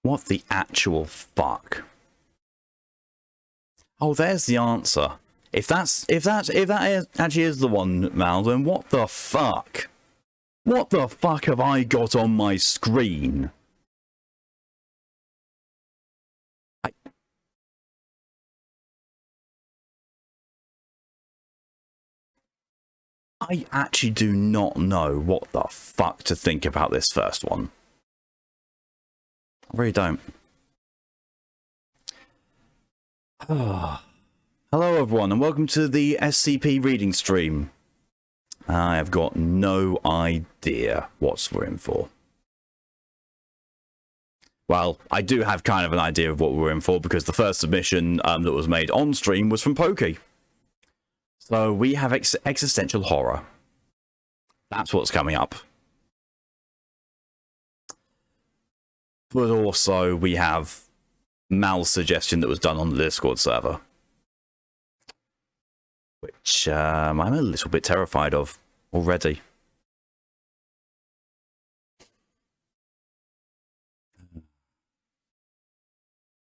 What the actual fuck? Oh, there's the answer. If that actually is the one, Mal, then what the fuck? What the fuck have I got on my screen? I actually do not know what the fuck to think about this first one. I really don't. Hello everyone and welcome to the SCP reading stream. I have got no idea what we're in for. Well, I do have kind of an idea of what we're in for because the first submission that was made on stream was from Pokey. So we have existential horror. That's what's coming up. But also we have Mal's suggestion that was done on the Discord server. Which I'm a little bit terrified of already.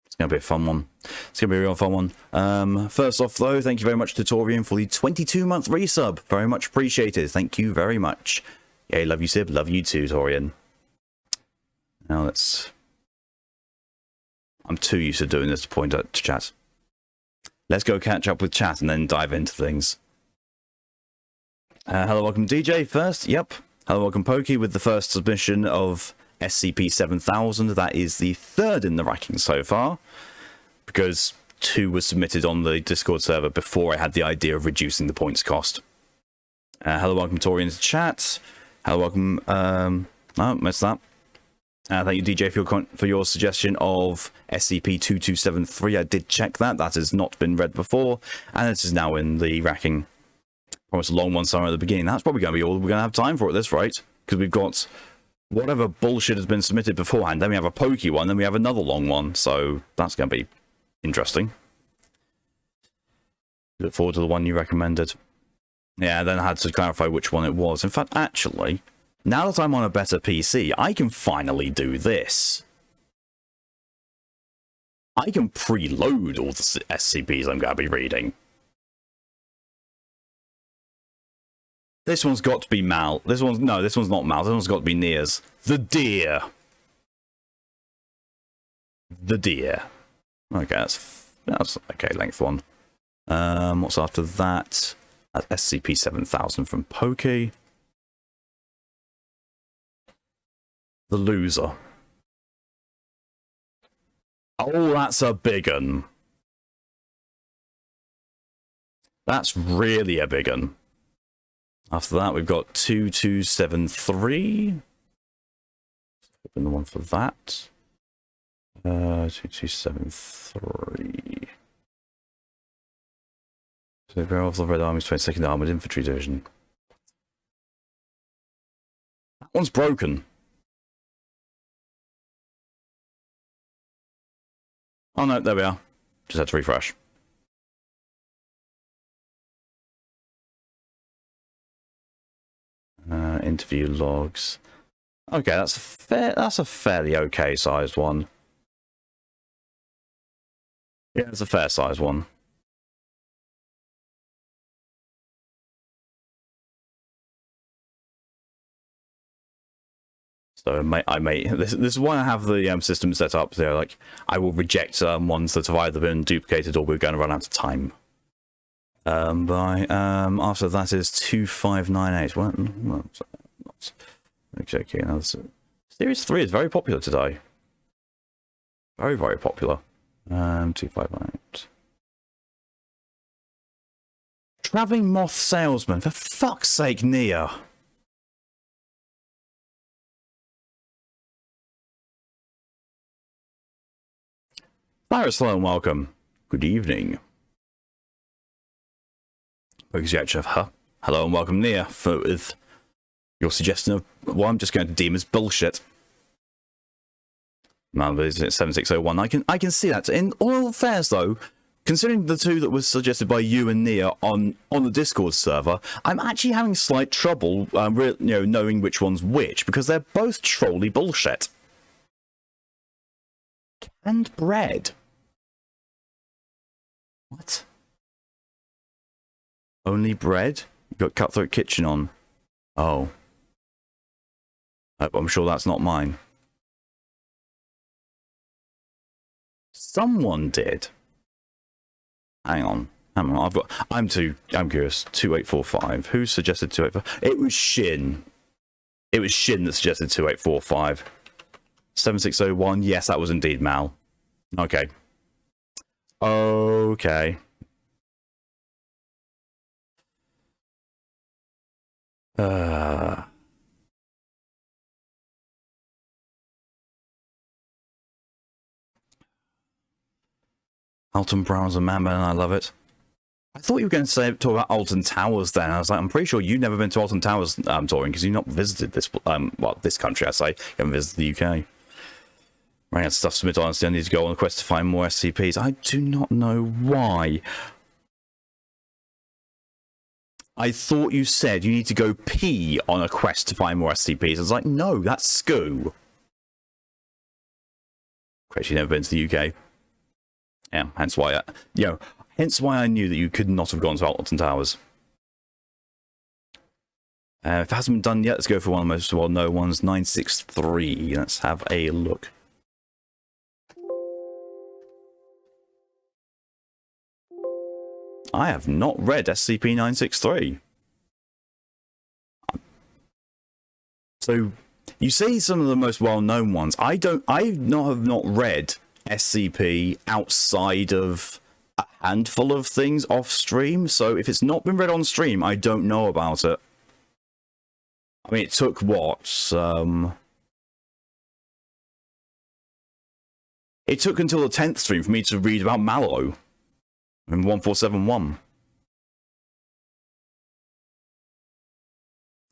It's going to be a fun one. It's going to be a real fun one. First off, though, thank you very much to Torian for the 22-month resub. Very much appreciated. Thank you very much. Yeah, love you, Sib. Love you too, Torian. Now let's... I'm too used to doing this to point at chat. Let's go catch up with chat and then dive into things. Hello, welcome DJ first. Yep. Hello, welcome Pokey with the first submission of SCP 7000. That is the third in the ranking so far, because 2 was submitted on the Discord server before I had the idea of reducing the points cost. Hello, welcome Torian to chat. Hello, welcome. Oh, missed that. Thank you, DJ, for your suggestion of SCP-2273. I did check that. That has not been read before, and it is now in the racking. Promised a long one somewhere at the beginning. That's probably going to be all we're going to have time for at this rate, because we've got whatever bullshit has been submitted beforehand. Then we have a pokey one, then we have another long one, so that's going to be interesting. Look forward to the one you recommended. Yeah, then I had to clarify which one it was. In fact, actually... now that I'm on a better PC, I can finally do this. I can preload all the SCPs I'm going to be reading. This one's got to be Mal. This one's not Mal. This one's got to be Nia's. The deer. The deer. Okay, that's okay, length one. What's after that? That's SCP-7000 from Pokey. The loser. Oh, that's a big un. That's really a big un. After that, we've got 2273. Open the one for that. 2273. So, Bureau of the Red Army's 22nd Armored Infantry Division. That one's broken. Oh no, there we are. Just had to refresh. Interview logs. Okay, that's a fairly okay sized one. Yeah, it's a fair sized one. So this is why I have the system set up. So like, I will reject ones that have either been duplicated or we're going to run out of time. After that is 2598. Well, not okay. Now Series 3 is very popular today. Very, very popular. 2598. Traveling Moth Salesman. For fuck's sake, Nia. Cyrus, hello and welcome. Good evening. Hello and welcome, Nia, with your suggestion of what I'm just going to deem as bullshit. Number is 7601. I can see that. In all fairness, though, considering the 2 that was suggested by you and Nia on the Discord server, I'm actually having slight trouble, knowing which one's which because they're both trolley bullshit. And bread. What? Only bread? You got Cutthroat Kitchen on. Oh. I'm sure that's not mine. Someone did. Hang on. I'm curious. 2845. Who suggested 2845? It was Shin. It was Shin that suggested 2845. 7601. Yes, that was indeed Mal. Okay. Okay. Alton Brown's a man, and I love it. I thought you were going to talk about Alton Towers then. I was like, I'm pretty sure you've never been to Alton Towers touring because you've not visited this, well, this country, I say. You haven't visited the UK. Running out of stuff to submit, honestly, I need to go on a quest to find more SCPs. I do not know why. I thought you said you need to go pee on a quest to find more SCPs. I was like, no, that's SCO. Crazy, never been to the UK. Yeah, hence why hence why I knew that you could not have gone to Alton Towers. If it hasn't been done yet, let's go for one of the most well-known ones, 963. Let's have a look. I have not read SCP-963. So, you say some of the most well-known ones. I have not read SCP outside of a handful of things off stream, so if it's not been read on stream, I don't know about it. I mean, it took what? It took until the 10th stream for me to read about Mallow in 1471.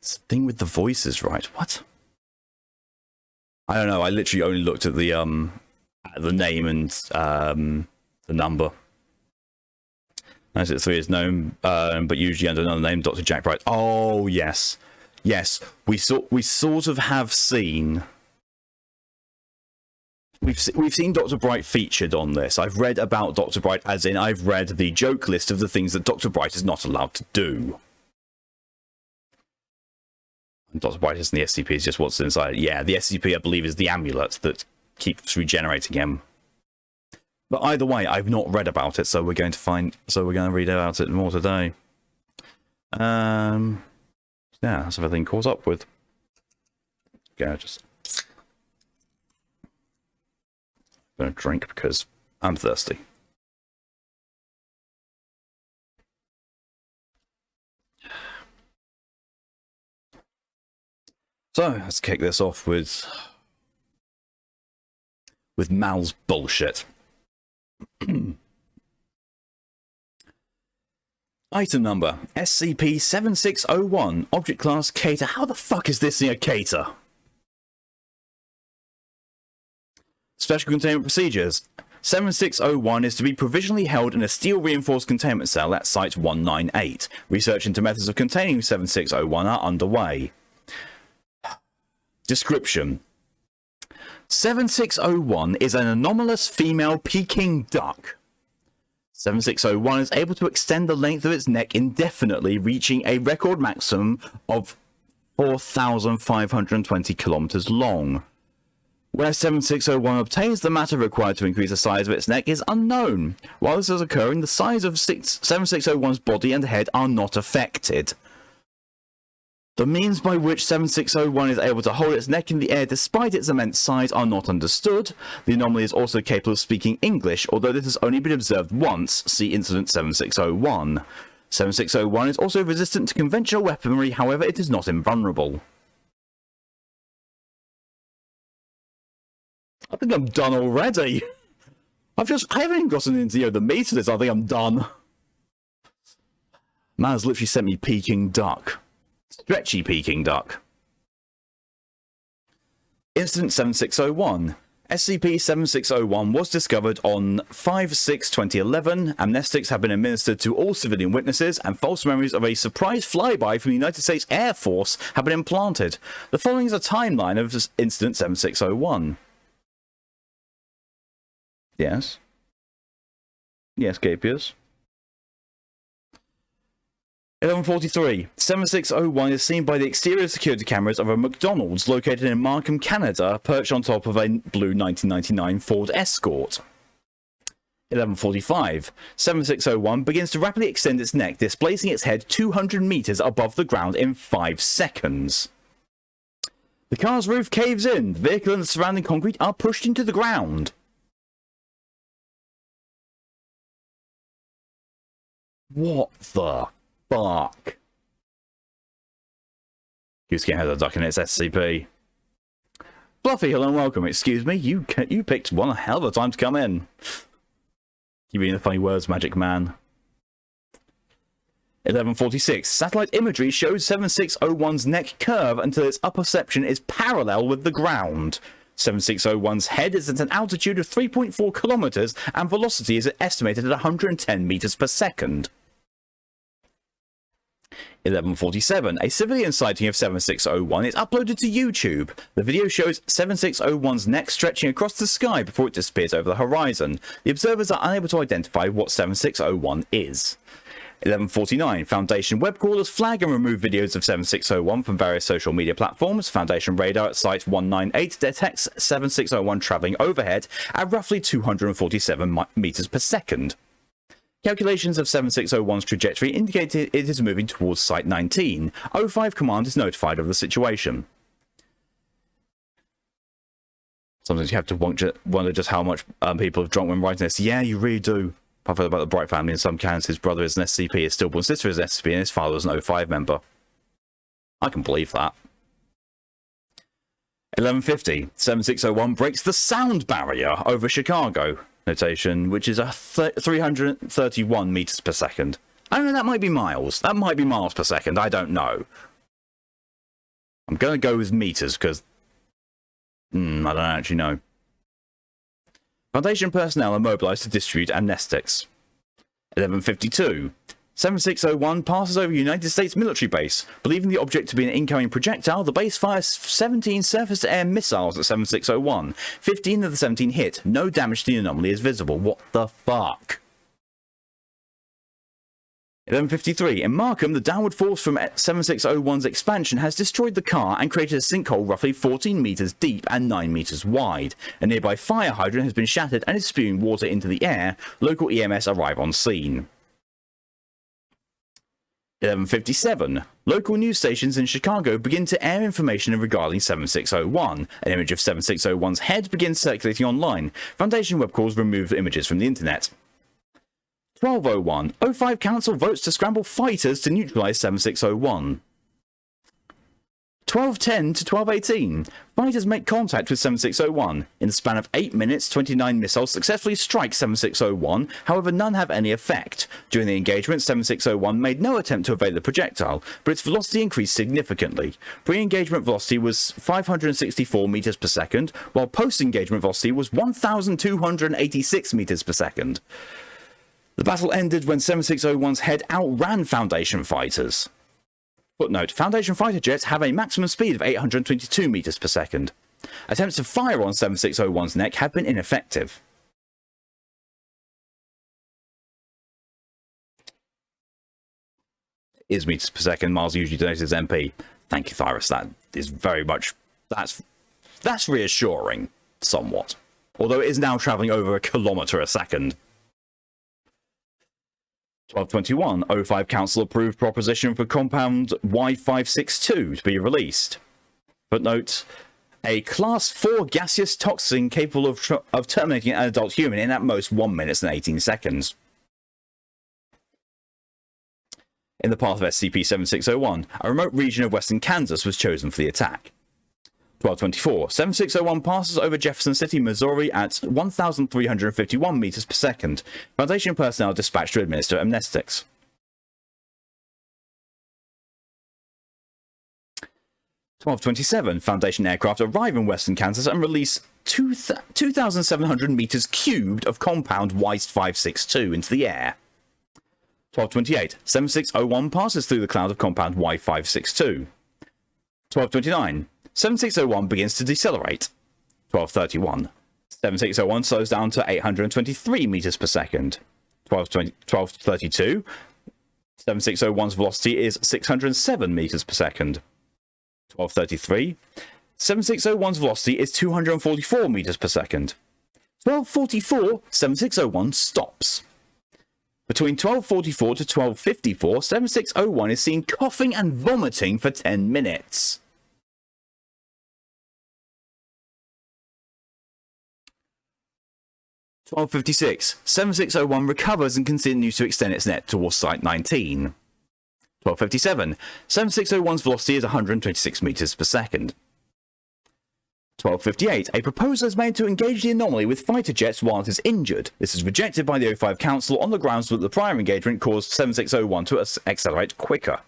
It's the thing with the voices, right? What? I don't know. I literally only looked at the name and the number. 963 is known, but usually under another name, Dr. Jack Bright. Oh yes, yes. We sort of have seen. We've seen Dr. Bright featured on this. I've read about Dr. Bright, as in I've read the joke list of the things that Dr. Bright is not allowed to do. Dr. Bright isn't the SCP, is just what's inside. Yeah, the SCP, I believe, is the amulet that keeps regenerating him. But either way, I've not read about it, so we're going to read about it more today. Yeah, that's everything caught up with. Okay, just gonna drink because I'm thirsty. So let's kick this off with Mal's bullshit. Item number SCP-7601, object class Cater. How the fuck is this in a Cater? Special containment procedures. 7601 is to be provisionally held in a steel-reinforced containment cell at Site 198. Research into methods of containing 7601 are underway. Description. 7601 is an anomalous female Peking duck. 7601 is able to extend the length of its neck indefinitely, reaching a record maximum of 4,520 kilometers long. Where 7601 obtains the matter required to increase the size of its neck is unknown. While this is occurring, the size of 7601's body and head are not affected. The means by which 7601 is able to hold its neck in the air despite its immense size are not understood. The anomaly is also capable of speaking English, although this has only been observed once. See Incident 7601. 7601 is also resistant to conventional weaponry, however it is not invulnerable. I think I'm done already. I haven't even gotten into the meat of this. I think I'm done. Man's literally sent me Peking duck. Stretchy Peking duck. Incident 7601. SCP-7601 was discovered on 5/6/2011. Amnestics have been administered to all civilian witnesses, and false memories of a surprise flyby from the United States Air Force have been implanted. The following is a timeline of Incident 7601. Yes. Yes, Gapius. 11:43. 7601 is seen by the exterior security cameras of a McDonald's located in Markham, Canada, perched on top of a blue 1999 Ford Escort. 11:45. 7601 begins to rapidly extend its neck, displacing its head 200 meters above the ground in 5 seconds. The car's roof caves in. The vehicle and the surrounding concrete are pushed into the ground. What the fuck? Goose Game has a duck in its SCP. Fluffy, hello and welcome. Excuse me, you picked one hell of a time to come in. You mean the funny words, Magic Man. 11:46. Satellite imagery shows 7601's neck curve until its upper section is parallel with the ground. 7601's head is at an altitude of 3.4 kilometers and velocity is estimated at 110 meters per second. 11:47. A civilian sighting of 7601 is uploaded to YouTube. The video shows 7601's neck stretching across the sky before it disappears over the horizon. The observers are unable to identify what 7601 is. 11:49. Foundation web crawlers flag and remove videos of 7601 from various social media platforms. Foundation radar at site 198 detects 7601 traveling overhead at roughly 247 meters per second. Calculations of 7601's trajectory indicate it is moving towards Site 19. 05 Command is notified of the situation. Sometimes you have to wonder just how much people have drunk when writing this. Yeah, you really do. I've heard about the Bright family. In some counts, his brother is an SCP, his stillborn sister is an SCP, and his father is an 05 member. I can believe that. 11:50. 7601 breaks the sound barrier over Chicago. Notation, which is a 331 meters per second. I don't know, that might be miles. That might be miles per second. I don't know. I'm going to go with meters because I don't actually know. Foundation personnel are mobilized to distribute amnestics. 11:52. 7601 passes over a United States military base. Believing the object to be an incoming projectile, the base fires 17 surface-to-air missiles at 7601. 15 of the 17 hit. No damage to the anomaly is visible. What the fuck? 11:53. In Markham, the downward force from 7601's expansion has destroyed the car and created a sinkhole roughly 14 meters deep and 9 meters wide. A nearby fire hydrant has been shattered and is spewing water into the air. Local EMS arrive on scene. 11:57. Local news stations in Chicago begin to air information regarding 7601. An image of 7601's head begins circulating online. Foundation web calls remove images from the internet. 12:01. 05 Council votes to scramble fighters to neutralize 7601. 12:10 to 12:18. Fighters make contact with 7601. In the span of 8 minutes, 29 missiles successfully strike 7601, however none have any effect. During the engagement, 7601 made no attempt to evade the projectile, but its velocity increased significantly. Pre-engagement velocity was 564 meters per second, while post-engagement velocity was 1,286 meters per second. The battle ended when 7601's head outran Foundation fighters. Footnote: Foundation fighter jets have a maximum speed of 822 meters per second. Attempts to fire on 7601's neck have been ineffective. Is meters per second. Miles usually denoted as MP. Thank you, Thyrus. That is very much... That's reassuring, somewhat. Although it is now travelling over a kilometre a second. 12:21. 05 Council approved proposition for compound Y562 to be released. Footnote: a class 4 gaseous toxin capable of terminating an adult human in at most 1 minute and 18 seconds. In the path of SCP-7601, a remote region of western Kansas was chosen for the attack. 12:24. 7601 passes over Jefferson City, Missouri at 1,351 meters per second. Foundation personnel dispatched to administer amnestics. 12:27. Foundation aircraft arrive in western Kansas and release 2,700 meters cubed of compound Y562 into the air. 12:28. 7601 passes through the cloud of compound Y562. 12:29. 7601 begins to decelerate. 12:31. 7601 slows down to 823 meters per second. 1232, 7601's velocity is 607 meters per second. 1233, 7601's velocity is 244 meters per second. 1244, 7601 stops. Between 1244 to 1254, 7601 is seen coughing and vomiting for 10 minutes. (1256) 7601 recovers and continues to extend its net towards Site 19. 1257. 7601's velocity is 126 meters per second. 1258. A proposal is made to engage the anomaly with fighter jets while it is injured. This is rejected by the O5 Council on the grounds that the prior engagement caused 7601 to accelerate quicker.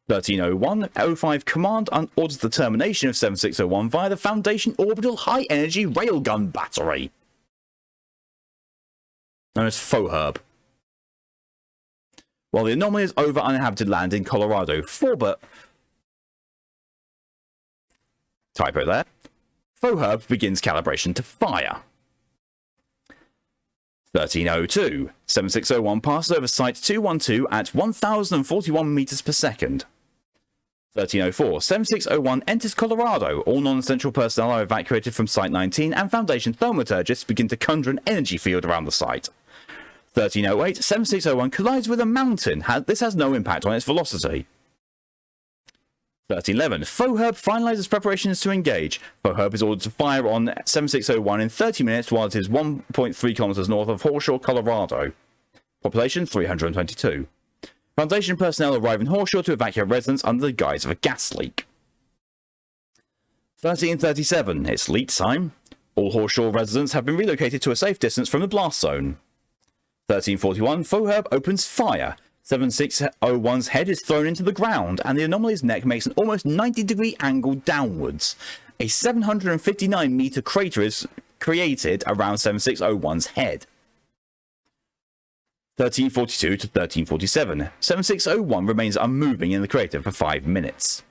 1301. O5 Command orders the termination of 7601 via the Foundation Orbital High Energy Railgun Battery, known as FOHERB. While the anomaly is over uninhabited land in Colorado, Forbert... typo there. FOHERB begins calibration to fire. 1302. 7601 passes over Site 212 at 1041 meters per second. 1304. 7601 enters Colorado. All non-essential personnel are evacuated from Site 19 and Foundation thermaturgists begin to conjure an energy field around the site. 1308. 7601 collides with a mountain. This has no impact on its velocity. 1311. FOHERB finalizes preparations to engage. FOHERB is ordered to fire on 7601 in 30 minutes while it is 1.3 kilometers north of Horseshoe, Colorado. Population 322. Foundation personnel arrive in Horseshoe to evacuate residents under the guise of a gas leak. 1337. It's leak time. All Horseshoe residents have been relocated to a safe distance from the blast zone. 1341. FOHERB opens fire. 7601's head is thrown into the ground, and the anomaly's neck makes an almost 90-degree angle downwards. A 759-meter crater is created around 7601's head. 1342 to 1347. 7601 remains unmoving in the crater for 5 minutes.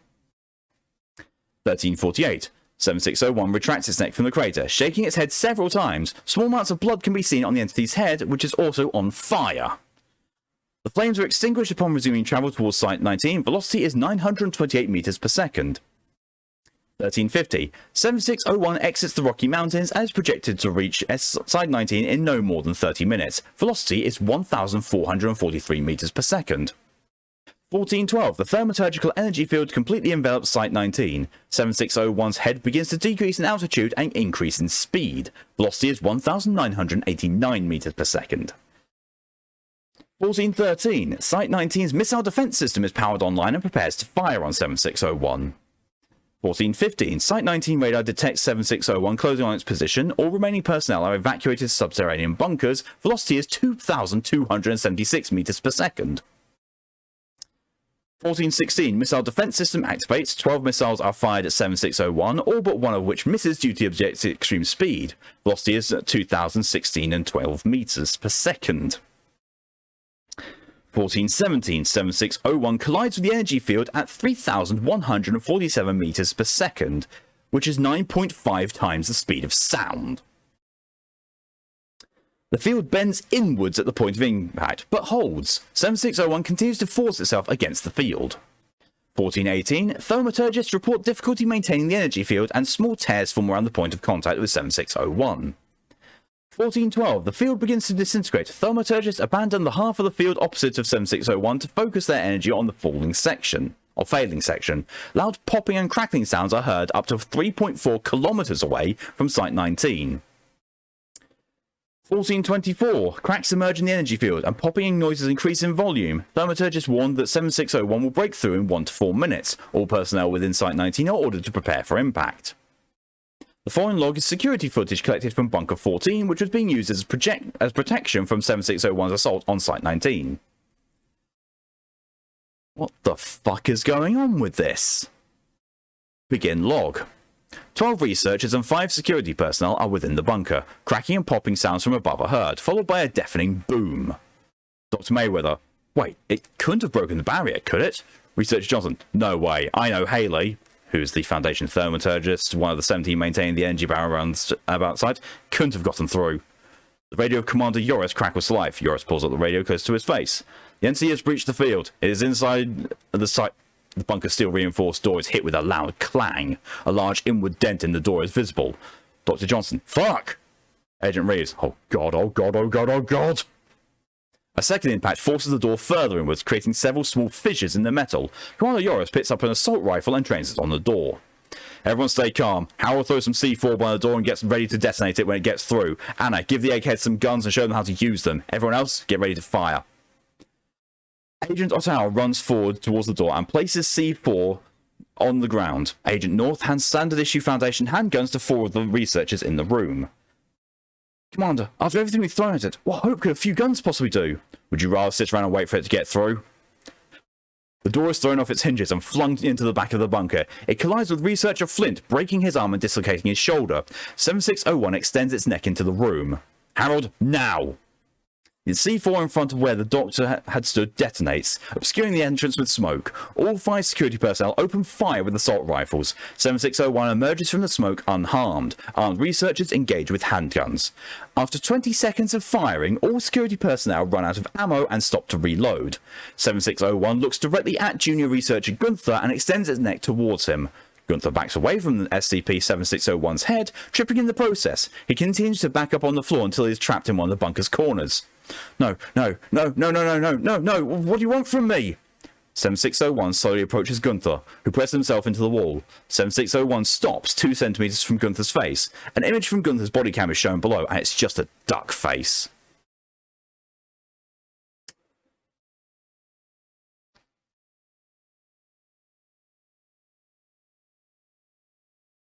1348. 7601 retracts its neck from the crater, shaking its head several times. Small amounts of blood can be seen on the entity's head, which is also on fire. The flames are extinguished upon resuming travel towards Site 19. Velocity is 928 meters per second. 1350. 7601 exits the Rocky Mountains and is projected to reach Site 19 in no more than 30 minutes. Velocity is 1443 meters per second. 1412. The thermaturgical energy field completely envelops Site 19. 7601's head begins to decrease in altitude and increase in speed. Velocity is 1989 meters per second. 1413. Site 19's missile defense system is powered online and prepares to fire on 7601. 1415. Site 19 radar detects 7601 closing on its position. All remaining personnel are evacuated to subterranean bunkers. Velocity is 2276 meters per second. 1416. Missile defense system activates. 12 missiles are fired at 7601, all but one of which misses due to the object's extreme speed. Velocity is 2016 and 12 meters per second. 1417. 7601 collides with the energy field at 3147 meters per second, which is 9.5 times the speed of sound. The field bends inwards at the point of impact, but holds. 7601 continues to force itself against the field. 1418. Thaumaturgists report difficulty maintaining the energy field and small tears form around the point of contact with 7601. 1412. The field begins to disintegrate. Thaumaturgists abandon the half of the field opposite of 7601 to focus their energy on the failing section. Loud popping and crackling sounds are heard up to 3.4 kilometers away from Site 19. 1424. Cracks emerge in the energy field and popping noises increase in volume. Thaumaturgists warned that 7601 will break through in 1 to 4 minutes. All personnel within Site 19 are ordered to prepare for impact. The following log is security footage collected from Bunker 14, which was being used as protection from 7601's assault on Site 19. What the fuck is going on with this? Begin log. 12 researchers and 5 security personnel are within the bunker. Cracking and popping sounds from above are heard, followed by a deafening boom. Dr. Mayweather. Wait, it couldn't have broken the barrier, could it? Researcher Johnson. No way. I know Haley. who's the Foundation thermometallurgist, one of the 17 maintaining the energy barrier around about site, couldn't have gotten through. The radio of Commander Yoris crackles to life. Yoris pulls up the radio close to his face. The NC has breached the field. It is inside the site. The bunker's steel reinforced door is hit with a loud clang. A large inward dent in the door is visible. Dr. Johnson, fuck! Agent Reeves, oh god, oh god, oh god, oh god! A second impact forces the door further inwards, creating several small fissures in the metal. Commander Yoris picks up an assault rifle and trains it on the door. Everyone stay calm. Howell throws some C4 by the door and gets ready to detonate it when it gets through. Anna, give the eggheads some guns and show them how to use them. Everyone else, get ready to fire. Agent Ottawa runs forward towards the door and places C4 on the ground. Agent North hands standard issue Foundation handguns to four of the researchers in the room. Commander, after everything we've thrown at it, what hope could a few guns possibly do? Would you rather sit around and wait for it to get through? The door is thrown off its hinges and flung into the back of the bunker. It collides with researcher Flint, breaking his arm and dislocating his shoulder. 7601 extends its neck into the room. Harold, now! The C4 in front of where the doctor had stood detonates, obscuring the entrance with smoke. All 5 security personnel open fire with assault rifles. 7601 emerges from the smoke unharmed. Armed researchers engage with handguns. After 20 seconds of firing, all security personnel run out of ammo and stop to reload. 7601 looks directly at junior researcher Gunther and extends its neck towards him. Gunther backs away from the SCP-7601's head, tripping in the process. He continues to back up on the floor until he is trapped in one of the bunker's corners. No, no, no, no, no, no, no, no, no, what do you want from me? 7601 slowly approaches Gunther, who presses himself into the wall. 7601 stops 2 centimeters from Gunther's face. An image from Gunther's body cam is shown below, and it's just a duck face.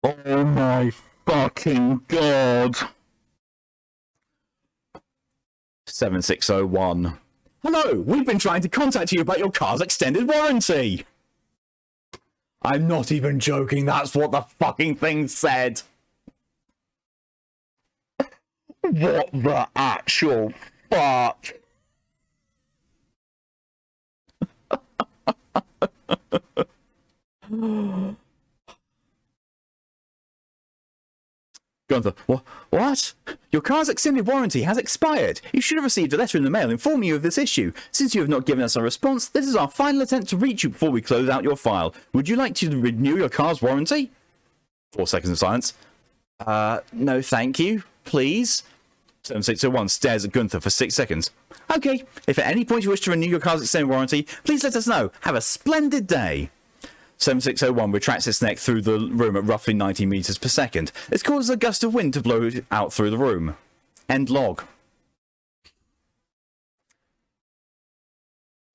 Oh my fucking god. 7601. Hello, we've been trying to contact you about your car's extended warranty. I'm not even joking, that's what the fucking thing said. What the actual fuck? Gunther, what? Your car's extended warranty has expired. You should have received a letter in the mail informing you of this issue. Since you have not given us a response, this is our final attempt to reach you before we close out your file. Would you like to renew your car's warranty? 4 seconds of silence. No thank you, please. 7601 stares at Gunther for 6 seconds. Okay, if at any point you wish to renew your car's extended warranty, please let us know. Have a splendid day. 7601 retracts its neck through the room at roughly 90 meters per second. This causes a gust of wind to blow out through the room. End log.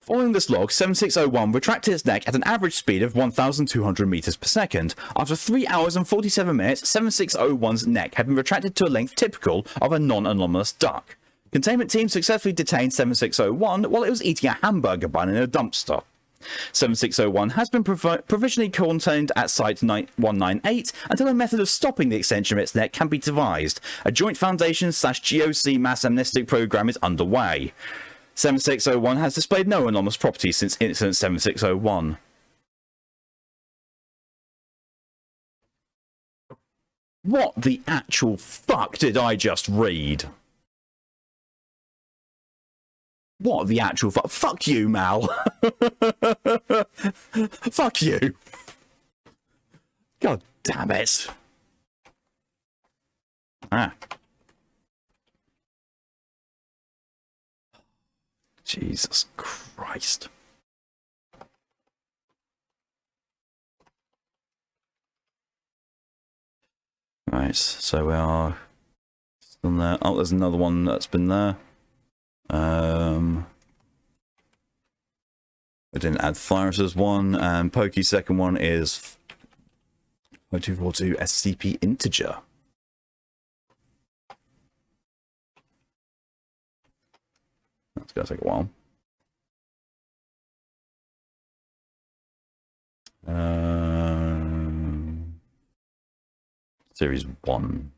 Following this log, 7601 retracted its neck at an average speed of 1,200 meters per second. After 3 hours and 47 minutes, 7601's neck had been retracted to a length typical of a non-anomalous duck. Containment team successfully detained 7601 while it was eating a hamburger bun in a dumpster. 7601 has been provisionally contained at Site 198 until a method of stopping the extension of its neck can be devised. A joint Foundation/GOC mass amnestic program is underway. 7601 has displayed no anomalous properties since Incident 7601. What the actual fuck did I just read? What the actual fuck? Fuck you, Mal. Fuck you. God damn it. Ah. Jesus Christ. Right, so we are still there. Oh, there's another one that's been there. I didn't add Flyrus's one, and Pokey's second one is 0242 SCP integer. That's gonna take a while. Series 1.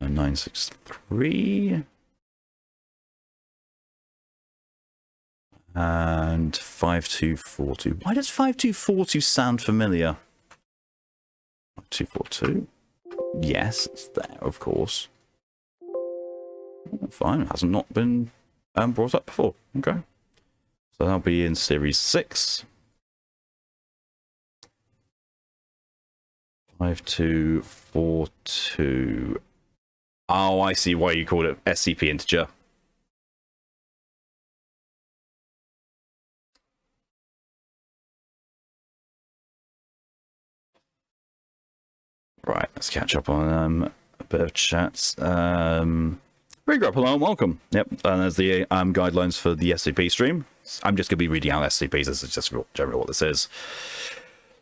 963. And 5242. Why does 5242 sound familiar? 5242. Yes, it's there, of course. Fine, it hasn't not been brought up before. Okay. So that'll be in Series 6. 5242. Oh, I see why you called it SCP integer. Right, let's catch up on a bit of chats. Regroup, hello and welcome. Yep, and there's the guidelines for the SCP stream. I'm just going to be reading out SCPs. This is just generally what this is.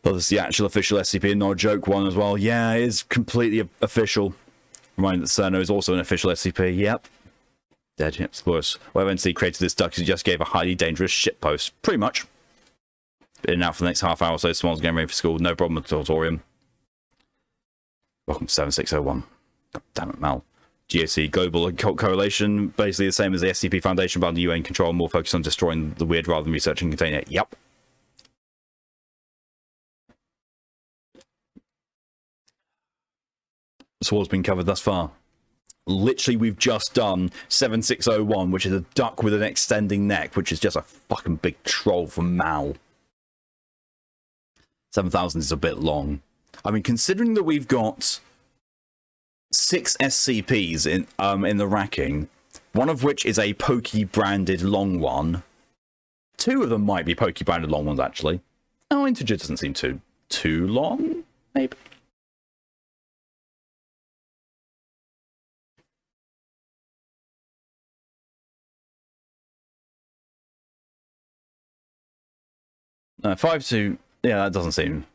Well, this is the actual official SCP, not a joke one as well. Yeah, it is completely official. Remind that Cerno is also an official SCP. Yep. Dead, yep, of course. Whatever entity created this duck, he just gave a highly dangerous shitpost. Pretty much. In and out for the next half hour or so. Someone's getting ready for school. No problem at the auditorium. Welcome to 7601. God damn it, Mal. GOC, Global Occult Correlation, basically the same as the SCP Foundation, but under UN control, more focused on destroying the weird rather than researching and containing it. Yep. So what's been covered thus far? Literally, we've just done 7601, which is a duck with an extending neck, which is just a fucking big troll from Mal. 7000 is a bit long. I mean, considering that we've got 6 SCPs in the racking, one of which is a Pokey branded long one. 2 of them might be Pokey branded long ones, actually. Oh, integer doesn't seem too long, maybe. No, 5-2. Yeah, that doesn't seem.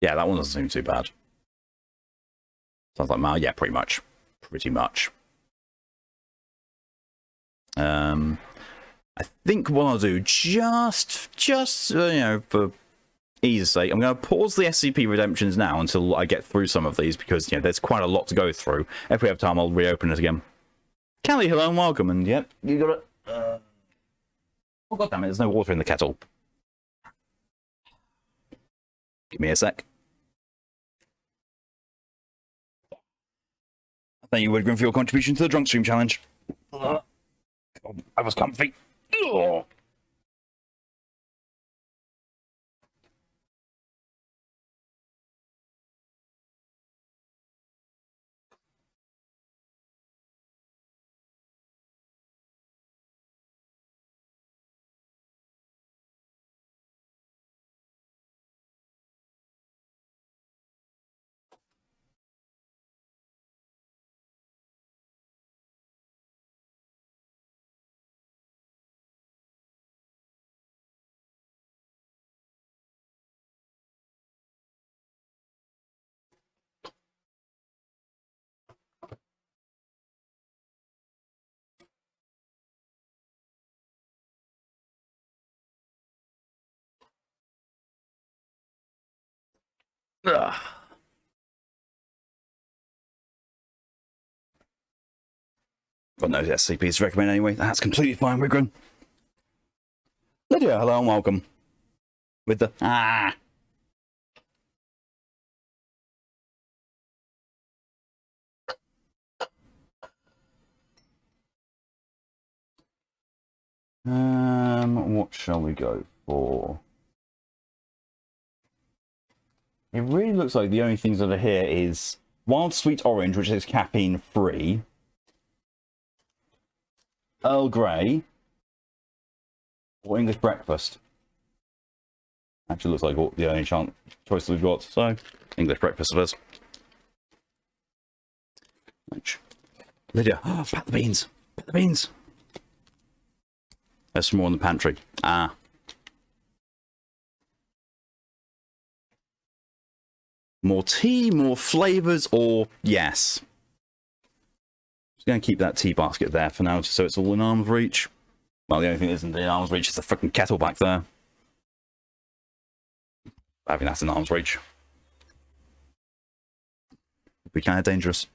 Yeah, that one doesn't seem too bad. Sounds like Mal. Yeah, pretty much. Pretty much. I think what I'll do, just you know, for ease sake, I'm going to pause the SCP redemptions now until I get through some of these, because, you know, there's quite a lot to go through. If we have time, I'll reopen it again. Callie, hello and welcome, and yep, you got it. Oh, god damn it, there's no water in the kettle. Give me a sec. Thank you, Woodgren, for your contribution to the Drunk Stream Challenge. I was comfy. Ugh. Ugh. Got no SCPs to recommend anyway. That's completely fine, Woodgren. Lydia, hello and welcome. With the what shall we go for? It really looks like the only things that are here is Wild Sweet Orange, which is caffeine free, Earl Grey, or English breakfast. Actually looks like the only choice we've got, so English breakfast it is. Lydia, oh, pat the beans, pat the beans. There's some more in the pantry. More tea, more flavours, or yes. Just going to keep that tea basket there for now, just so it's all in arm's reach. Well, the only thing that isn't in arm's reach is the fucking kettle back there. Having that in arm's reach would be kind of dangerous.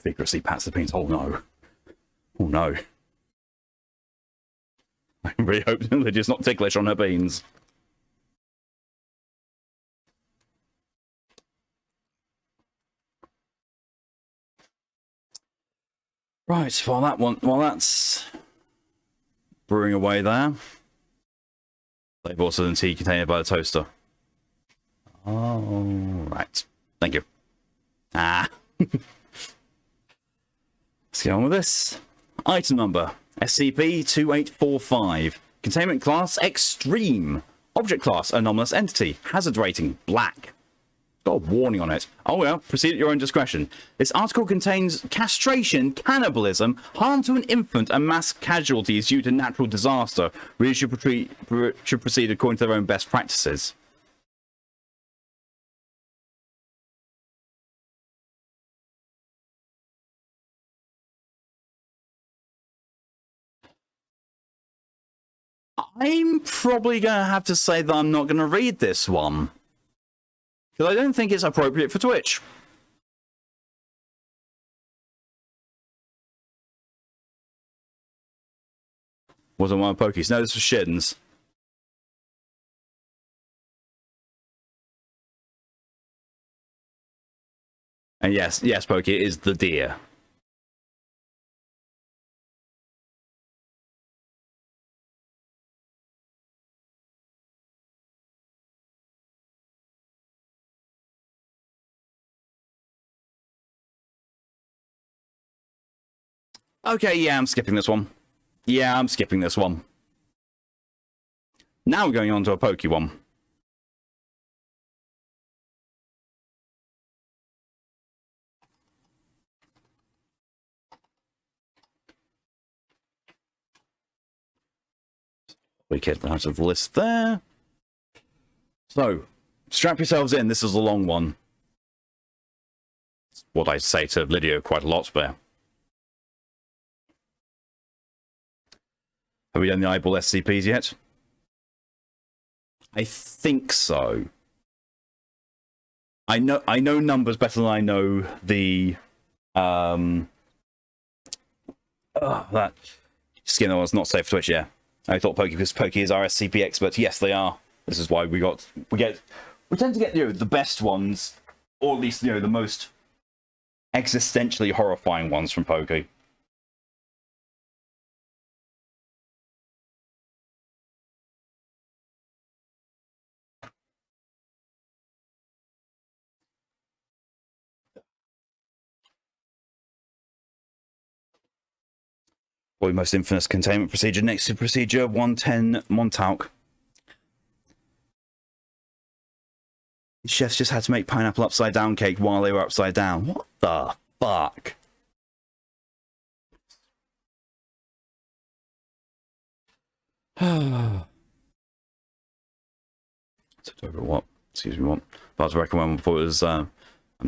Vigorously pats the beans. Oh no. Oh no. I really hope Lydia's not ticklish on her beans. Right, while that's brewing away there, they've also the tea container by the toaster. Oh, right. Thank you. Let's get on with this. Item number SCP-2845. Containment class Extreme. Object class Anomalous Entity. Hazard rating Black. Got a warning on it. Oh well, proceed at your own discretion. This article contains castration, cannibalism, harm to an infant, and mass casualties due to natural disaster. Readers should proceed according to their own best practices. I'm probably going to have to say that I'm not going to read this one. Because I don't think it's appropriate for Twitch. Wasn't one of Pokies. No, this was Shins. And yes, Pokey, it is the deer. Okay, yeah, I'm skipping this one. Yeah, I'm skipping this one. Now we're going on to a Pokey one. We get out of the list there. So, strap yourselves in. This is a long one. It's what I say to Lydia quite a lot there. Have we done the eyeball SCPs yet? I think so. I know numbers better than I know the that skin that was not safe for Twitch. Yeah, I thought Pokey is our SCP expert. Yes, they are. This is why we tend to get the best ones, or at least the most existentially horrifying ones from Pokey. Probably most infamous containment procedure next to procedure 110 Montauk. Chefs just had to make pineapple upside down cake while they were upside down. What the fuck? So over what? Excuse me, what? If I was to recommend one before it was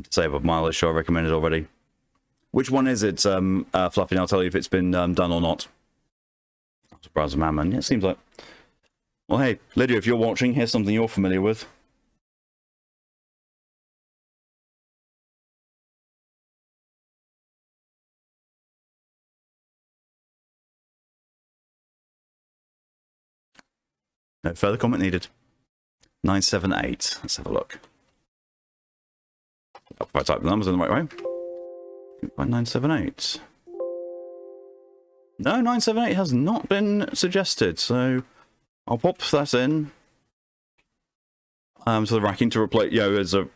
disabled mileage, sure I recommended already. Which one is it, Fluffy? And I'll tell you if it's been done or not. Browser Man. Yeah, it seems like. Well, hey, Lydia, if you're watching, here's something you're familiar with. No further comment needed. 978. Let's have a look. If I type the numbers in the right way. 978. No, 978 has not been suggested, so I'll pop that in to the racking to replace, as a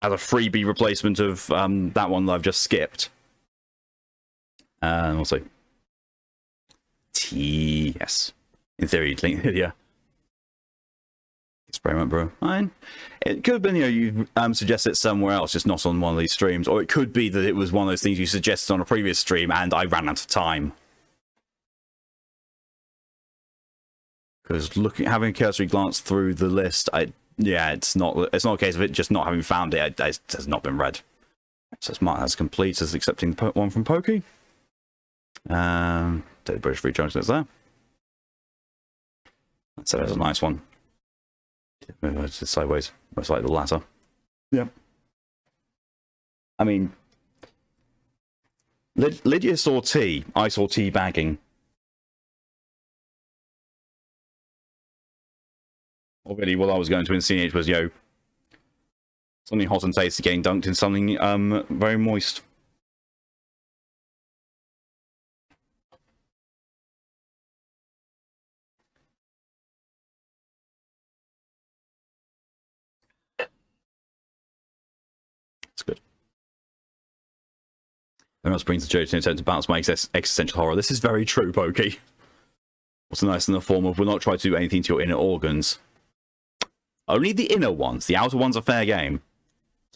freebie replacement of that one that I've just skipped. And we'll see. Yes. In theory, yeah. Experiment, bro. Fine. It could have been, you suggested it somewhere else, just not on one of these streams, or it could be that it was one of those things you suggested on a previous stream and I ran out of time. Because having a cursory glance through the list, it's not a case of it just not having found it. It has not been read. So it's marked as complete as accepting the one from Pokey. Daily British Free Charge that's there. So that's a nice one. It's sideways, most likely the latter. Yeah. I mean, Lydia saw tea. I saw tea bagging. Or really, what I was going to insinuate was, something hot and tasty getting dunked in something very moist. That's good. That else brings the joke to attempt to balance my existential horror. This is very true, Pokey. What's nice in the form of, will not try to do anything to your inner organs. Only the inner ones. The outer ones are fair game.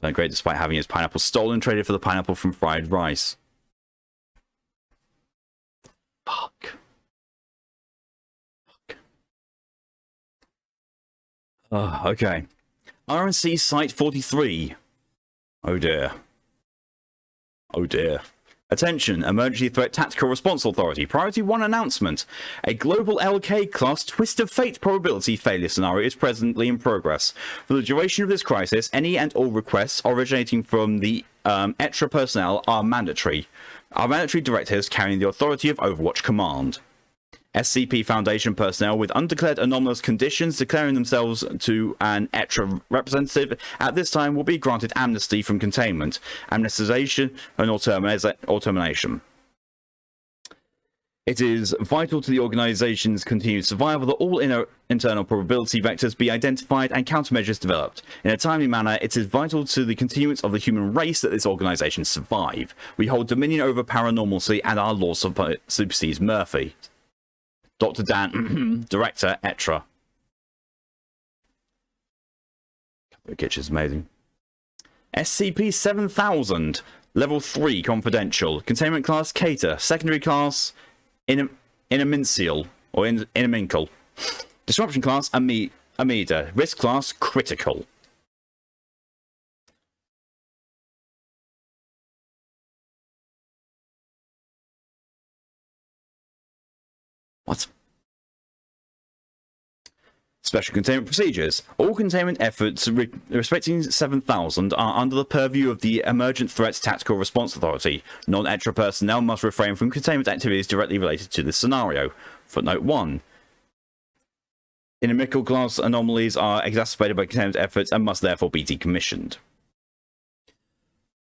So great despite having his pineapple stolen, traded for the pineapple from fried rice. Fuck. Okay. RNC Site 43. Oh dear. Oh dear. Attention, Emergency Threat Tactical Response Authority. Priority 1 announcement. A global LK-class Twist of Fate probability failure scenario is presently in progress. For the duration of this crisis, any and all requests originating from the ETRA personnel are mandatory. Our mandatory directives carrying the authority of Overwatch Command. SCP Foundation personnel with undeclared anomalous conditions declaring themselves to an ETRA representative at this time will be granted amnesty from containment, amnestization, and or termination. It is vital to the organization's continued survival that all internal probability vectors be identified and countermeasures developed. In a timely manner, it is vital to the continuance of the human race that this organization survive. We hold dominion over paranormalcy and our law supersedes Murphy. Dr. Dan, Director, ETRA. Kitch is amazing. SCP-7000, Level 3, Confidential. Containment Class, Cater. Secondary Class, Inamincial, or Inaminkle. Disruption Class, Amida. Risk Class, Critical. What? Special containment procedures. All containment efforts respecting 7000 are under the purview of the Emergent Threats Tactical Response Authority. Non-ETRA personnel must refrain from containment activities directly related to this scenario. Footnote 1. Inimical class anomalies are exacerbated by containment efforts and must therefore be decommissioned.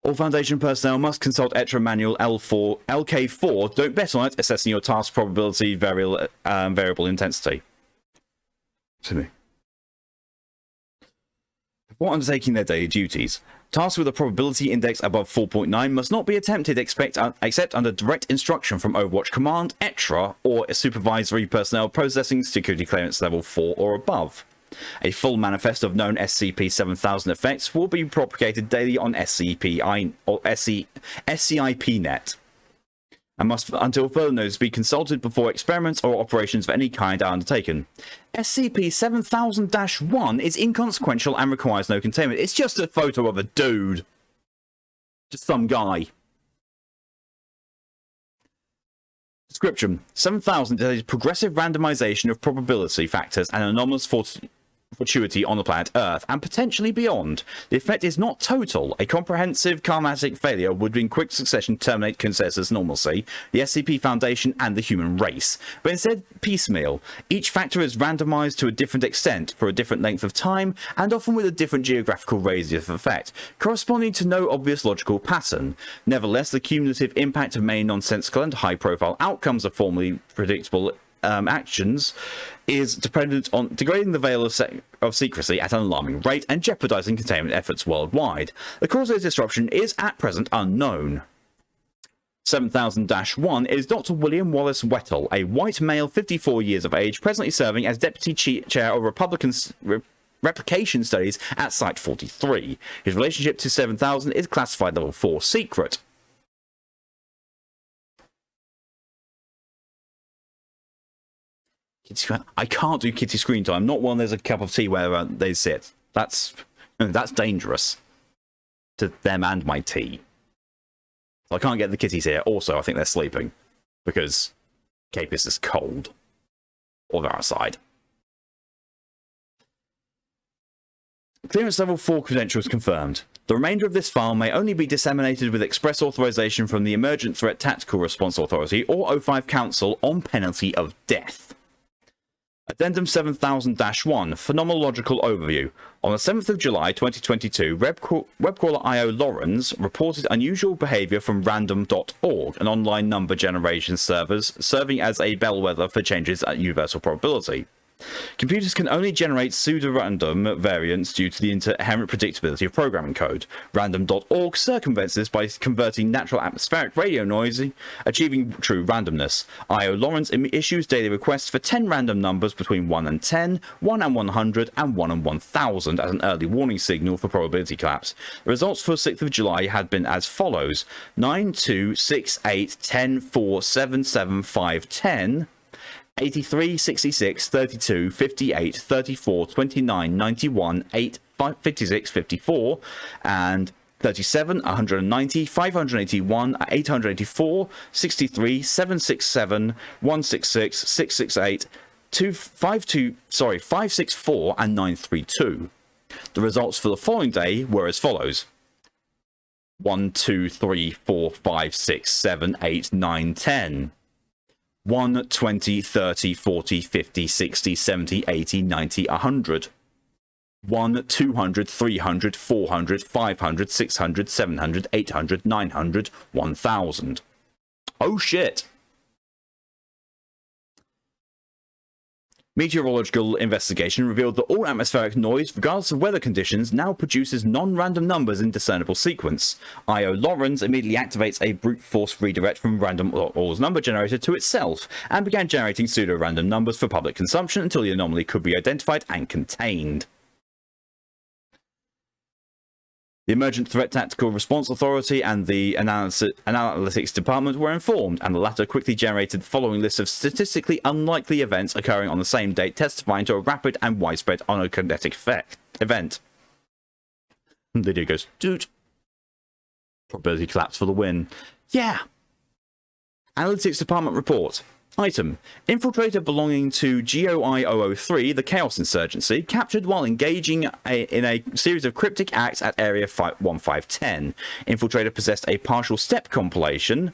All Foundation personnel must consult ETRA Manual LK4. Don't bet on it, assessing your task probability variable intensity. To me. Before undertaking their daily duties, tasks with a probability index above 4.9 must not be attempted except under direct instruction from Overwatch Command, ETRA, or a supervisory personnel processing security clearance level 4 or above. A full manifest of known SCP-7000 effects will be propagated daily on SCP or SCIP-net, and must, until further notice, be consulted before experiments or operations of any kind are undertaken. SCP-7000-1 is inconsequential and requires no containment. It's just a photo of a dude. Just some guy. Description. 7000 is a progressive randomization of probability factors and anomalous fortuity on the planet Earth, and potentially beyond. The effect is not total. A comprehensive karmatic failure would in quick succession terminate consensus normalcy, the SCP Foundation, and the human race, but instead piecemeal. Each factor is randomized to a different extent, for a different length of time, and often with a different geographical radius of effect, corresponding to no obvious logical pattern. Nevertheless, the cumulative impact of many nonsensical and high-profile outcomes of formally predictable actions is dependent on degrading the veil of secrecy at an alarming rate and jeopardizing containment efforts worldwide. The cause of this disruption is at present unknown. 7000-1 is Dr. William Wallace Wettle, a white male 54 years of age, presently serving as Deputy Chair of Replication Studies at Site 43. His relationship to 7000 is classified level 4 secret. I can't do kitty screen time. Not when there's a cup of tea where they sit. That's dangerous to them and my tea. I can't get the kitties here. Also, I think they're sleeping because Capus is cold, or they're outside. Clearance level 4 credentials confirmed. The remainder of this file may only be disseminated with express authorization from the Emergent Threat Tactical Response Authority or O5 Council on penalty of death. Addendum 7000-1, Phenomenological Overview. On the 7th of July 2022, webcrawler IO Lawrence reported unusual behavior from random.org, an online number generation service serving as a bellwether for changes at universal probability. Computers can only generate pseudo-random variants due to the inherent predictability of programming code. Random.org circumvents this by converting natural atmospheric radio noise, achieving true randomness. IO Lawrence issues daily requests for 10 random numbers between 1 and 10, 1 and 100, and 1 and 1000 as an early warning signal for probability collapse. The results for 6th of July had been as follows: 9, 2, 6, 8, 10, 4, 7, 7, 5, 10, 83, 66, 32, 58, 34, 29, 91, 8, 56, 54, and 37, 190, 581, 884, 63, 767, 166, 668, 564, and 932. The results for the following day were as follows: 1, 2, 3, 4, 5, 6, 7, 8, 9, 10. 1, 20, 30, 40, 50, 60, 70, 80, 90, 100. 1, 200, 300, 400, 500, 600, 700, 800, 900, 1000. Oh shit! Meteorological investigation revealed that all atmospheric noise, regardless of weather conditions, now produces non-random numbers in discernible sequence. IO Lawrence immediately activates a brute force redirect from random.org's number generator to itself, and began generating pseudo-random numbers for public consumption until the anomaly could be identified and contained. The Emergent Threat Tactical Response Authority and the Analytics Department were informed, and the latter quickly generated the following list of statistically unlikely events occurring on the same date, testifying to a rapid and widespread onokinetic event. And the video goes, dude. Probability collapse for the win. Yeah. Analytics Department report. Item: infiltrator belonging to GOI 003, the Chaos Insurgency, captured while engaging in a series of cryptic acts at Area 1510. Infiltrator possessed a partial step compilation,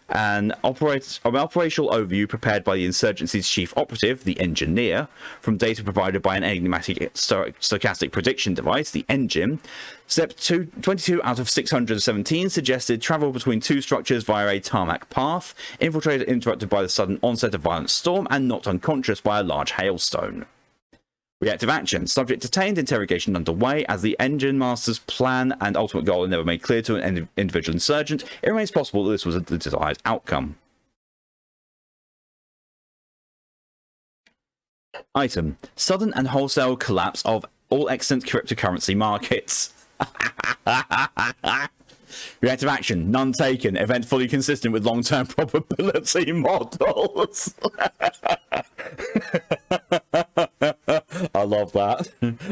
an operational overview prepared by the insurgency's chief operative, the engineer, from data provided by an enigmatic stochastic prediction device, the engine. Step 22 out of 617 suggested travel between two structures via a tarmac path. Infiltrator interrupted by the sudden onset of violent storm and knocked unconscious by a large hailstone. Reactive action. Subject detained, interrogation underway. As the engine master's plan and ultimate goal are never made clear to an individual insurgent, it remains possible that this was the desired outcome. Item: sudden and wholesale collapse of all extant cryptocurrency markets. Reactive action. None taken. Event fully consistent with long-term probability models. I love that.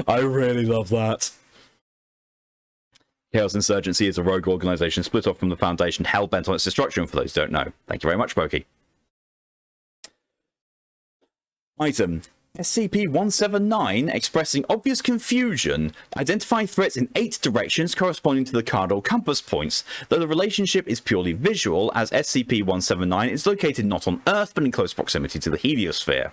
I really love that. Chaos Insurgency is a rogue organization split off from the Foundation, hell-bent on its destruction, for those who don't know. Thank you very much, Pokey. Item: SCP-179, expressing obvious confusion, identifying threats in 8 directions corresponding to the cardinal compass points, though the relationship is purely visual, as SCP-179 is located not on Earth but in close proximity to the heliosphere.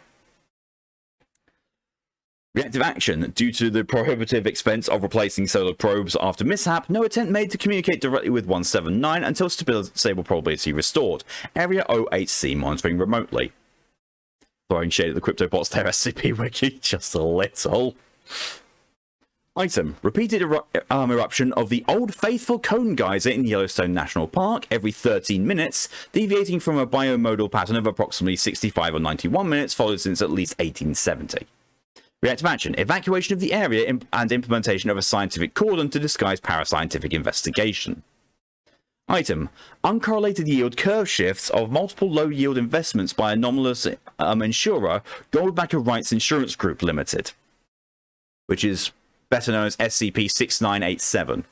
Reactive action. Due to the prohibitive expense of replacing solar probes after mishap, no attempt made to communicate directly with 179 until stable probability restored. Area 08C monitoring remotely. Throwing shade at the CryptoBots there, SCP Wiki, just a little. Item: repeated eruption of the Old Faithful Cone Geyser in Yellowstone National Park every 13 minutes, deviating from a biomodal pattern of approximately 65 or 91 minutes followed since at least 1870. Reactive action: evacuation of the area and implementation of a scientific cordon to disguise parascientific investigation. Item: uncorrelated yield curve shifts of multiple low-yield investments by anomalous insurer Goldbacker Rights Insurance Group Limited, which is better known as SCP-6987.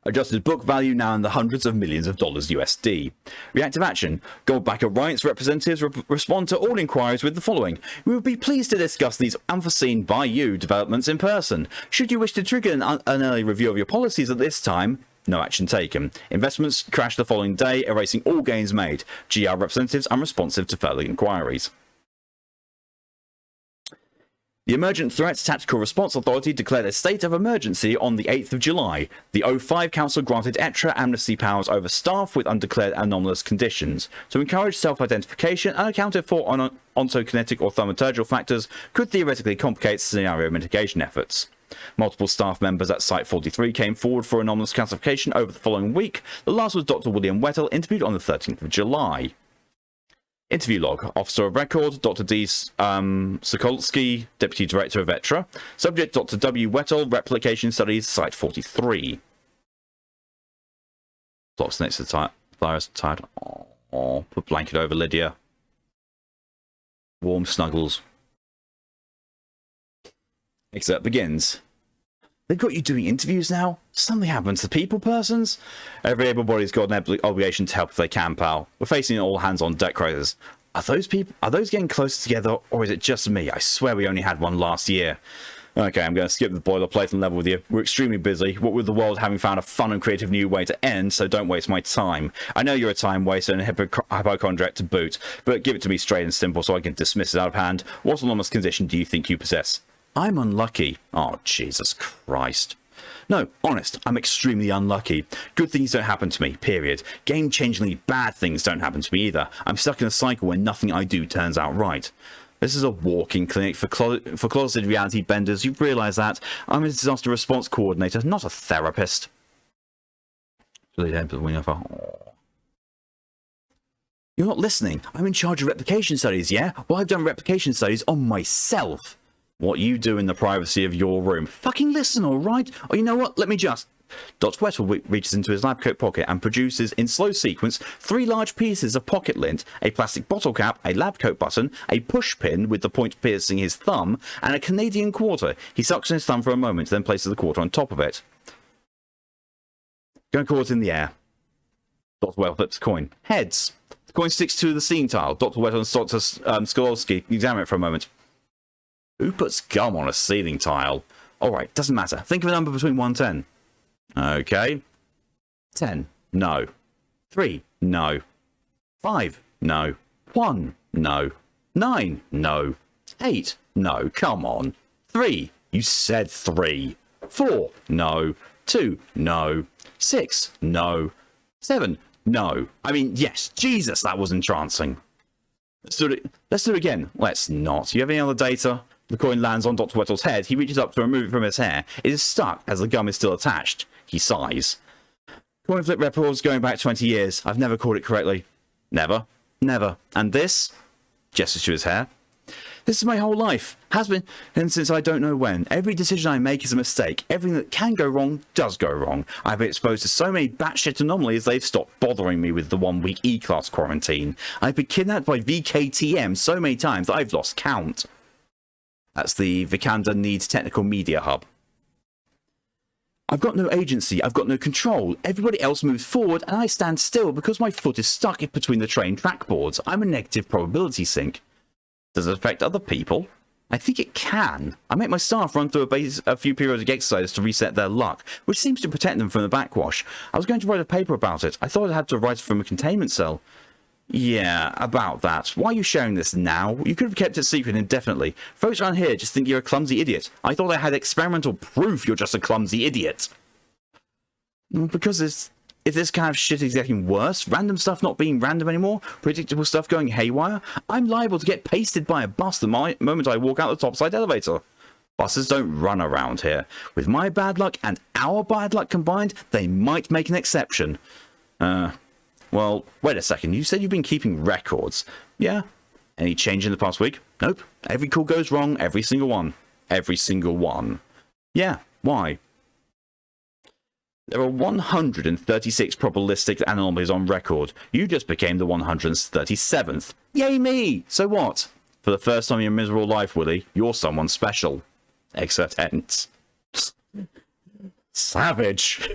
Adjusted book value now in the hundreds of millions of dollars USD. Reactive action: Goldbacker Rights representatives respond to all inquiries with the following: we would be pleased to discuss these unforeseen by you developments in person. Should you wish to trigger an early review of your policies at this time, no action taken. Investments crashed the following day, erasing all gains made. GR representatives unresponsive to further inquiries. The Emergent Threats Tactical Response Authority declared a state of emergency on the 8th of July. The O5 Council granted extra amnesty powers over staff with undeclared anomalous conditions. To encourage self-identification and accounted for ontokinetic or thaumaturgical factors could theoretically complicate scenario mitigation efforts. Multiple staff members at Site 43 came forward for anomalous classification over the following week. The last was Dr. William Wettel, interviewed on the 13th of July. Interview log. Officer of Record, Dr. D. Sokolsky, Deputy Director of ETRA. Subject, Dr. W. Wettel, Replication Studies, Site 43. Blocks next to the virus tired. Oh, put blanket over Lydia. Warm snuggles. Excerpt begins. They've got you doing interviews now? Something happened to the people persons? Every able-body's got an obligation to help if they can, pal. We're facing an all-hands-on-deck crisis. Are those getting closer together, or is it just me? I swear we only had one last year. Okay, I'm going to skip the boilerplate and level with you. We're extremely busy, what with the world having found a fun and creative new way to end, so don't waste my time. I know you're a time waster and a hypochondriac to boot, but give it to me straight and simple so I can dismiss it out of hand. What anomalous condition do you think you possess? I'm unlucky. Oh, Jesus Christ. No, honest, I'm extremely unlucky. Good things don't happen to me, period. Game-changingly bad things don't happen to me either. I'm stuck in a cycle where nothing I do turns out right. This is a walk-in clinic for closeted reality benders. You realise that. I'm a disaster response coordinator, not a therapist. You're not listening. I'm in charge of replication studies, yeah? Well, I've done replication studies on myself. What you do in the privacy of your room. Fucking listen, alright? Or you know what? Let me just... Dr. Wettel reaches into his lab coat pocket and produces, in slow sequence, 3 large pieces of pocket lint, a plastic bottle cap, a lab coat button, a push pin with the point piercing his thumb, and a Canadian quarter. He sucks in his thumb for a moment, then places the quarter on top of it. Going quarter in the air. Dr. Wettel flips a coin. Heads. The coin sticks to the scene tile. Dr. Wettel and Dr. Skolowski examine it for a moment. Who puts gum on a ceiling tile? Alright, doesn't matter. Think of a number between 1 and 10. Okay. 10. No. 3. No. 5. No. 1. No. 9. No. 8. No. Come on. 3. You said 3. 4. No. 2. No. 6. No. 7. No. I mean, yes. Jesus, that was entrancing. Let's do it again. Let's not. You have any other data? The coin lands on Dr. Wettel's head. He reaches up to remove it from his hair. It is stuck as the gum is still attached. He sighs. Coin flip records going back 20 years. I've never called it correctly. Never. Never. And this? Gestures to his hair. This is my whole life. Has been, and since I don't know when. Every decision I make is a mistake. Everything that can go wrong does go wrong. I've been exposed to so many batshit anomalies they've stopped bothering me with the 1-week E-class quarantine. I've been kidnapped by VKTM so many times that I've lost count. That's the Vikander Needs Technical Media Hub. I've got no agency, I've got no control. Everybody else moves forward and I stand still because my foot is stuck between the train trackboards. I'm a negative probability sink. Does it affect other people? I think it can. I make my staff run through a few periodic exercises to reset their luck, which seems to protect them from the backwash. I was going to write a paper about it. I thought I had to write it from a containment cell. Yeah, about that. Why are you sharing this now? You could have kept it secret indefinitely. Folks around here just think you're a clumsy idiot. I thought I had experimental proof you're just a clumsy idiot. Because if this kind of shit is getting worse, random stuff not being random anymore, predictable stuff going haywire, I'm liable to get pasted by a bus the moment I walk out the topside elevator. Buses don't run around here. With my bad luck and our bad luck combined, they might make an exception. Well, wait a second. You said you've been keeping records. Yeah. Any change in the past week? Nope. Every call goes wrong. Every single one. Every single one. Yeah. Why? There are 136 probabilistic anomalies on record. You just became the 137th. Yay me! So what? For the first time in your miserable life, Willie, you're someone special. Excerpt ends. Savage.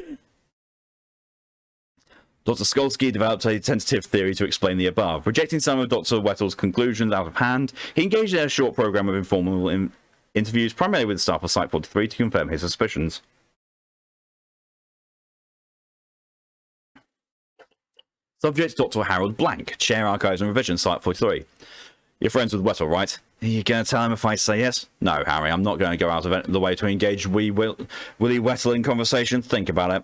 Dr. Skolsky developed a tentative theory to explain the above. Rejecting some of Dr. Wettel's conclusions out of hand, he engaged in a short program of informal interviews, primarily with the staff of Site 43, to confirm his suspicions. Subject, Dr. Harold Blank, Chair Archives and Revision, Site 43. You're friends with Wettle, right? Are you going to tell him if I say yes? No, Harry, I'm not going to go out of the way to engage Willie Wettle in conversation. Think about it.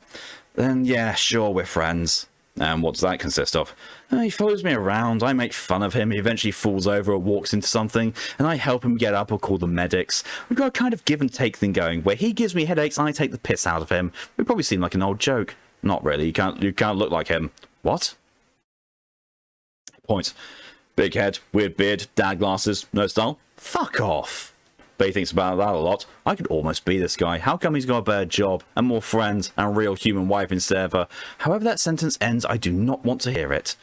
Then, yeah, sure, we're friends. And what does that consist of? He follows me around, I make fun of him, he eventually falls over or walks into something, and I help him get up or call the medics. We've got a kind of give and take thing going, where he gives me headaches and I take the piss out of him. We probably seem like an old joke. Not really, you can't look like him. What? Point. Big head, weird beard, dad glasses, no style. Fuck off. But he thinks about that a lot. I could almost be this guy. How come he's got a better job and more friends and a real human wife instead of a... However that sentence ends, I do not want to hear it.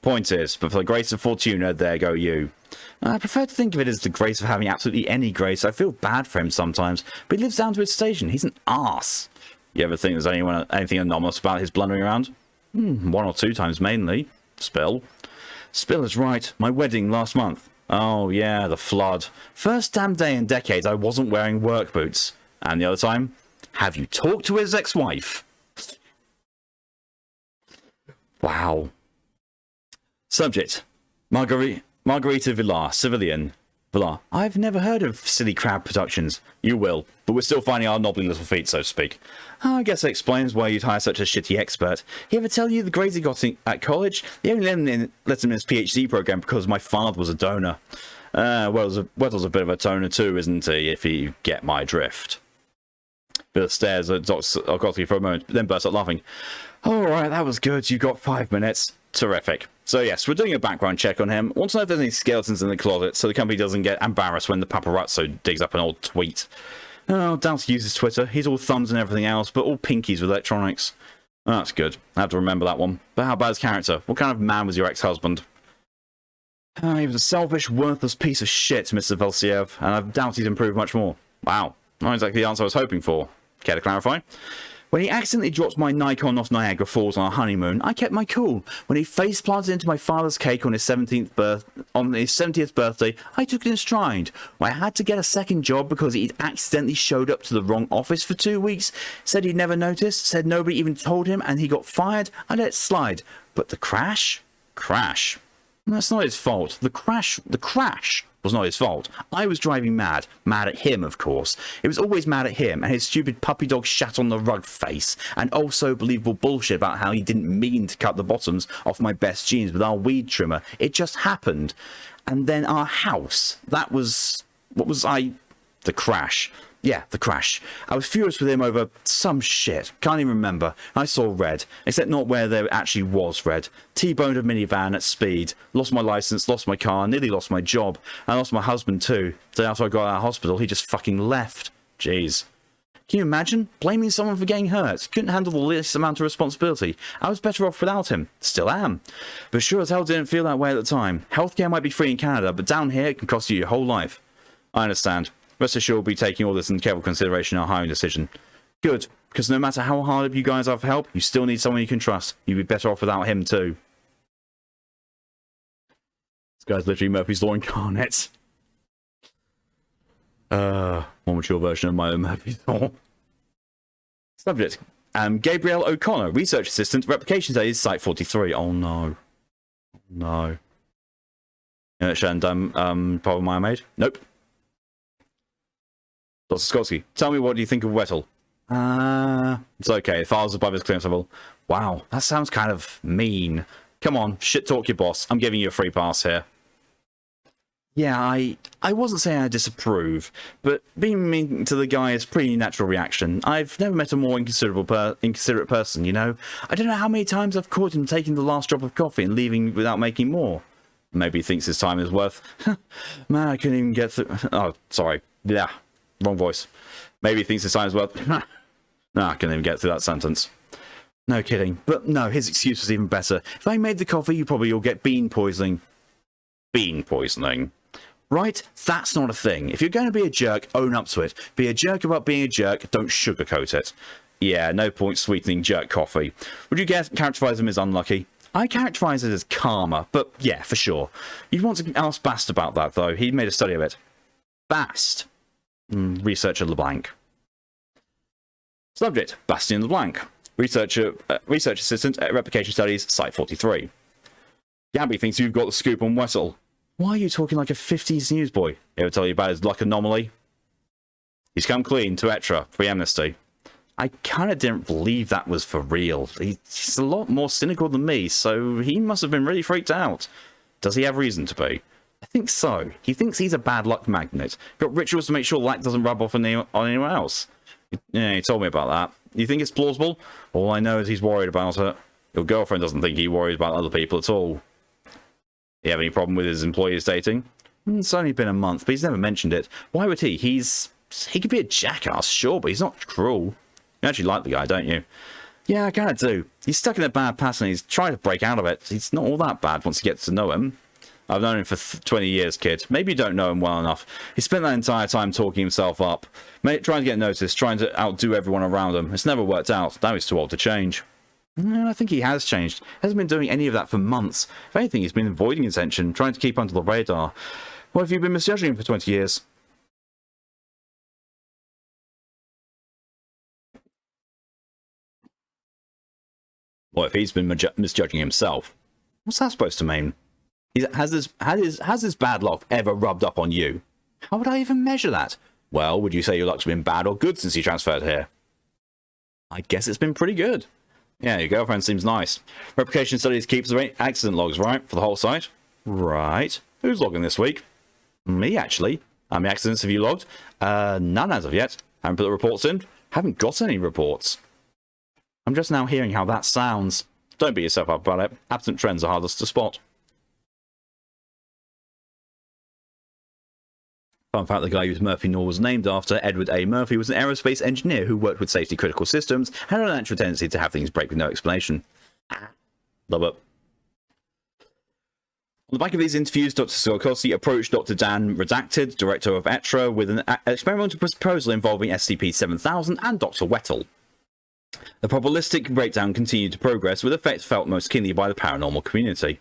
Point is, but for the grace of Fortuna, there go you. I prefer to think of it as the grace of having absolutely any grace. I feel bad for him sometimes, but he lives down to his station. He's an arse. You ever think there's anything anomalous about his blundering around? One or two times mainly. Spill. Spill is right. My wedding last month. Oh yeah, the flood. First damn day in decades I wasn't wearing work boots. And the other time, have you talked to his ex-wife? Wow. Subject. Margarita Villar, civilian. Villar. I've never heard of Silly Crab Productions. You will, but we're still finding our knobbly little feet, so to speak. I guess that explains why you'd hire such a shitty expert. He ever tell you the grades he got at college? They only let him in his PhD program because my father was a donor. Weddle's a bit of a toner too, isn't he, if you get my drift? Bill stares at Gottlieb for a moment, then bursts out laughing. Alright, that was good. You got 5 minutes. Terrific. So yes, we're doing a background check on him. Want to know if there's any skeletons in the closet so the company doesn't get embarrassed when the paparazzo digs up an old tweet. Oh, doubt he uses Twitter. He's all thumbs and everything else, but all pinkies with electronics. Oh, that's good. I have to remember that one. But how about his character? What kind of man was your ex-husband? He was a selfish, worthless piece of shit, Mr. Velsiev, and I doubt he'd improve much more. Wow. Not exactly the answer I was hoping for. Care to clarify? When he accidentally dropped my Nikon off Niagara Falls on a honeymoon, I kept my cool. When he face planted into my father's cake on his 70th birthday, I took it in stride. When I had to get a second job because he'd accidentally showed up to the wrong office for 2 weeks, said he'd never noticed, said nobody even told him, and he got fired, I let it slide. But the crash? Crash. That's not his fault. The crash was not his fault. I was driving mad. Mad at him, of course. It was always mad at him and his stupid puppy dog shat on the rug face. And also believable bullshit about how he didn't mean to cut the bottoms off my best jeans with our weed trimmer. It just happened. And then our house. That was... The crash. Yeah, the crash. I was furious with him over some shit. Can't even remember. I saw red, except not where there actually was red. T-boned a minivan at speed. Lost my license, lost my car, nearly lost my job. I lost my husband too. The day after I got out of hospital, he just fucking left. Jeez. Can you imagine? Blaming someone for getting hurt. Couldn't handle the least amount of responsibility. I was better off without him. Still am. But sure as hell didn't feel that way at the time. Healthcare might be free in Canada, but down here it can cost you your whole life. I understand. Rest assured we'll be taking all this into careful consideration in our hiring decision. Good, because no matter how hard you guys are for help, you still need someone you can trust. You'd be better off without him too. This guy's literally Murphy's Law incarnate. More mature version of my own Murphy's Law. Subject. Gabrielle O'Connor, Research Assistant, Replication Studies, Site 43. Oh no. No. Problem I made? Nope. Dr. Skotsky, tell me, what do you think of Wettle? It's okay. The files above his clearance level. Wow, that sounds kind of mean. Come on, shit talk your boss. I'm giving you a free pass here. Yeah, I wasn't saying I disapprove, but being mean to the guy is a pretty natural reaction. I've never met a more inconsiderate person, you know? I don't know how many times I've caught him taking the last drop of coffee and leaving without making more. Maybe he thinks his time is worth... Man, I couldn't even get through... Oh, sorry. Yeah. Wrong voice. Maybe he thinks his time is worth... No, I couldn't even get through that sentence. No kidding. But no, his excuse was even better. If I made the coffee, you probably all get bean poisoning. Bean poisoning? Right? That's not a thing. If you're going to be a jerk, own up to it. Be a jerk about being a jerk, don't sugarcoat it. Yeah, no point sweetening jerk coffee. Would you characterize him as unlucky? I characterize it as karma, but yeah, for sure. You'd want to ask Bast about that, though. He made a study of it. Bast. Researcher LeBlanc. Subject, Bastian LeBlanc. Research Assistant at Replication Studies, Site 43. Gabby thinks you've got the scoop on Wettle. Why are you talking like a 50s newsboy? He'll tell you about his luck anomaly. He's come clean to Etra, free amnesty. I kind of didn't believe that was for real. He's a lot more cynical than me, so he must have been really freaked out. Does he have reason to be? I think so. He thinks he's a bad luck magnet. Got rituals to make sure luck doesn't rub off on anyone else. Yeah, he told me about that. You think it's plausible? All I know is he's worried about it. Your girlfriend doesn't think he worries about other people at all. You have any problem with his employees dating? It's only been a month, but he's never mentioned it. Why would he? He could be a jackass, sure, but he's not cruel. You actually like the guy, don't you? Yeah, I kind of do. He's stuck in a bad pattern and he's trying to break out of it. He's not all that bad once you get to know him. I've known him for 20 years, kid. Maybe you don't know him well enough. He spent that entire time talking himself up, trying to get noticed, trying to outdo everyone around him. It's never worked out. Now he's too old to change. I think he has changed. Hasn't been doing any of that for months. If anything, he's been avoiding attention, trying to keep under the radar. What have you been misjudging him for 20 years? What if he's been misjudging himself? What's that supposed to mean? Has his bad luck ever rubbed up on you? How would I even measure that? Well, would you say your luck's been bad or good since you transferred here? I guess it's been pretty good. Yeah, your girlfriend seems nice. Replication Studies keeps the accident logs, right? For the whole site? Right. Who's logging this week? Me, actually. How many accidents have you logged? None as of yet. Haven't put the reports in? Haven't got any reports. I'm just now hearing how that sounds. Don't beat yourself up about it. Absent trends are hardest to spot. Fun fact, the guy whose Murphy Law was named after, Edward A. Murphy, was an aerospace engineer who worked with safety critical systems and had a natural tendency to have things break with no explanation. Love it. On the back of these interviews, Dr. Skolkoski approached Dr. Dan Redacted, director of ETRA, with an experimental proposal involving SCP-7000 and Dr. Wettel. The probabilistic breakdown continued to progress, with effects felt most keenly by the paranormal community.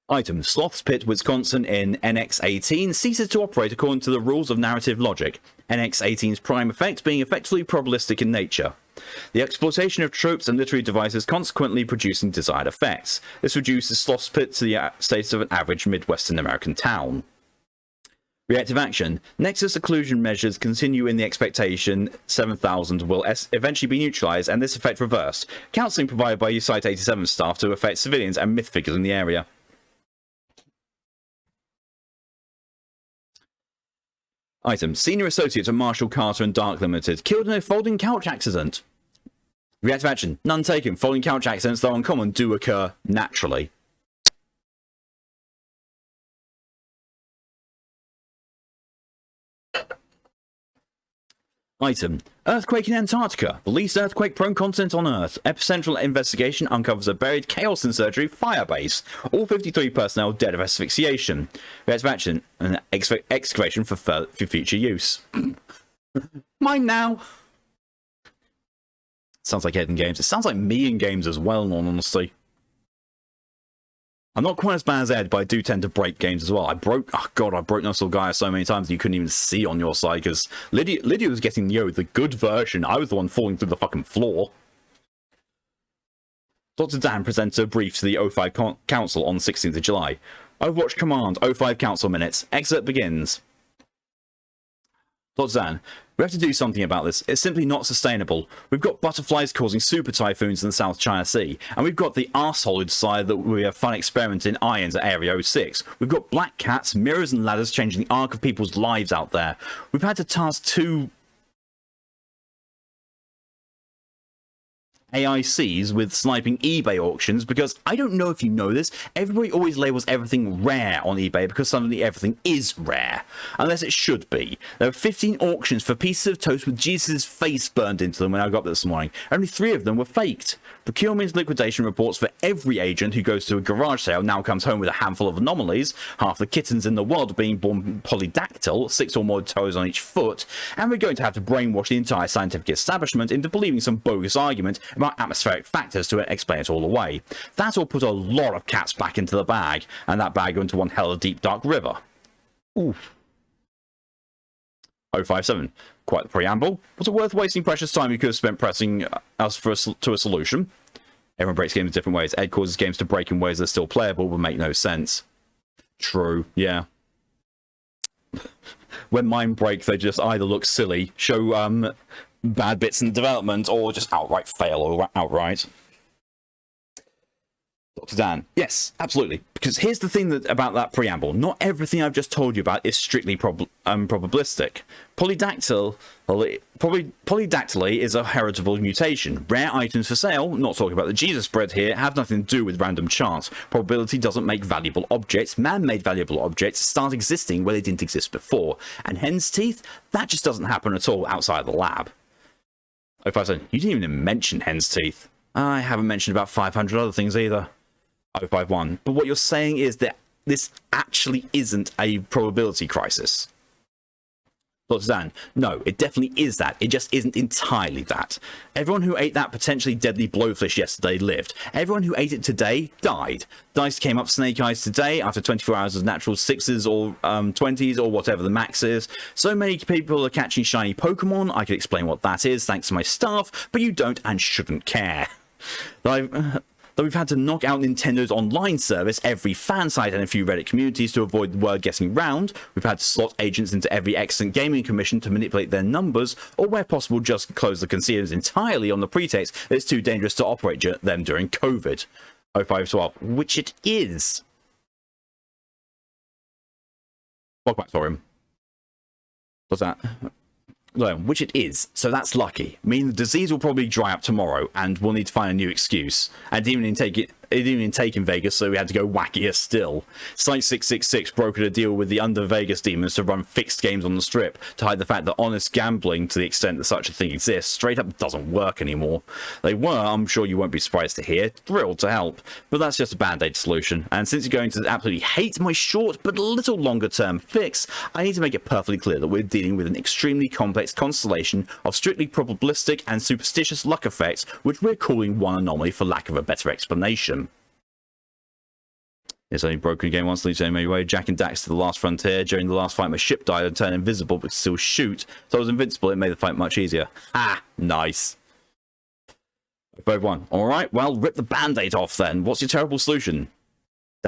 Item: Sloth's Pit, Wisconsin in NX-18 ceases to operate according to the rules of narrative logic, NX-18's prime effect being effectively probabilistic in nature. The exploitation of tropes and literary devices consequently producing desired effects. This reduces Sloth's Pit to the status of an average Midwestern American town. Reactive action. Nexus occlusion measures continue in the expectation 7000 will eventually be neutralized and this effect reversed. Counseling provided by Site 87 staff to affect civilians and myth figures in the area. Item: Senior Associate of Marshall Carter and Dark Limited, killed in a folding couch accident. Reactive action. None taken. Folding couch accidents, though uncommon, do occur naturally. Item: Earthquake in Antarctica. The least earthquake-prone continent on Earth. Epicentral investigation uncovers a buried Chaos in Surgery firebase. All 53 personnel dead of asphyxiation. Reactive action: an excavation for future use. Mine now. Sounds like Ed in games. It sounds like me in games as well, in all honesty. I'm not quite as bad as Ed, but I do tend to break games as well. I broke Knuckle Gaia so many times that you couldn't even see on your side, because Lydia was getting, the good version. I was the one falling through the fucking floor. Dr. Dan presented a brief to the O5 Council on 16th of July. Overwatch Command, O5 Council Minutes. Excerpt begins. Dr. Dan, we have to do something about this. It's simply not sustainable. We've got butterflies causing super typhoons in the South China Sea, and we've got the arsehole side that we have fun experimenting ions at Area 06. We've got black cats, mirrors and ladders changing the arc of people's lives out there. We've had to task 2 AICs with sniping eBay auctions, because I don't know if you know this, everybody always labels everything rare on eBay because suddenly everything is rare, unless it should be. There were 15 auctions for pieces of toast with Jesus' face burned into them when I got up this morning. Only 3 of them were faked. Procurement liquidation reports for every agent who goes to a garage sale now comes home with a handful of anomalies, half the kittens in the world being born polydactyl, 6 or more toes on each foot, and we're going to have to brainwash the entire scientific establishment into believing some bogus argument about atmospheric factors to explain it all away. That'll put a lot of cats back into the bag, and that bag into one hell of a deep dark river. Oof. 057. Quite the preamble. Was it worth wasting precious time you could have spent pressing us to a solution? Everyone breaks games different ways. Ed causes games to break in ways that are still playable but make no sense. True, yeah. When mine break, they just either look silly, show bad bits in development, or just outright fail or outright. Dr. Dan. Yes, absolutely. Because here's the thing about that preamble. Not everything I've just told you about is strictly probabilistic. Polydactyly is a heritable mutation. Rare items for sale, not talking about the Jesus bread here, have nothing to do with random chance. Probability doesn't make valuable objects. Man-made valuable objects start existing where they didn't exist before. And hen's teeth? That just doesn't happen at all outside of the lab. 057. You didn't even mention hen's teeth. I haven't mentioned about 500 other things either. 051. But what you're saying is that this actually isn't a probability crisis. Dr. Dan, no, it definitely is that. It just isn't entirely that. Everyone who ate that potentially deadly blowfish yesterday lived. Everyone who ate it today died. Dice came up snake eyes today after 24 hours of natural 6s or 20s or whatever the max is. So many people are catching shiny Pokemon. I could explain what that is thanks to my staff, but you don't and shouldn't care. Though we've had to knock out Nintendo's online service, every fan site and a few Reddit communities to avoid the word getting round, we've had to slot agents into every excellent gaming commission to manipulate their numbers, or where possible just close the concealers entirely on the pretext that it's too dangerous to operate them during COVID. 0512, which it is. Log back for him. What's that? No, which it is, so that's lucky. I mean, the disease will probably dry up tomorrow, and we'll need to find a new excuse. And it didn't even take in Vegas, so we had to go wackier still. Site 666 brokered a deal with the under Vegas demons to run fixed games on the strip, to hide the fact that honest gambling, to the extent that such a thing exists, straight up doesn't work anymore. They were, I'm sure you won't be surprised to hear, thrilled to help, but that's just a band-aid solution. And since you're going to absolutely hate my short but a little longer term fix, I need to make it perfectly clear that we're dealing with an extremely complex constellation of strictly probabilistic and superstitious luck effects, which we're calling one anomaly for lack of a better explanation. It's only broken game once, leaves anyway. Jack and Dax to the last frontier. During the last fight, my ship died and turned invisible, but could still shoot. So I was invincible. It made the fight much easier. Ah, nice. Both won. All right, well, rip the band-aid off then. What's your terrible solution?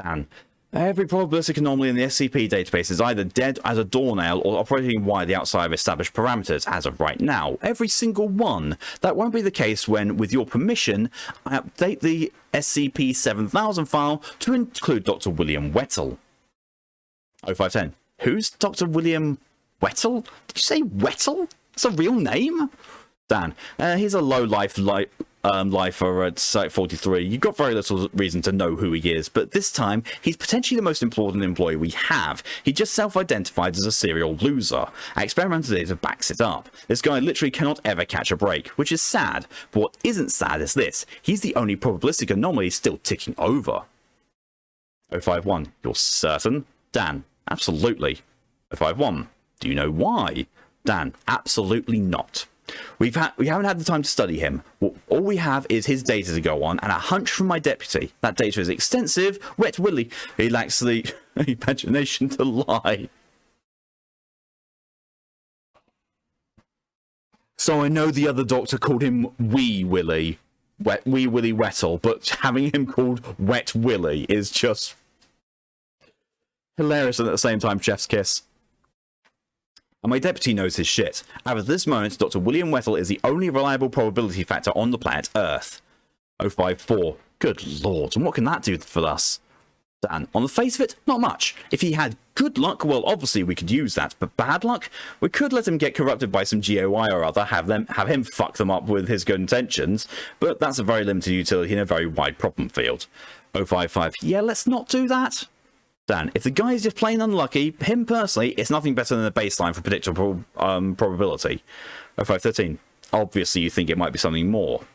Dan. Every probabilistic anomaly in the SCP database is either dead as a doornail or operating widely outside of established parameters as of right now. Every single one. That won't be the case when, with your permission, I update the SCP 7000 file to include Dr. William Wettle. 0510. Who's Dr. William Wettle? Did you say Wettle? That's a real name? Dan. He's a low-life lifer at Site 43. You've got very little reason to know who he is, but this time, he's potentially the most important employee we have. He just self-identified as a serial loser. Our experimental data backs it up. This guy literally cannot ever catch a break, which is sad. But what isn't sad is this. He's the only probabilistic anomaly still ticking over. 051. You're certain? Dan. Absolutely. 051. Do you know why? Dan. Absolutely not. We haven't had the time to study him. All we have is his data to go on and a hunch from my deputy. That data is extensive. Wet Willie. He lacks the imagination to lie. So I know the other doctor called him Wee Willie. Wee Willie Wettle, but having him called Wet Willie is just hilarious and at the same time chef's kiss. And my deputy knows his shit. At this moment, Dr. William Wettle is the only reliable probability factor on the planet Earth. 054. Good lord, and what can that do for us? Dan, on the face of it, not much. If he had good luck, well, obviously we could use that, but bad luck? We could let him get corrupted by some GOI or other, have him fuck them up with his good intentions, but that's a very limited utility in a very wide problem field. 055. Yeah, let's not do that. Dan, if the guy is just plain unlucky, him personally, it's nothing better than a baseline for predictable probability. 0513. Obviously, you think it might be something more.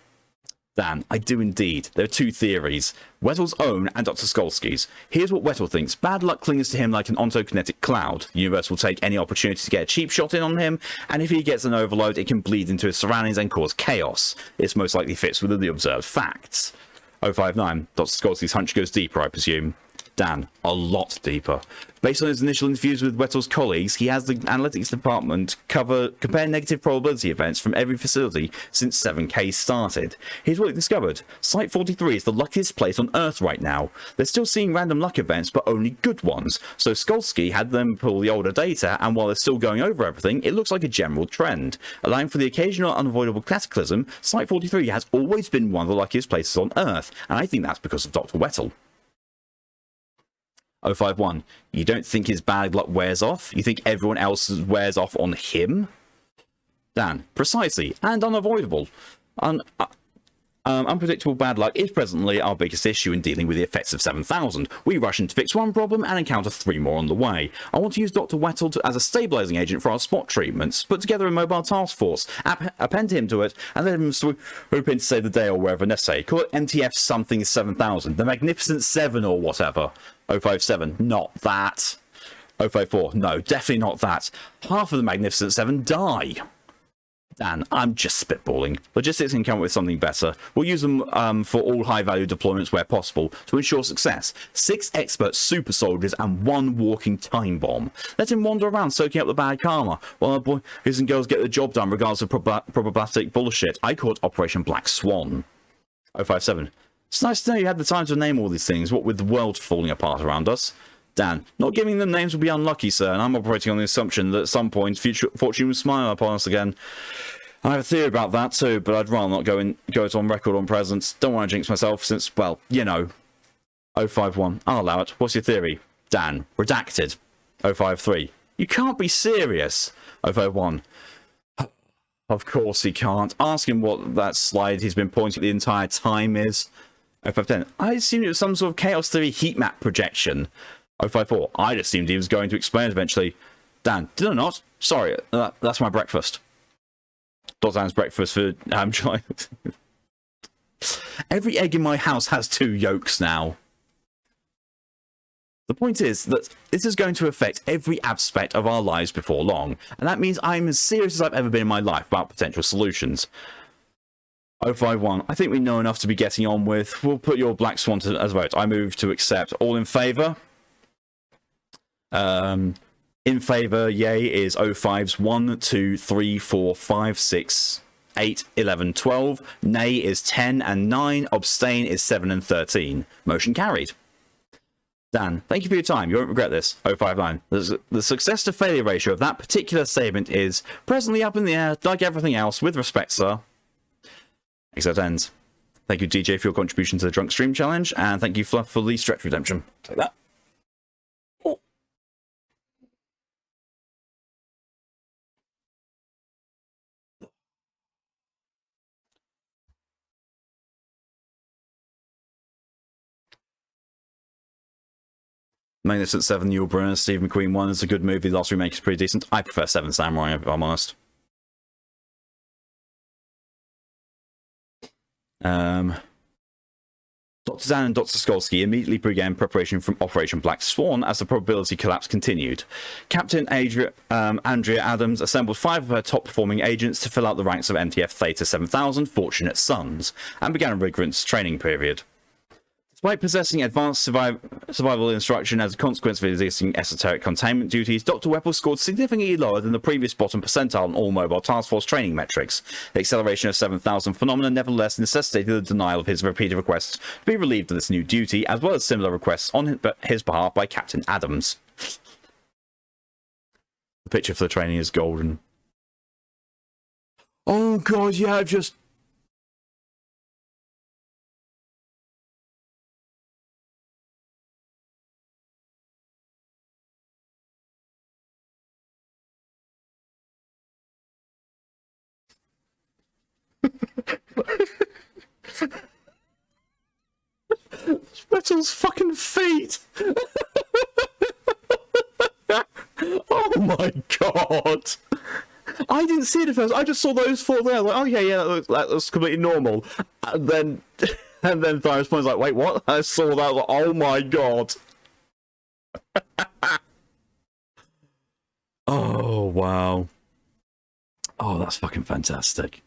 Dan, I do indeed. There are two theories. Wettle's own and Dr. Skolsky's. Here's what Wettle thinks. Bad luck clings to him like an ontokinetic cloud. The universe will take any opportunity to get a cheap shot in on him, and if he gets an overload, it can bleed into his surroundings and cause chaos. This most likely fits within the observed facts. 059. Dr. Skolsky's hunch goes deeper, I presume. Dan, a lot deeper. Based on his initial interviews with Wettle's colleagues, he has the analytics department compare negative probability events from every facility since 7K started. Here's what he discovered. Site 43 is the luckiest place on Earth right now. They're still seeing random luck events, but only good ones. So Skolsky had them pull the older data, and while they're still going over everything, it looks like a general trend. Allowing for the occasional unavoidable cataclysm, Site 43 has always been one of the luckiest places on Earth, and I think that's because of Dr. Wettle. 051. You don't think his bad luck wears off? You think everyone else's wears off on him? Dan. Precisely, and unavoidable. Unpredictable bad luck is presently our biggest issue in dealing with the effects of 7000. We rush in to fix one problem and encounter 3 more on the way. I want to use Dr. Wettle as a stabilizing agent for our spot treatments, put together a mobile task force, append him to it, and let him swoop in to save the day or wherever necessary. Call it MTF something 7000, the Magnificent 7 or whatever. 057, not that. 054, no, definitely not that. Half of the Magnificent 7 die. Dan, I'm just spitballing. Logistics can come up with something better. We'll use them for all high-value deployments where possible to ensure success. 6 expert super soldiers and 1 walking time bomb. Let him wander around soaking up the bad karma while our boys and girls get the job done regardless of problematic bullshit. I call it Operation Black Swan. 057. It's nice to know you had the time to name all these things, what with the world falling apart around us. Dan, not giving them names would be unlucky, sir, and I'm operating on the assumption that at some point fortune will smile upon us again. I have a theory about that too, but I'd rather not go it on record on present. Don't want to jinx myself since, well, you know. 051, I'll allow it. What's your theory? Dan, redacted. 053, you can't be serious. 051, of course he can't. Ask him what that slide he's been pointing at the entire time is. 051, I assumed it was some sort of chaos theory heat map projection. 054, I just assumed he was going to explain it eventually. Dan, did I not? Sorry, that's my breakfast. Dan's breakfast for child. Every egg in my house has 2 yolks now. The point is that this is going to affect every aspect of our lives before long, and that means I'm as serious as I've ever been in my life about potential solutions. 051, I think we know enough to be getting on with. We'll put your Black Swan as a vote. I move to accept. All in favour? In favour, yay, is 05's 1, 2, 3, 4, 5, 6, 8, 11, 12. Nay is 10 and 9. Abstain is 7 and 13. Motion carried. Dan, thank you for your time. You won't regret this. 059. The success to failure ratio of that particular statement is presently up in the air, like everything else. With respect, sir. Except ends. Thank you, DJ, for your contribution to the Drunk Stream Challenge, and thank you, Fluff, for the stretch redemption. Take that. Oh. Magnificent 7, Yul Brynner, Steve McQueen 1 is a good movie. The last remake is pretty decent. I prefer 7 Samurai, if I'm honest. Dr. Dan and Dr. Skolsky immediately began preparation from Operation Black Swan as the probability collapse continued. Captain Andrea Adams assembled 5 of her top-performing agents to fill out the ranks of MTF Theta 7000 Fortunate Sons, and began a rigorous training period. Despite possessing advanced survival instruction as a consequence of his existing esoteric containment duties, Dr. Wettle scored significantly lower than the previous bottom percentile on all mobile task force training metrics. The acceleration of 7000 phenomena nevertheless necessitated the denial of his repeated requests to be relieved of this new duty, as well as similar requests on his behalf by Captain Adams. The picture for the training is golden. Oh god, yeah, just... Wettle's fucking feet! Oh my god! I didn't see it at first. I just saw those 4 there. Like, oh yeah, that looks completely normal. And then Thyros Point's like, wait, what? I saw that. Like, oh my god! Oh wow! Oh, that's fucking fantastic.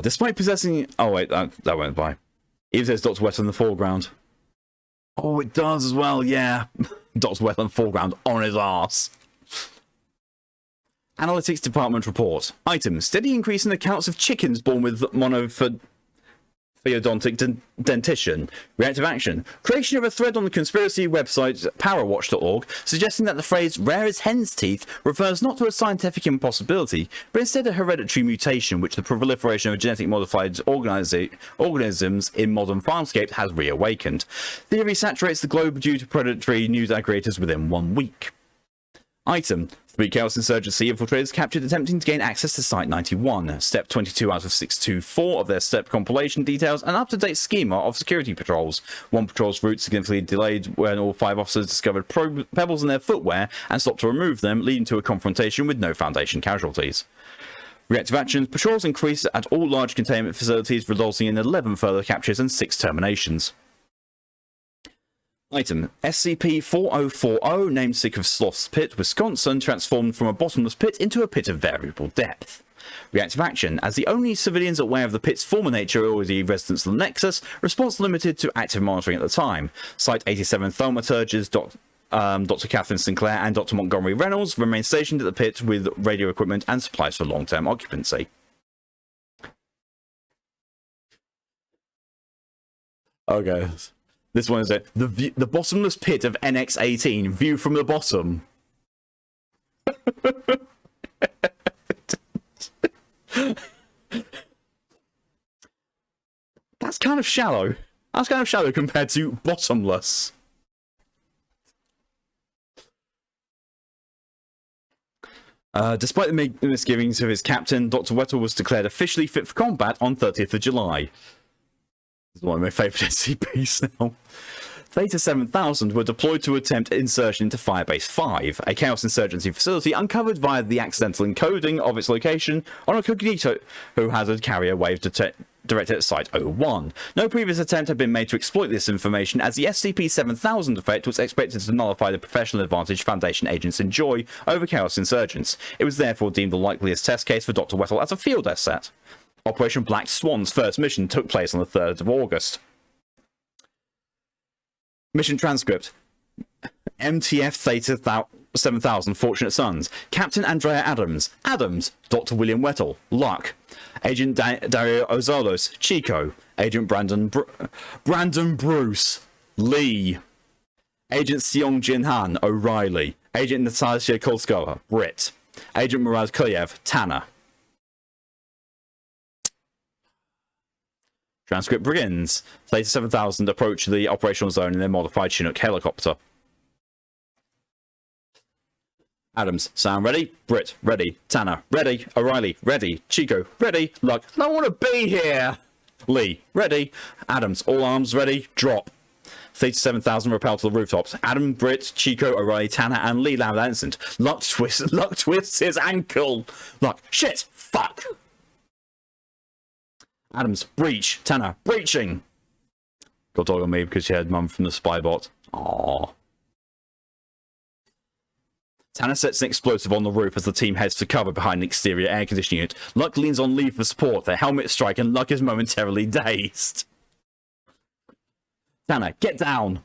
Despite possessing... Oh, wait, that went by. Even says Dr. Wet in the foreground. Oh, it does as well, yeah. Dr. Wet in the foreground on his arse. Analytics Department report. Item: steady increase in accounts of chickens born with monophyodontic dentition. Reactive action: creation of a thread on the conspiracy website powerwatch.org suggesting that the phrase rare as hen's teeth refers not to a scientific impossibility, but instead a hereditary mutation which the proliferation of genetic modified organisms in modern farmscapes has reawakened. Theory saturates the globe due to predatory news aggregators within 1 week. Item: 3 Chaos Insurgency infiltrators captured attempting to gain access to Site 91. Step 22 out of 624 of their step compilation details an up-to-date schema of security patrols. One patrol's route significantly delayed when all 5 officers discovered pebbles in their footwear and stopped to remove them, leading to a confrontation with no Foundation casualties. Reactive actions: patrols increased at all large containment facilities, resulting in 11 further captures and 6 terminations. Item: SCP-4040, namesake of Sloth's Pit, Wisconsin, transformed from a bottomless pit into a pit of variable depth. Reactive action: as the only civilians aware of the pit's former nature are already residents of the Nexus, response limited to active monitoring at the time. Site 87 thaumaturges Dr. Catherine Sinclair and Dr. Montgomery Reynolds remain stationed at the pit with radio equipment and supplies for long-term occupancy. Okay. This one is the bottomless pit of NX-18, view from the bottom. That's kind of shallow. That's kind of shallow compared to bottomless. Despite the misgivings of his captain, Dr. Weddle was declared officially fit for combat on 30th of July. This is one of my favourite SCPs now. Theta 7000 were deployed to attempt insertion into Firebase 5, a Chaos Insurgency facility uncovered via the accidental encoding of its location on a cognito who had a carrier wave directed at Site 01. No previous attempt had been made to exploit this information, as the SCP-7000 effect was expected to nullify the professional advantage Foundation agents enjoy over Chaos Insurgents. It was therefore deemed the likeliest test case for Dr. Weddle as a field asset. Operation Black Swan's first mission took place on the 3rd of August. Mission transcript. MTF Theta 7000 Fortunate Sons. Captain Andrea Adams. Adams. Dr. William Weddle. Luck. Agent Dario Ozalos. Chico. Agent Brandon Bruce. Lee. Agent Seong Jin Han. O'Reilly. Agent Natasha Kolskova. Brit. Agent Murad Kulyev. Tanner. Transcript begins. Theta 7000 approach the operational zone in their modified Chinook helicopter. Adams, sound ready? Britt, ready. Tanner, ready. O'Reilly, ready. Chico, ready. Luck, I don't want to be here. Lee, ready. Adams, all arms ready. Drop. Theta 7000 repel to the rooftops. Adam, Britt, Chico, O'Reilly, Tanner, and Lee land instant. Luck twists his ankle. Luck, shit, fuck. Adams, breach. Tanner, breaching. Got dog on me because she had mum from the spy bot. Aww. Tanner sets an explosive on the roof as the team heads to cover behind an exterior air conditioning unit. Luck leans on Lee for support. Their helmets strike and Luck is momentarily dazed. Tanner, get down.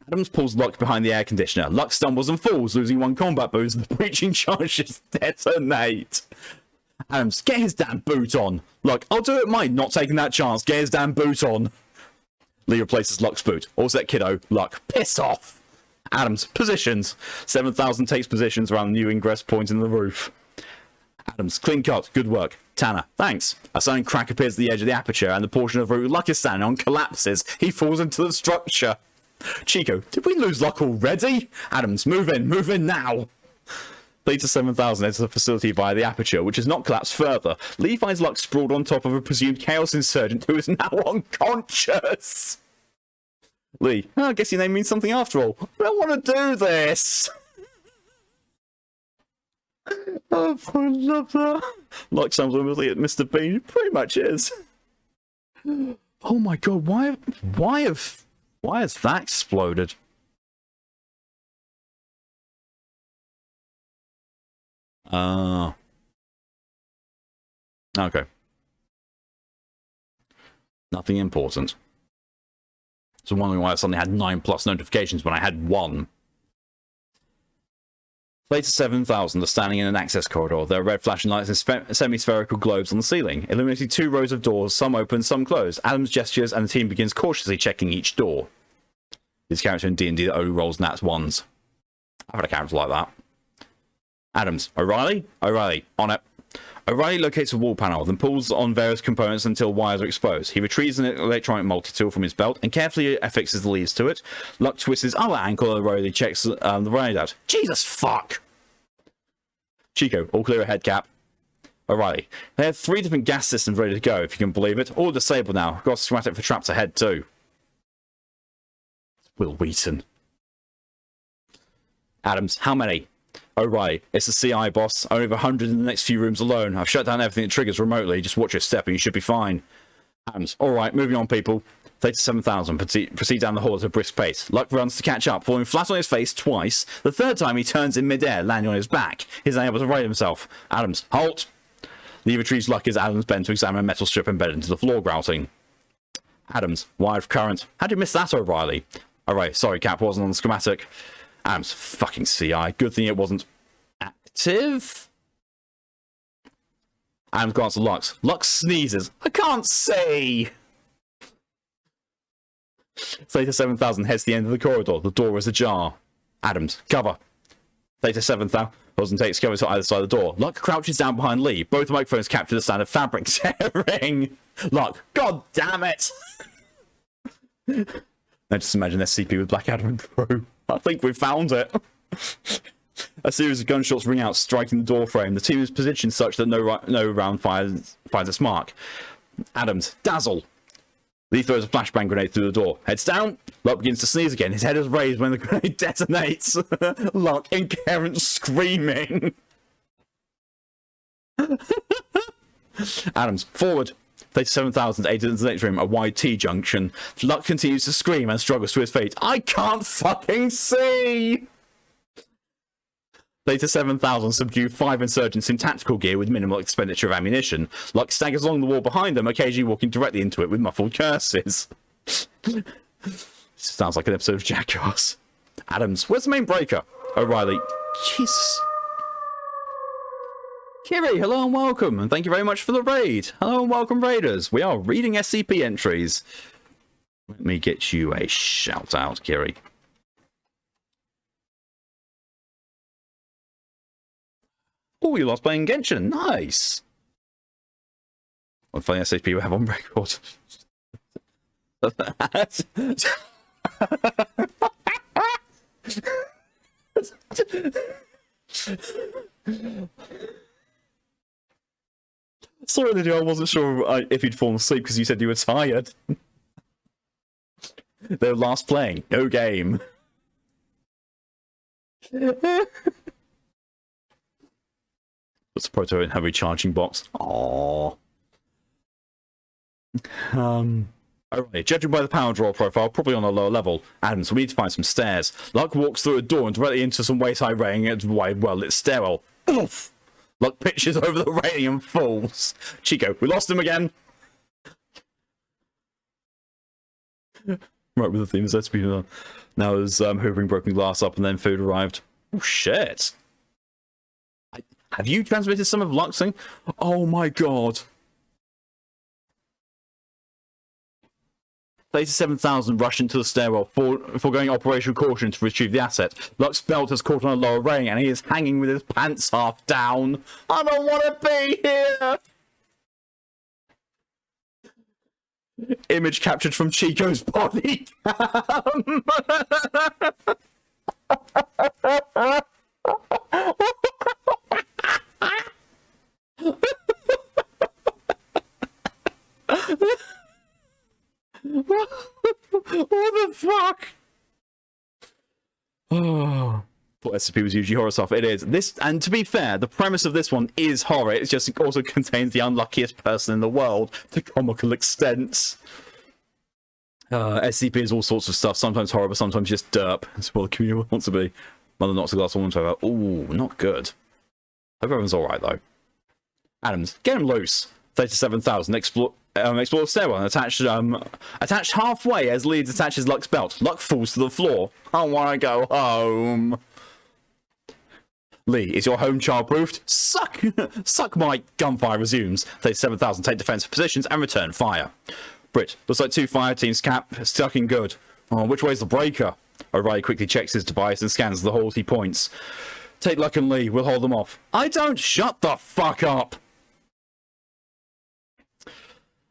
Adams pulls Luck behind the air conditioner. Luck stumbles and falls, losing 1 combat boost. The breaching charges detonate. Adams, get his damn boot on. Luck, I'll do it mine, not taking that chance. Get his damn boot on. Lee replaces Luck's boot. All set, kiddo. Luck, piss off. Adams, positions. 7000 takes positions around the new ingress point in the roof. Adams, clean cut. Good work. Tanner, thanks. A sudden crack appears at the edge of the aperture, and the portion of the route Luck is standing on collapses. He falls into the structure. Chico, did we lose Luck already? Adams, move in now. Theta 7000 enters the facility via the aperture, which has not collapsed further. Lee finds Luck sprawled on top of a presumed Chaos Insurgent who is now unconscious. Lee, I guess your name means something after all. I don't want to do this. Oh, I love that. Luck sounds immediately at Mr. Bean. It pretty much is. Oh my god, why has that exploded? Okay. Nothing important. So I'm wondering why I suddenly had 9+ notifications when I had 1. Later 7000 are standing in an access corridor. There are red flashing lights and semi-spherical globes on the ceiling, illuminating 2 rows of doors, some open, some closed. Adams gestures and the team begins cautiously checking each door. His character in D&D that only rolls nats 1s. I've had a character like that. Adams. O'Reilly? O'Reilly. On it. O'Reilly locates a wall panel, then pulls on various components until wires are exposed. He retrieves an electronic multi-tool from his belt and carefully affixes the leads to it. Luck twists his other ankle and O'Reilly checks the radar out. Jesus fuck! Chico, all clear ahead, Cap. O'Reilly. They have 3 different gas systems ready to go, if you can believe it. All disabled now. Got a schematic for traps ahead, too. Will Wheaton. Adams, how many? O'Reilly, it's the CI, boss. Only over 100 in the next few rooms alone. I've shut down everything that triggers remotely. Just watch your step and you should be fine. Adams, alright, moving on, people. 37,000 proceed down the hall at a brisk pace. Luck runs to catch up, falling flat on his face twice. The 3rd time he turns in midair, landing on his back. He's unable to right himself. Adams, halt! Lee retrieves Luck as Adams bends to examine a metal strip embedded into the floor grouting. Adams, wire of current. How'd you miss that, O'Reilly? Alright, sorry, Cap, wasn't on the schematic. Adams, fucking CI. Good thing it wasn't active. Adams glances at Lux. Lux sneezes. I can't see! Theta 7000 heads to the end of the corridor. The door is ajar. Adams, cover. Theta 7000 takes cover to either side of the door. Luck crouches down behind Lee. Both microphones capture the sound of fabric tearing. Luck, god damn it! Now just imagine SCP with Blackadder and crew. I think we found it. A series of gunshots ring out, striking the door frame. The team is positioned such that no round finds its mark. Adams, dazzle. Lee throws a flashbang grenade through the door. Heads down. Luck begins to sneeze again. His head is raised when the grenade detonates. Luck, incoherent screaming. Adams, forward. 37,000 aided into the next room, a wide T-junction. Luck continues to scream and struggles to his fate. I can't fucking see! Later 7,000 subdue 5 insurgents in tactical gear with minimal expenditure of ammunition. Luck staggers along the wall behind them, occasionally walking directly into it with muffled curses. This sounds like an episode of Jackass. Adams, where's the main breaker? O'Reilly, Jesus. Kiri, hello and welcome, and thank you very much for the raid. Hello and welcome, raiders. We are reading SCP entries. Let me get you a shout out, Kiri. Oh, you lost playing Genshin. Nice. What funny SCP we have on record. Sorry, Lydia, I wasn't sure if you'd fallen asleep because you said you were tired. They were last playing. No game. That's a proto and heavy charging box. Aww. Alright, judging by the power draw profile, probably on a lower level. Adams, we need to find some stairs. Luck walks through a door and directly into some waist-high railing at wide, well-lit stairwell. Oof! Luck pitches over the railing and falls. Chico, we lost him again. Right, with the theme, let's be now as hoovering broken glass up and then food arrived. Oh shit. Have you transmitted some of Luck's thing? Oh my god. 37,000 rush into the stairwell, foregoing operational caution to retrieve the asset. Luck's belt has caught on a lower railing and he is hanging with his pants half down. I don't want to be here! Image captured from Chico's body cam. What the fuck? Oh, thought SCP was usually horror stuff. It is. This, and to be fair, the premise of this one is horror. It just also contains the unluckiest person in the world to comical extents. SCP is all sorts of stuff. Sometimes horror, but sometimes just derp. That's what the community wants to be. Mother knocks a glass of water over. Ooh, not good. Hope everyone's alright though. Adams, get him loose. 37,000 explore the stairwell and attached halfway as Lee detaches Luck's belt. Luck falls to the floor. I want to go home. Lee, is your home child-proofed? Suck! Suck my gunfire resumes. 37,000 take defensive positions and return fire. Brit, looks like 2 fire teams cap stuck in good. Oh, which way's the breaker? O'Reilly quickly checks his device and scans the halls he points. Take Luck and Lee, we'll hold them off. I don't! Shut the fuck up!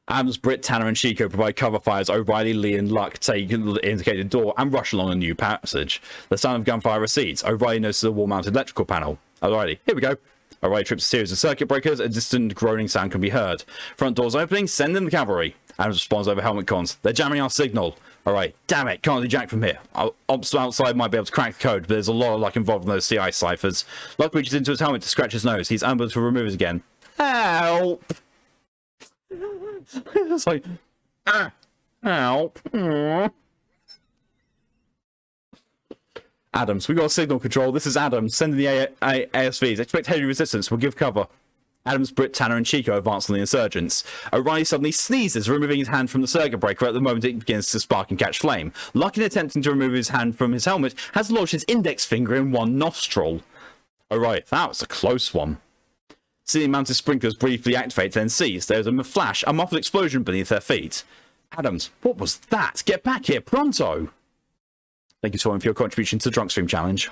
Adams, Britt, Tanner and Chico provide cover fires. O'Reilly, Lee and Luck take the indicated door and rush along a new passage. The sound of gunfire recedes. O'Reilly notices a wall-mounted electrical panel. Alrighty, here we go. O'Reilly trips a series of circuit breakers. A distant groaning sound can be heard. Front doors opening. Send in the cavalry. Adams responds over helmet comms. They're jamming our signal. Alright, damn it, can't do jack from here. Ops outside might be able to crack the code, but there's a lot of luck involved in those CI ciphers. Luck reaches into his helmet to scratch his nose. He's unable to remove it again. Help! It's like, help. Adams, we got signal control. This is Adams. Send in the ASVs. Expect heavy resistance. We'll give cover. Adams, Britt, Tanner, and Chico advance on the insurgents. O'Reilly suddenly sneezes, removing his hand from the circuit breaker at the moment it begins to spark and catch flame. Luck, in attempting to remove his hand from his helmet, has lodged his index finger in one nostril. Alright, that was a close one. Ceiling mounted sprinklers briefly activate, then cease. There's a flash, a muffled explosion beneath their feet. Adams, what was that? Get back here, pronto! Thank you, Torin, for your contribution to the Drunk Stream Challenge.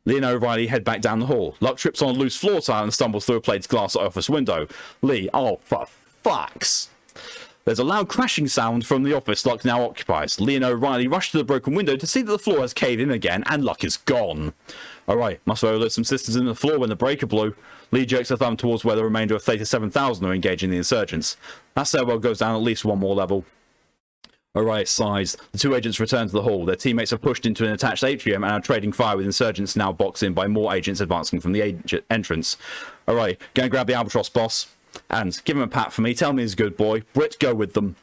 Lee and O'Reilly head back down the hall. Luck trips on a loose floor tile and stumbles through a plated glass office window. Lee, oh, for fucks. There's a loud crashing sound from the office Luck now occupies. Lee and O'Reilly rush to the broken window to see that the floor has caved in again and Luck is gone. Alright, must have overlooked some systems in the floor when the breaker blew. Lee jerks a thumb towards where the remainder of 37,000 are engaging the insurgents. That stairwell goes down at least one more level. O'Reilly sighs. The two agents return to the hall. Their teammates are pushed into an attached atrium and are trading fire with insurgents now boxed in by more agents advancing from the entrance. Alright, go and grab the Albatross, boss. And give him a pat for me. Tell me he's a good boy. Britt, go with them.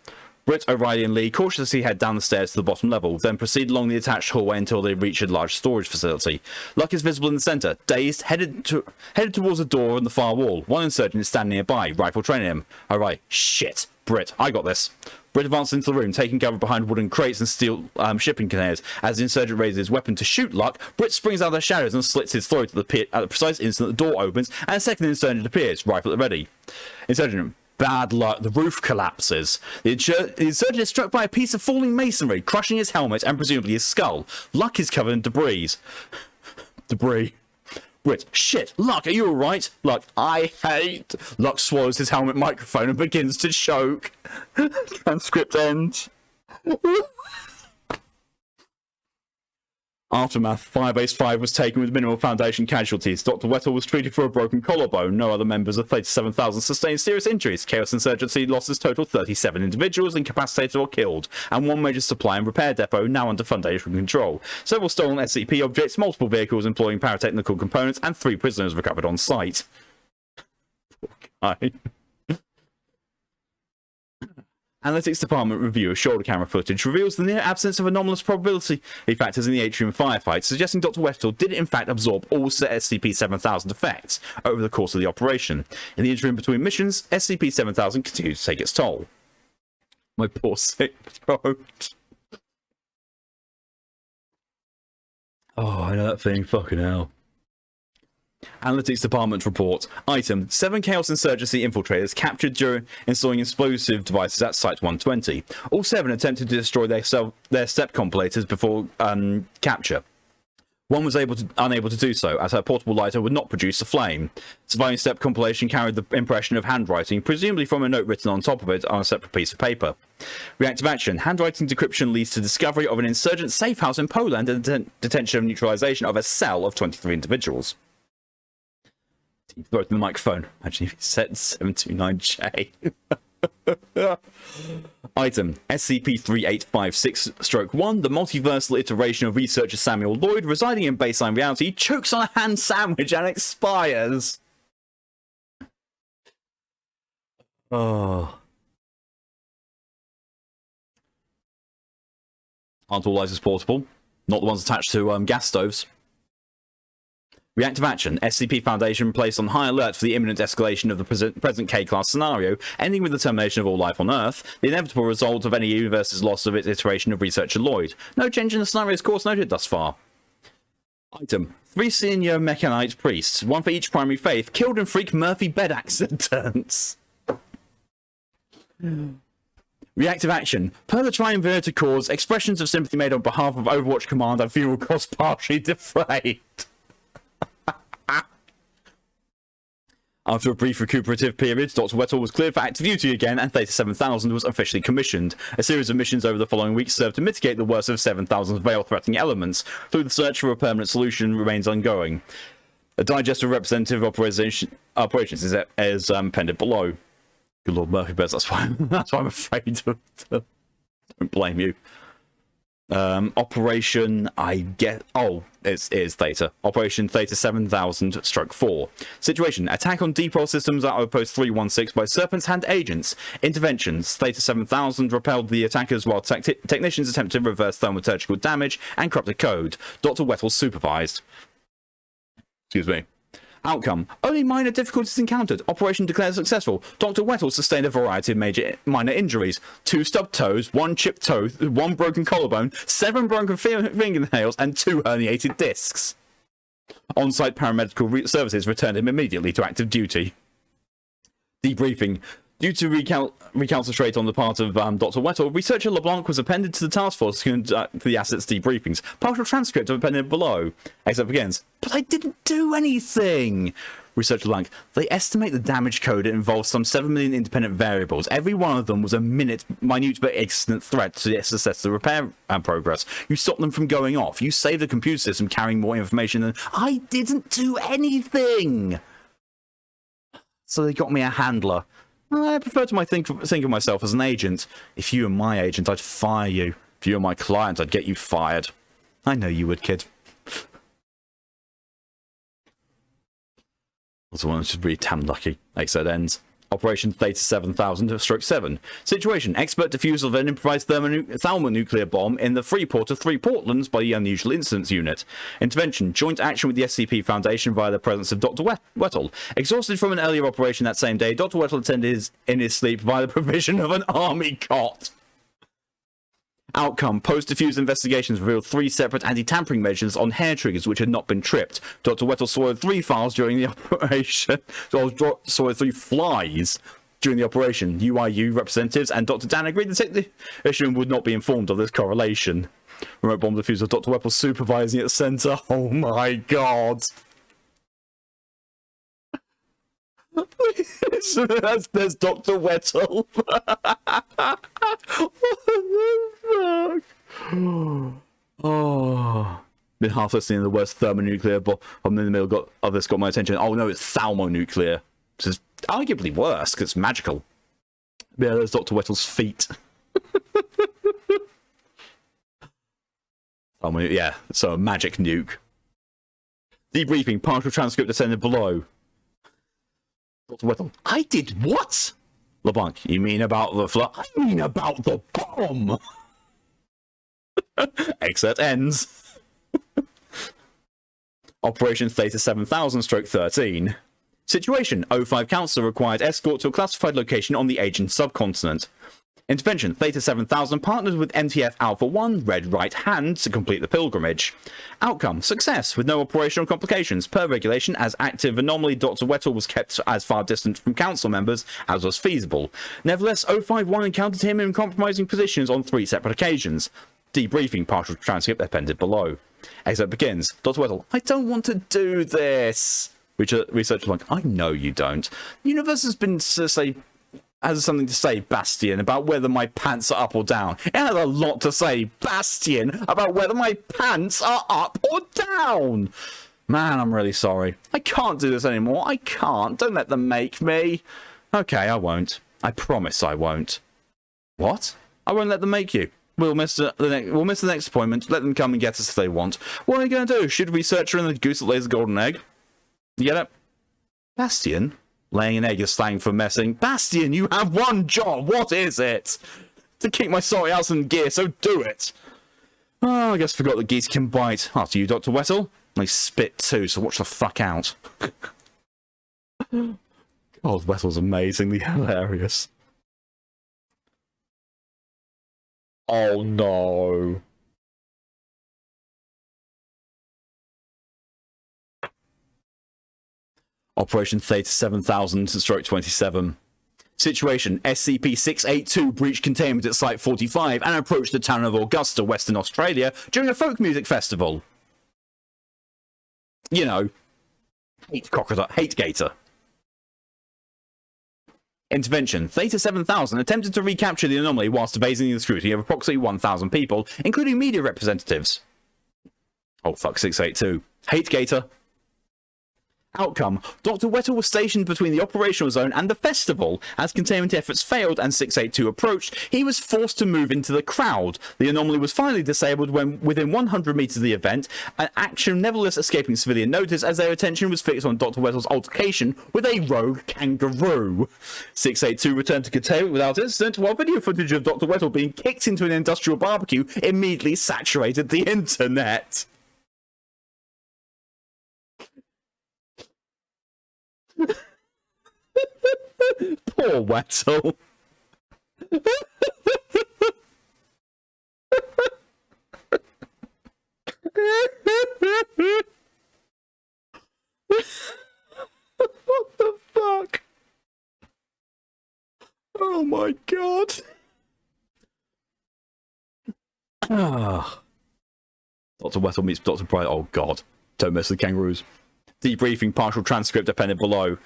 Britt, O'Reilly and Lee cautiously head down the stairs to the bottom level, then proceed along the attached hallway until they reach a large storage facility. Luck is visible in the center, dazed, headed towards a door on the far wall. One insurgent is standing nearby, rifle training him. Alright, shit. Britt, I got this. Britt advances into the room, taking cover behind wooden crates and steel shipping containers. As the insurgent raises his weapon to shoot Luck, Britt springs out of the shadows and slits his throat at the precise instant the door opens, and a second insurgent appears, rifle at the ready. Insurgent, bad luck, the roof collapses. The insurgent is struck by a piece of falling masonry, crushing his helmet and presumably his skull. Luck is covered in debris. Britt, shit, Luck, are you alright? Luck, I hate. Luck swallows his helmet microphone and begins to choke. Transcript ends. Aftermath. Firebase 5 was taken with minimal Foundation casualties. Dr. Wettell was treated for a broken collarbone. No other members of 37,000 sustained serious injuries. Chaos Insurgency losses total 37 individuals incapacitated or killed, and one major supply and repair depot now under Foundation control. Several stolen SCP objects, multiple vehicles employing pyrotechnical components, and 3 prisoners recovered on site. Poor guy. Analytics Department review of shoulder camera footage reveals the near absence of anomalous probability factors in the atrium firefight, suggesting Dr. Wettell did in fact absorb all SCP-7000 effects over the course of the operation. In the interim between missions, SCP-7000 continues to take its toll. My poor sick throat. Oh, I know that thing. Fucking hell. Analytics Department report. Item: 7 Chaos Insurgency infiltrators captured during installing explosive devices at Site 120. All 7 attempted to destroy their step compilators before capture. One was unable to do so, as her portable lighter would not produce a flame. Surviving step compilation carried the impression of handwriting, presumably from a note written on top of it on a separate piece of paper. Reactive action. Handwriting decryption leads to discovery of an insurgent safe house in Poland and detention and neutralization of a cell of 23 individuals. Throw it in the microphone. Imagine if he said 729J. Item: SCP-3856-1, the multiversal iteration of researcher Samuel Lloyd, residing in baseline reality, chokes on a ham sandwich and expires. Oh. Aren't all lighters portable? Not the ones attached to gas stoves. Reactive action. SCP Foundation placed on high alert for the imminent escalation of the present K-class scenario, ending with the termination of all life on Earth, the inevitable result of any universe's loss of its iteration of Researcher Lloyd. No change in the scenario's course noted thus far. Item. 3 senior Mechanite priests, 1 for each primary faith, killed in freak Murphy bed accidents. Reactive action. Per the triumvirate cause, expressions of sympathy made on behalf of Overwatch Command and funeral costs partially defrayed. After a brief recuperative period, Dr. Wettell was cleared for active duty again, and Theta 7000 was officially commissioned. A series of missions over the following weeks served to mitigate the worst of 7000's veil-threatening elements, though the search for a permanent solution remains ongoing. A digest of representative operations is appended below. Good Lord, Murphy Bears, that's why I'm afraid of. Don't blame you. Operation, it is Theta. Operation Theta 7000-4. Situation: attack on depot systems at Outpost 316 by Serpent's Hand agents. Interventions: Theta 7000 repelled the attackers while technicians attempted to reverse thaumaturgical damage and corrupted code. Dr. Wettell supervised. Excuse me. Outcome: only minor difficulties encountered. Operation declared successful. Dr. Wettell sustained a variety of minor injuries: 2 stubbed toes, 1 chipped toe, 1 broken collarbone, 7 broken fingernails, and 2 herniated discs. On-site paramedical services returned him immediately to active duty. Debriefing. Due to recalcitrate on the part of Dr. Wettell, Researcher LeBlanc was appended to the task force to conduct the asset's debriefings. Partial transcript appended below. Except begins. But I didn't do anything! Researcher LeBlanc. They estimate the damage code involves some 7 million independent variables. Every one of them was a minute but existent threat to assess the repair progress. You stopped them from going off. You saved the computer system carrying more information than... I didn't do anything! So they got me a handler. I prefer to think of myself as an agent. If you were my agent, I'd fire you. If you were my client, I'd get you fired. I know you would, kid. Also wanted to be damn lucky. Exit ends. Operation Theta 7000-7. Situation: expert defusal of an improvised thermonuclear bomb in the Freeport of 3 Portlands by the Unusual Incidents Unit. Intervention: joint action with the SCP Foundation via the presence of Dr. Wettell. Exhausted from an earlier operation that same day, Dr. Wettell attended in his sleep via the provision of an army cot. Outcome: post-defuse investigations revealed 3 separate anti-tampering measures on hair triggers which had not been tripped. Dr. Wettell swallowed 3 files during the operation. Swallowed 3 flies during the operation. UIU representatives and Dr. Dan agreed the technician would not be informed of this correlation. Remote bomb diffuser. Dr. Wettell supervising at the center. Oh my god. There's Dr. Wettell. Oh, been half listening to the worst thermonuclear bomb in the middle of this got my attention. Oh no, it's thermonuclear, which is arguably worse because it's magical. Yeah, there's Dr. Wettell's feet. Yeah, so a magic nuke. Debriefing, partial transcript descended below. Dr. Wettell, I did what? LeBlanc, you mean about the I mean about the bomb! Excerpt ends. Operation Theta 7000-13. Situation: O5 Council required escort to a classified location on the Asian subcontinent. Intervention: Theta 7000 partnered with MTF Alpha 1 Red Right Hand to complete the pilgrimage. Outcome: success with no operational complications. Per regulation, as active anomaly, Dr. Wettell was kept as far distant from council members as was feasible. Nevertheless, O51 encountered him in compromising positions on 3 separate occasions. Debriefing, partial transcript appended below. Excerpt begins. Dr. Wettell, I don't want to do this. Researcher like, I know you don't. The universe has something to say, Bastian, about whether my pants are up or down. It has a lot to say, Bastian, about whether my pants are up or down. Man, I'm really sorry. I can't do this anymore. I can't. Don't let them make me. Okay, I won't. I promise I won't. What? I won't let them make you. We'll miss the next appointment. Let them come and get us if they want. What are you going to do? Shoot Researcher and the goose that lays the golden egg? You get it? Bastian? Laying an egg is slang for messing. Bastian, you have one job. What is it? To keep my sorry ass in gear, so do it. Oh, I guess I forgot that geese can bite. After you, Dr. Wettell. They spit too, so watch the fuck out. God, Wethel's amazingly hilarious. Oh no. Operation Theta 7000-27. Situation: SCP-682 breached containment at Site 45 and approached the town of Augusta, Western Australia, during a folk music festival. You know, hate gator. Intervention: Theta 7000 attempted to recapture the anomaly whilst evading the scrutiny of approximately 1,000 people, including media representatives. Oh fuck, 682. Hate gator. Outcome: Dr. Wettel was stationed between the operational zone and the festival. As containment efforts failed and 682 approached, he was forced to move into the crowd. The anomaly was finally disabled when within 100 meters of the event, an action nevertheless escaping civilian notice as their attention was fixed on Dr. Wettel's altercation with a rogue kangaroo. 682 returned to containment without incident, while video footage of Dr. Wettel being kicked into an industrial barbecue immediately saturated the internet. Poor Wetzel. What the fuck? Oh my god. Dr. Wetzel meets Dr. Bright. Oh god. Don't mess with kangaroos. Debriefing, partial transcript appended below.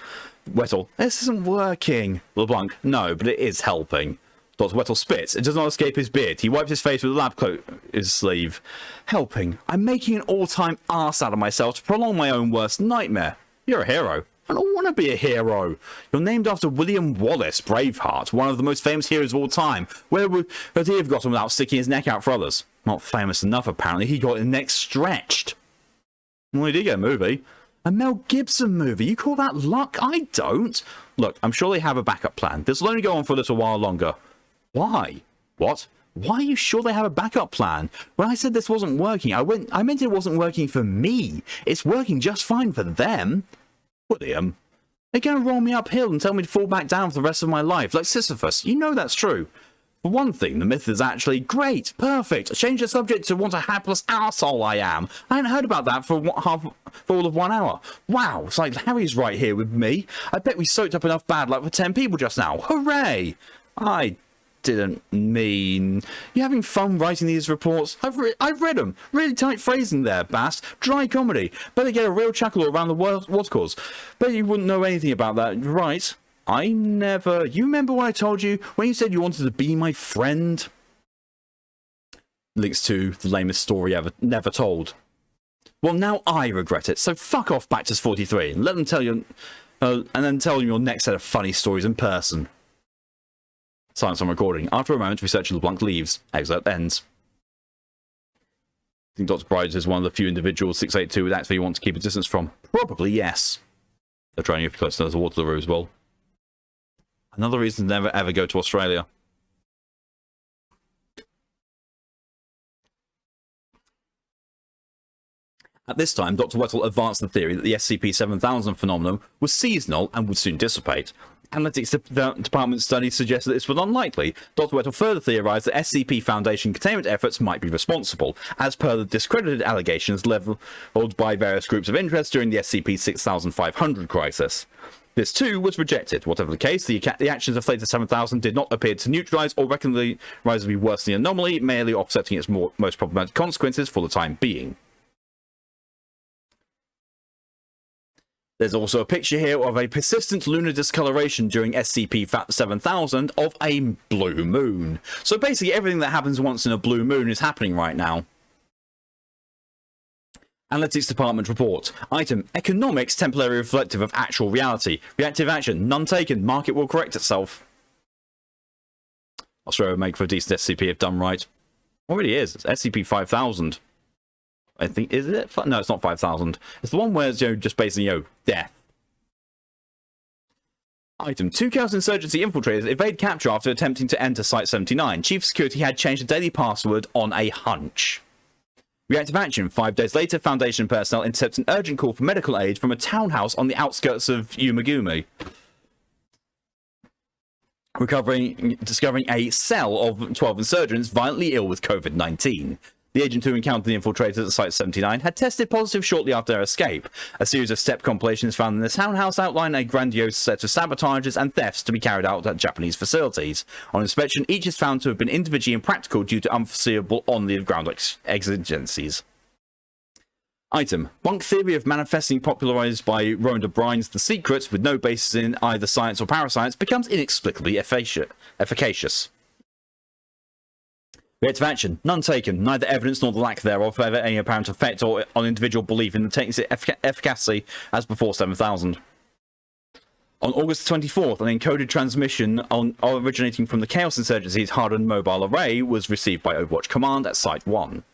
Wettel: this isn't working. LeBlanc: no, but it is helping. Dr. Wettel spits. It does not escape his beard. He wipes his face with a lab coat his sleeve. Helping. I'm making an all-time arse out of myself to prolong my own worst nightmare. You're a hero. I don't want to be a hero. You're named after William Wallace, Braveheart, one of the most famous heroes of all time. Where would he have gotten without sticking his neck out for others? Not famous enough, apparently. He got his neck stretched. Well, he did get a movie. A Mel Gibson movie? You call that luck? I don't. Look, I'm sure they have a backup plan. This will only go on for a little while longer. Why? What? Why are you sure they have a backup plan? When I said this wasn't working, I meant it wasn't working for me. It's working just fine for them. William, they're going to roll me uphill and tell me to fall back down for the rest of my life, like Sisyphus. You know that's true. For one thing, the myth is actually great, perfect. Change the subject to what a hapless arsehole I am. I hadn't heard about that for all of 1 hour. Wow, it's like Harry's right here with me. I bet we soaked up enough bad luck for 10 people just now. Hooray! I didn't mean... You having fun writing these reports? I've read them. Really tight phrasing there, Bast. Dry comedy. Better get a real chuckle around the watercourse. Bet you wouldn't know anything about that, right? I never... You remember what I told you when you said you wanted to be my friend? Links to the lamest story ever never told. Well, now I regret it, so fuck off Bactus 43 and let them tell you... and then tell them your next set of funny stories in person. Silence on recording. After a moment, researcher LeBlanc leaves. Excerpt ends. I think Dr. Bright is one of the few individuals 682 would actually want to keep a distance from. Probably yes. They're trying to get close to the water as well. Another reason to never ever go to Australia. At this time, Dr. Wettel advanced the theory that the SCP-7000 phenomenon was seasonal and would soon dissipate. Analytics Department studies suggested that this was unlikely. Dr. Wettel further theorized that SCP Foundation containment efforts might be responsible, as per the discredited allegations leveled by various groups of interest during the SCP-6500 crisis. This too was rejected. Whatever the case, the actions of Theta 7000 did not appear to neutralize or recognize to be worse than the anomaly, merely offsetting its most problematic consequences for the time being. There's also a picture here of a persistent lunar discoloration during SCP-7000 of a blue moon. So basically everything that happens once in a blue moon is happening right now. Analytics Department report. Item: economics temporarily reflective of actual reality. Reactive action. None taken. Market will correct itself. Australia would make for a decent SCP if done right. Already is. It's SCP-5000. I think, is it? No, it's not 5,000. It's the one where it's, just basically, death. Item: 2 counterinsurgency infiltrators evade capture after attempting to enter Site 79. Chief Security had changed the daily password on a hunch. Reactive action. 5 days later, Foundation personnel intercept an urgent call for medical aid from a townhouse on the outskirts of Yumagumi. Discovering a cell of 12 insurgents violently ill with COVID-19. The agent who encountered the infiltrators at Site 79 had tested positive shortly after their escape. A series of step compilations found in the townhouse outline a grandiose set of sabotages and thefts to be carried out at Japanese facilities. On inspection, each is found to have been individually impractical due to unforeseeable on-the-ground exigencies. Item. Bunk theory of manifesting popularized by Rhonda Bryan's The Secret, with no basis in either science or parascience, becomes inexplicably efficacious. Reactive action. None taken. Neither evidence nor the lack thereof have any apparent effect or on individual belief in the technique's efficacy as before 7000. On August 24th, an encoded transmission originating from the Chaos Insurgency's hardened mobile array was received by Overwatch Command at Site 1.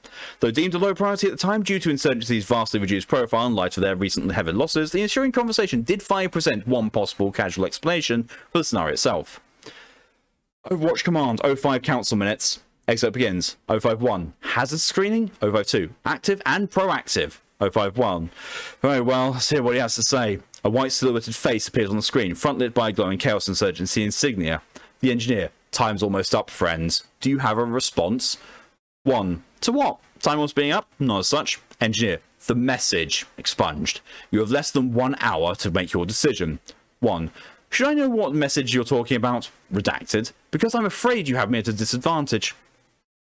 Though deemed a low priority at the time due to Insurgency's vastly reduced profile in light of their recent heavy losses, the ensuing conversation did finally present one possible casual explanation for the scenario itself. Overwatch Command 05 Council Minutes. Excerpt begins. 051. Hazard screening. 052. Active and proactive. 051. Very well, let's hear what he has to say. A white silhouetted face appears on the screen, front-lit by a glowing Chaos Insurgency insignia. The engineer. Time's almost up, friends. Do you have a response? 1. To what? Time was being up? Not as such. Engineer. The message. Expunged. You have less than 1 hour to make your decision. 1. Should I know what message you're talking about? Redacted. Because I'm afraid you have me at a disadvantage.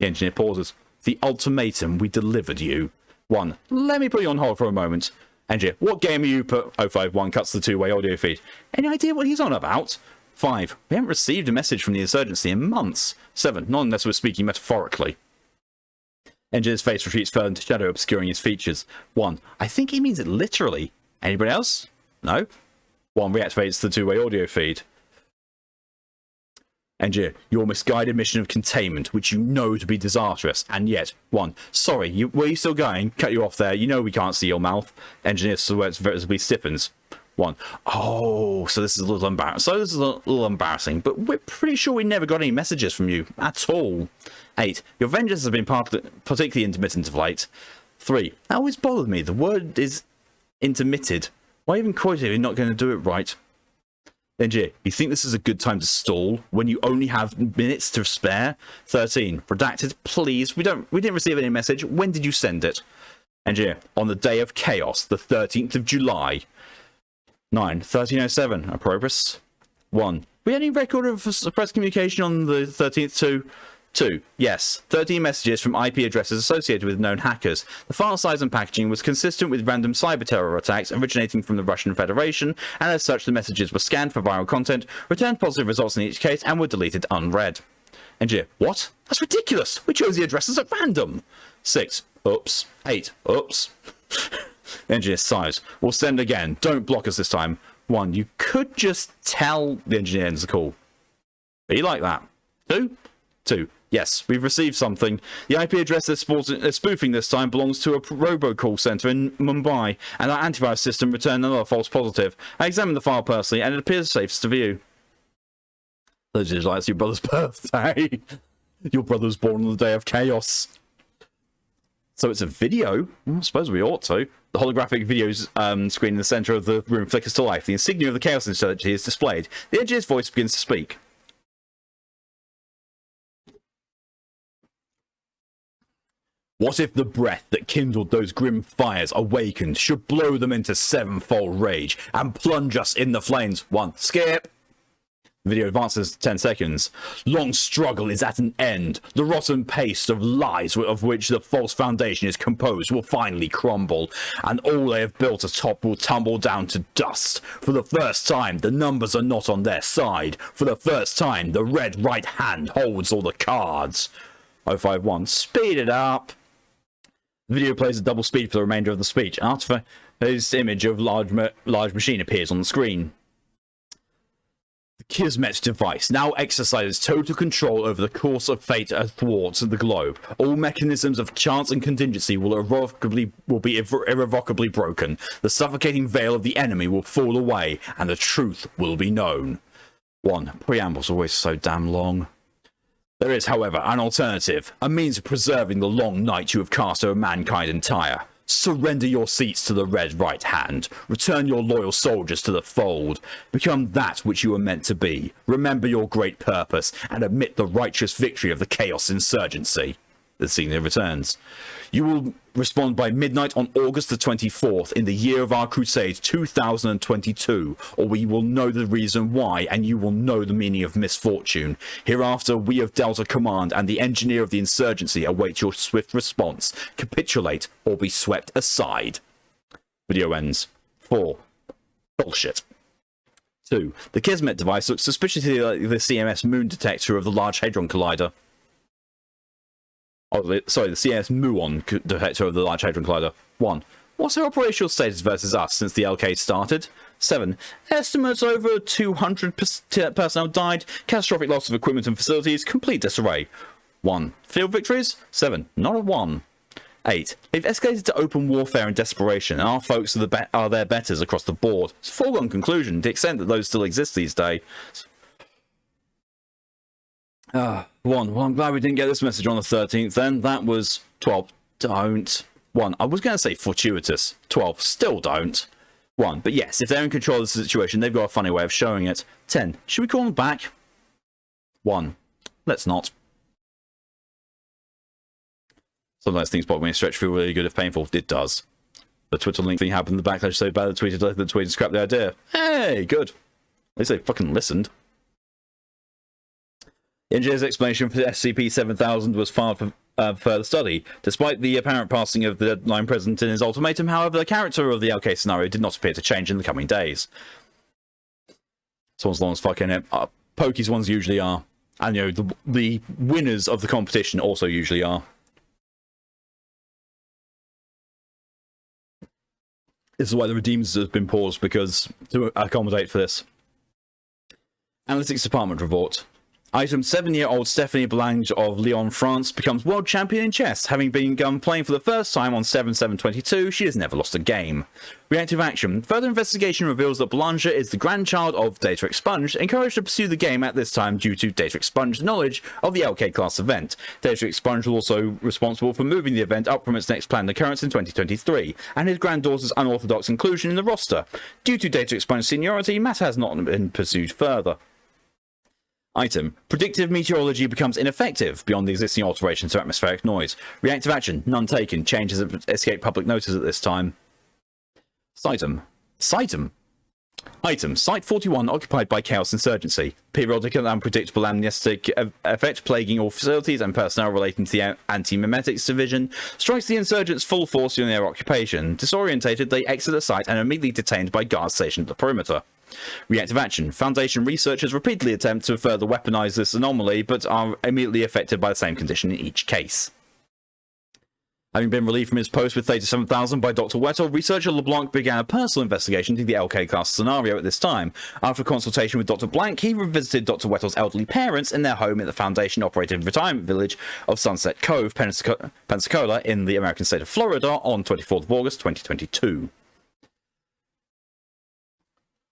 The engineer pauses. The ultimatum we delivered you. 1. Let me put you on hold for a moment. Engineer. What game are you put? 051 cuts the two-way audio feed. Any idea what he's on about? 5. We haven't received a message from the insurgency in months. 7. Not unless we're speaking metaphorically. Engineer's face retreats further into shadow, obscuring his features. 1. I think he means it literally. Anybody else? No? 1 reactivates the two-way audio feed. Engineer, your misguided mission of containment, which you know to be disastrous, and yet, 1. Sorry, were you still going? Cut you off there, you know we can't see your mouth. Engineer silhouette visibly stiffens. 1. Oh, so this is a little embarrassing, but we're pretty sure we never got any messages from you, at all. 8. Your vengeance has been particularly intermittent of late. 3. That always bothered me, the word is intermitted. Why even quote it if you're not going to do it right? Engineer, you think this is a good time to stall when you only have minutes to spare? 13. Redacted, please. We didn't receive any message. When did you send it? Engineer, on the day of chaos, the 13th of July. 9. 1307. Appropriate. 1. We had any record of suppressed communication on the 13th to 2. Yes. 13 messages from IP addresses associated with known hackers. The file size and packaging was consistent with random cyber terror attacks originating from the Russian Federation, and as such the messages were scanned for viral content, returned positive results in each case, and were deleted unread. Engineer, what? That's ridiculous! We chose the addresses at random! 6. Oops. 8. Oops. Engineer sighs. We'll send again. Don't block us this time. 1. You could just tell the engineer ends the call. Be like that. 2. 2. Yes, we've received something. The IP address they're spoofing this time belongs to a robocall center in Mumbai, and our antivirus system returned another false positive. I examined the file personally, and it appears safe to view. Those are like your brother's birthday. Your brother was born on the day of chaos. So it's a video? Well, I suppose we ought to. The holographic video screen in the center of the room flickers to life. The insignia of the Chaos Insurgency is displayed. The engineer's voice begins to speak. What if the breath that kindled those grim fires awakened should blow them into sevenfold rage and plunge us in the flames? 1. Skip. The video advances 10 seconds. Long struggle is at an end. The rotten paste of lies of which the false foundation is composed will finally crumble, and all they have built atop will tumble down to dust. For the first time, the numbers are not on their side. For the first time, the red right hand holds all the cards. 051. Speed it up. The video plays at double speed for the remainder of the speech. An artifact image of large machine appears on the screen. The Kismet device now exercises total control over the course of fate athwart the globe. All mechanisms of chance and contingency will be irrevocably broken. The suffocating veil of the enemy will fall away, and the truth will be known. 1. Preamble's always so damn long. There is, however, an alternative, a means of preserving the long night you have cast over mankind entire. Surrender your seats to the red right hand. Return your loyal soldiers to the fold. Become that which you were meant to be. Remember your great purpose, and admit the righteous victory of the Chaos Insurgency. The senior returns. You will respond by midnight on August the 24th in the year of our crusade 2022, or we will know the reason why, and you will know the meaning of misfortune. Hereafter, we of Delta Command and the engineer of the insurgency await your swift response. Capitulate or be swept aside. Video ends. 4. Bullshit. 2. The Kismet device looks suspiciously like the CMS moon detector of the Large Hadron Collider. Oh, sorry, the CMS muon detector of the Large Hadron Collider. 1. What's their operational status versus us since the LK started? 7. Estimates over 200 personnel died, catastrophic loss of equipment and facilities, complete disarray. 1. Field victories? 7. Not a 1. 8. They've escalated to open warfare and desperation, and our folks are their betters across the board. It's a foregone conclusion, to the extent that those still exist these days. 1. Well, I'm glad we didn't get this message on the 13th then. That was 12. Don't. 1. I was going to say fortuitous. 12. Still don't. 1. But yes, if they're in control of the situation, they've got a funny way of showing it. 10. Should we call them back? 1. Let's not. Sometimes things pop when you stretch feel really good if painful. It does. The Twitter link thing happened in the backlash so bad the tweeted scrapped the idea. Hey, good. At least they fucking listened. The engineer's explanation for the SCP-7000 was filed for further study. Despite the apparent passing of the deadline present in his ultimatum, however, the character of the LK scenario did not appear to change in the coming days. Someone's long as fucking it. Pokey's ones usually are. And, you know, the winners of the competition also usually are. This is why the Redeemers has been paused, because to accommodate for this. Analytics Department report. Item 7-year-old Stephanie Blange of Lyon, France becomes world champion in chess. Having begun playing for the first time on 7/7/22, she has never lost a game. Reactive action. Further investigation reveals that Blanche is the grandchild of Data Expunged, encouraged to pursue the game at this time due to Data Expunged's knowledge of the LK class event. Data Expunged was also responsible for moving the event up from its next planned occurrence in 2023, and his granddaughter's unorthodox inclusion in the roster. Due to Data Expunged's seniority, matter has not been pursued further. Item. Predictive meteorology becomes ineffective beyond the existing alterations to atmospheric noise. Reactive action. None taken. Changes have escaped public notice at this time. Item. Item. Site 41 occupied by Chaos Insurgency. Periodic and unpredictable amnestic effect plaguing all facilities and personnel relating to the Anti-Memetics Division strikes the insurgents full force during their occupation. Disorientated, they exit the site and are immediately detained by guards stationed at the perimeter. Reactive action. Foundation researchers repeatedly attempt to further weaponize this anomaly, but are immediately affected by the same condition in each case. Having been relieved from his post with Theta 7000 by Dr. Wettel, researcher LeBlanc began a personal investigation into the LK class scenario at this time. After consultation with Dr. Blanc, he revisited Dr. Wettel's elderly parents in their home at the Foundation-operated retirement village of Sunset Cove, Pensacola, in the American state of Florida on 24th of August 2022.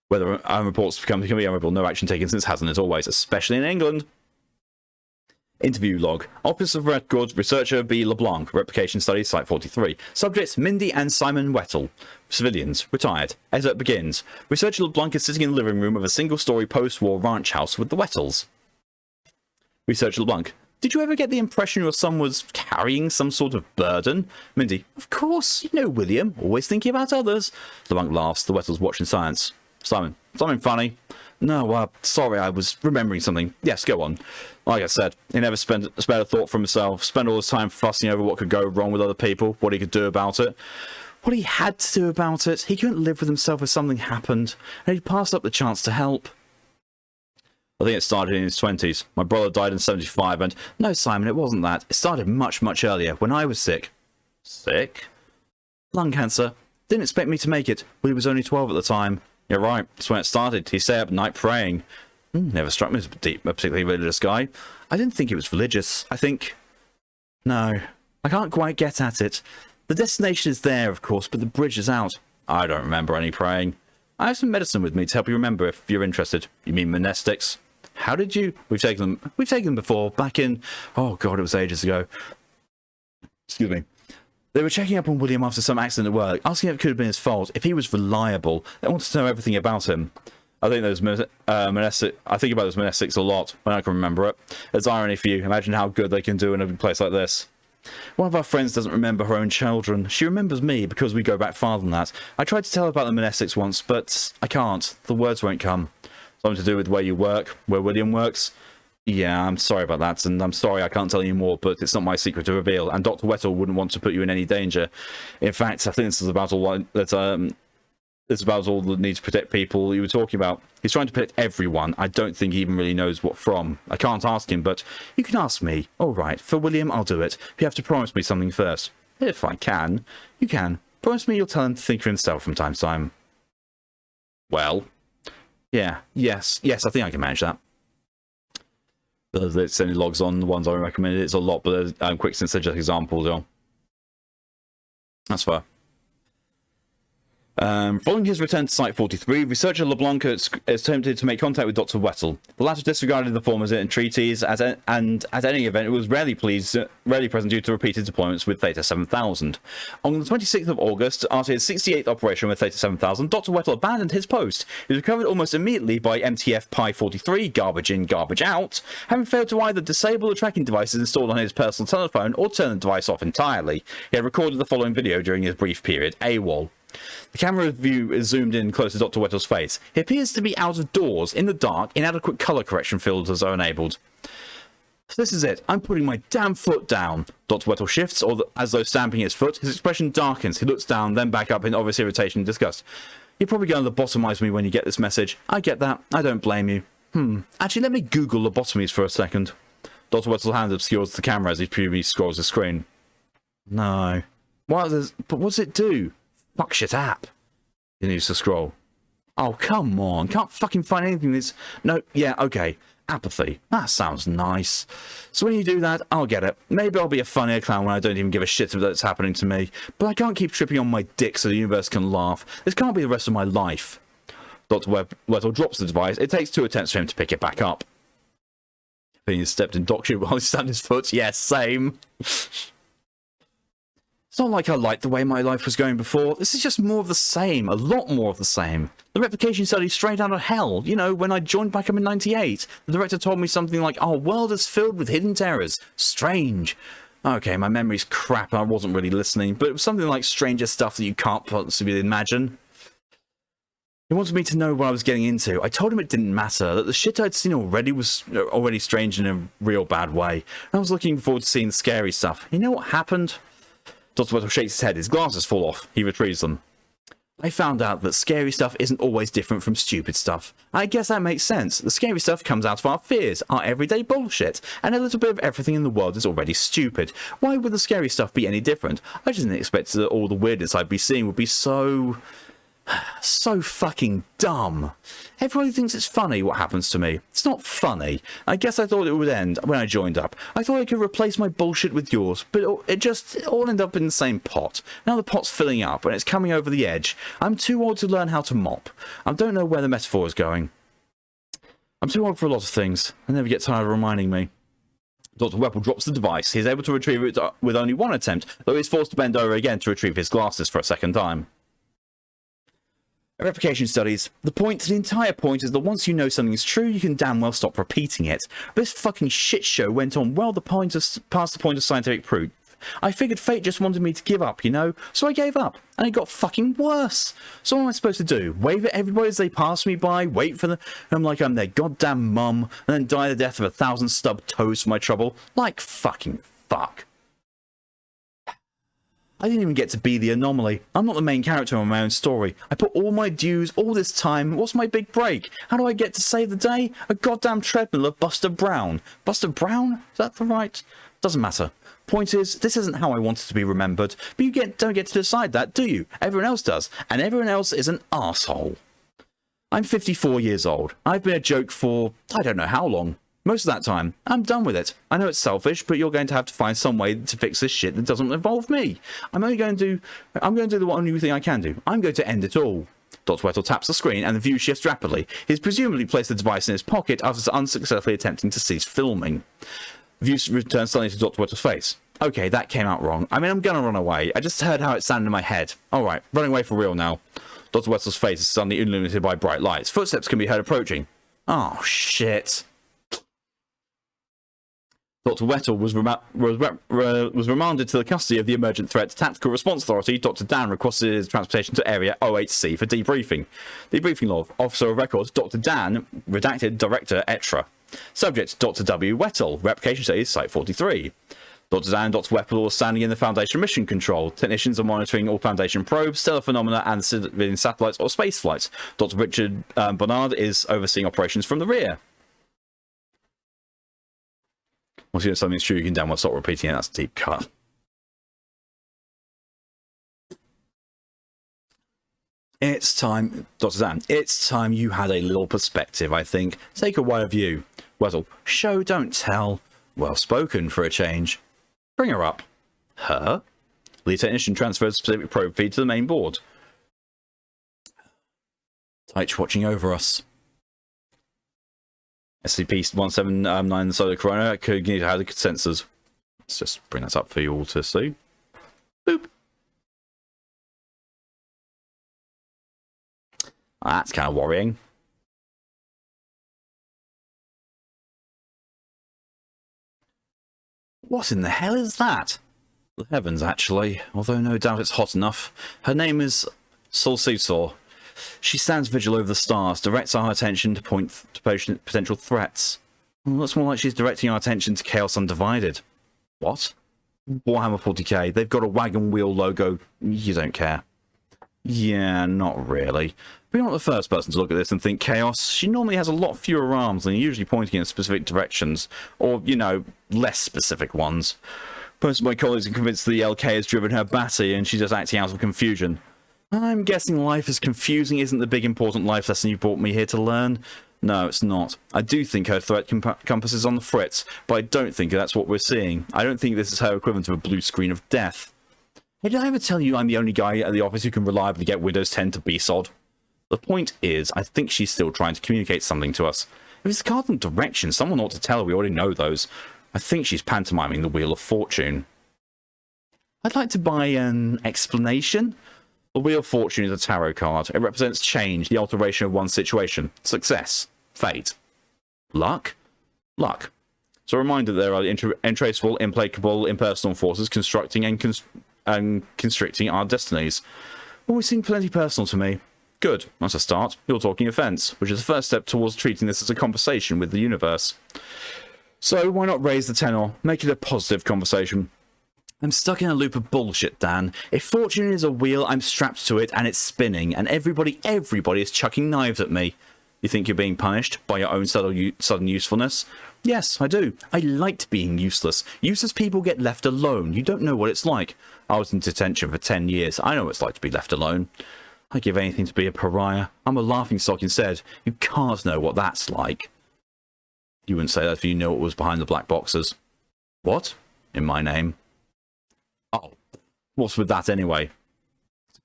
Whether reports become unreadable, no action taken since hasn't as always, especially in England. Interview log. Office of Record, Researcher B. LeBlanc, Replication Studies, Site 43. Subjects Mindy and Simon Wettel. Civilians, retired. Excerpt begins. Researcher LeBlanc is sitting in the living room of a single-story post-war ranch house with the Wettels. Researcher LeBlanc. Did you ever get the impression your son was carrying some sort of burden? Mindy. Of course. You know William. Always thinking about others. LeBlanc laughs. The Wettels watch in silence. Simon. Something funny? No, sorry, I was remembering something. Yes, go on. Like I said, he never spared a thought for himself, spent all his time fussing over what could go wrong with other people, what he could do about it. What he had to do about it, he couldn't live with himself if something happened, and he'd passed up the chance to help. I think it started in his 20s. My brother died in 75, and no, Simon, it wasn't that. It started much, much earlier, when I was sick. Sick? Lung cancer. Didn't expect me to make it, but he was only 12 at the time. You're right, that's when it started. He stayed up at night praying. Never struck me as a particularly religious guy. I didn't think he was religious. No, I can't quite get at it. The destination is there, of course, but the bridge is out. I don't remember any praying. I have some medicine with me to help you remember if you're interested. You mean monastics? How did you... We've taken them before, back in... Oh god, it was ages ago. Excuse me. They were checking up on William after some accident at work, asking if it could have been his fault, if he was reliable. They wanted to know everything about him. I think those I think about those monastics a lot when I can remember it. There's irony for you. Imagine how good they can do in a place like this. One of our friends doesn't remember her own children. She remembers me because we go back farther than that. I tried to tell her about the monastics once, but I can't. The words won't come. Something to do with where you work, where William works. Yeah, I'm sorry about that, and I'm sorry I can't tell you more, but it's not my secret to reveal, and Dr. Weddle wouldn't want to put you in any danger. In fact, I think this is about all that, it's about all that needs to protect people you were talking about. He's trying to protect everyone. I don't think he even really knows what from. I can't ask him, but you can ask me. All right, for William, I'll do it. You have to promise me something first. If I can. You can. Promise me you'll tell him to think for himself from time to time. Well... Yeah, yes, I think I can manage that. It's only logs on the ones I recommended. It's a lot, but quick since they're just examples, y'all. That's fair. Following his return to Site 43, researcher LeBlanc attempted to make contact with Dr. Weddle. The latter disregarded the former's entreaties, and at any event, it was rarely present due to repeated deployments with Theta 7000. On the 26th of August, after his 68th operation with Theta 7000, Dr. Weddle abandoned his post. He was recovered almost immediately by MTF Pi 43, garbage in, garbage out, having failed to either disable the tracking devices installed on his personal telephone or turn the device off entirely. He had recorded the following video during his brief period AWOL. The camera view is zoomed in close to Dr. Weddle's face. He appears to be out of doors, in the dark, inadequate colour correction filters are enabled. So this is it. I'm putting my damn foot down. Dr. Weddle shifts, as though stamping his foot. His expression darkens. He looks down, then back up in obvious irritation and disgust. You're probably going to lobotomize me when you get this message. I get that. I don't blame you. Actually, let me Google lobotomies for a second. Dr. Weddle's hand obscures the camera as he previously scrolls the screen. No. But what does it do? Fuck shit app. He needs to scroll. Oh, come on. Can't fucking find anything that's... No, yeah, okay. Apathy. That sounds nice. So when you do that, I'll get it. Maybe I'll be a funnier clown when I don't even give a shit that's happening to me. But I can't keep tripping on my dick so the universe can laugh. This can't be the rest of my life. Dr. Weddle drops the device. It takes 2 attempts for him to pick it back up. I think he stepped in dog shit while he stamped his foot. Yes, same. It's not like I liked the way my life was going before. This is just more of the same. A lot more of the same. The replication study straight out of hell. You know, when I joined back up in 98, the director told me something like, our world is filled with hidden terrors. Strange. Okay, my memory's crap and I wasn't really listening, but it was something like stranger stuff that you can't possibly imagine. He wanted me to know what I was getting into. I told him it didn't matter, that the shit I'd seen already was already strange in a real bad way. I was looking forward to seeing the scary stuff. You know what happened? Dr. Weddle shakes his head. His glasses fall off. He retrieves them. I found out that scary stuff isn't always different from stupid stuff. I guess that makes sense. The scary stuff comes out of our fears, our everyday bullshit, and a little bit of everything in the world is already stupid. Why would the scary stuff be any different? I just didn't expect that all the weirdness I'd be seeing would be so fucking dumb. Everybody thinks it's funny what happens to me. It's not funny. I guess I thought it would end when I joined up. I thought I could replace my bullshit with yours, but it all ended up in the same pot. Now the pot's filling up and it's coming over the edge. I'm too old to learn how to mop. I don't know where the metaphor is going. I'm too old for a lot of things. I never get tired of reminding me. Dr. Weddle drops the device. He's able to retrieve it with only one attempt, though he's forced to bend over again to retrieve his glasses for a second time. Replication studies. The entire point is that once you know something's true, you can damn well stop repeating it. But this fucking shit show went on well past the point of scientific proof. I figured fate just wanted me to give up, you know? So I gave up. And it got fucking worse. So what am I supposed to do? Wave at everybody as they pass me by? Wait for them? I'm like I'm their goddamn mum, and then die the death of 1,000 stubbed toes for my trouble? Like fucking fuck. I didn't even get to be the anomaly. I'm not the main character in my own story. I put all my dues, all this time. What's my big break? How do I get to save the day? A goddamn treadmill of Buster Brown. Buster Brown? Is that the right? Doesn't matter. Point is, this isn't how I wanted to be remembered. But you don't get to decide that, do you? Everyone else does. And everyone else is an arsehole. I'm 54 years old. I've been a joke for I don't know how long. Most of that time, I'm done with it. I know it's selfish, but you're going to have to find some way to fix this shit that doesn't involve me. I'm going to do the only thing I can do. I'm going to end it all. Dr. Weddle taps the screen and the view shifts rapidly. He's presumably placed the device in his pocket after unsuccessfully attempting to cease filming. The view returns suddenly to Dr. Weddle's face. Okay, that came out wrong. I mean, I'm gonna run away. I just heard how it sounded in my head. Alright, running away for real now. Dr. Weddle's face is suddenly illuminated by bright lights. Footsteps can be heard approaching. Oh, shit. Dr. Weddle was remanded to the custody of the Emergent Threat Tactical Response Authority. Dr. Dan requested his transportation to Area 08C for debriefing. Debriefing log. Officer of Record, Dr. Dan, redacted Director ETRA. Subject, Dr. W. Weddle. Replication stage, Site 43. Dr. Dan and Dr. Weddle are standing in the Foundation Mission Control. Technicians are monitoring all Foundation probes, stellar phenomena, and civilian satellites or space flights. Dr. Richard Bernard is overseeing operations from the rear. Once you know something's true, you can downward stop repeating it. That's a deep cut. It's time, Dr. Dan, it's time you had a little perspective, I think. Take a wider view. Weddle, show, don't tell. Well spoken for a change. Bring her up. Her? The technician transfers the specific probe feed to the main board. Teich watching over us. SCP-179 Solar Corona could need to have the sensors. Let's just bring that up for you all to see. Boop. That's kind of worrying. What in the hell is that? The heavens, actually, although no doubt it's hot enough. Her name is Solsisor. She stands vigil over the stars, directs our attention to potential threats. Well, looks more like she's directing our attention to Chaos Undivided. What? Warhammer 40k, they've got a wagon wheel logo. You don't care. Yeah, not really. But you're not the first person to look at this and think Chaos. She normally has a lot fewer arms and usually pointing in specific directions, or, you know, less specific ones. Most of my colleagues are convinced the LK has driven her batty and she's just acting out of confusion. I'm guessing life is confusing isn't the big important life lesson you brought me here to learn. No, it's not. I do think her threat compass is on the fritz, but I don't think that's what we're seeing. I don't think this is her equivalent to a blue screen of death. Hey, did I ever tell you I'm the only guy at the office who can reliably get Windows 10 to BSOD? The point is, I think she's still trying to communicate something to us. If it's cardinal direction, someone ought to tell her. We already know those. I think she's pantomiming the Wheel of Fortune. I'd like to buy an explanation. The Wheel of Fortune is a tarot card. It represents change, the alteration of one's situation. Success. Fate. Luck? Luck. It's a reminder that there are intraceable, implacable, impersonal forces constructing and constricting our destinies. Always seemed plenty personal to me. Good. That's a start. You're talking offense, which is the first step towards treating this as a conversation with the universe. So why not raise the tenor? Make it a positive conversation. I'm stuck in a loop of bullshit, Dan. If fortune is a wheel, I'm strapped to it and it's spinning, and everybody is chucking knives at me. You think you're being punished by your own sudden usefulness? Yes, I do. I liked being useless. Useless people get left alone. You don't know what it's like. I was in detention for 10 years. I know what it's like to be left alone. I'd give anything to be a pariah. I'm a laughingstock instead. You can't know what that's like. You wouldn't say that if you knew what was behind the black boxes. What? In my name? Oh, what's with that anyway?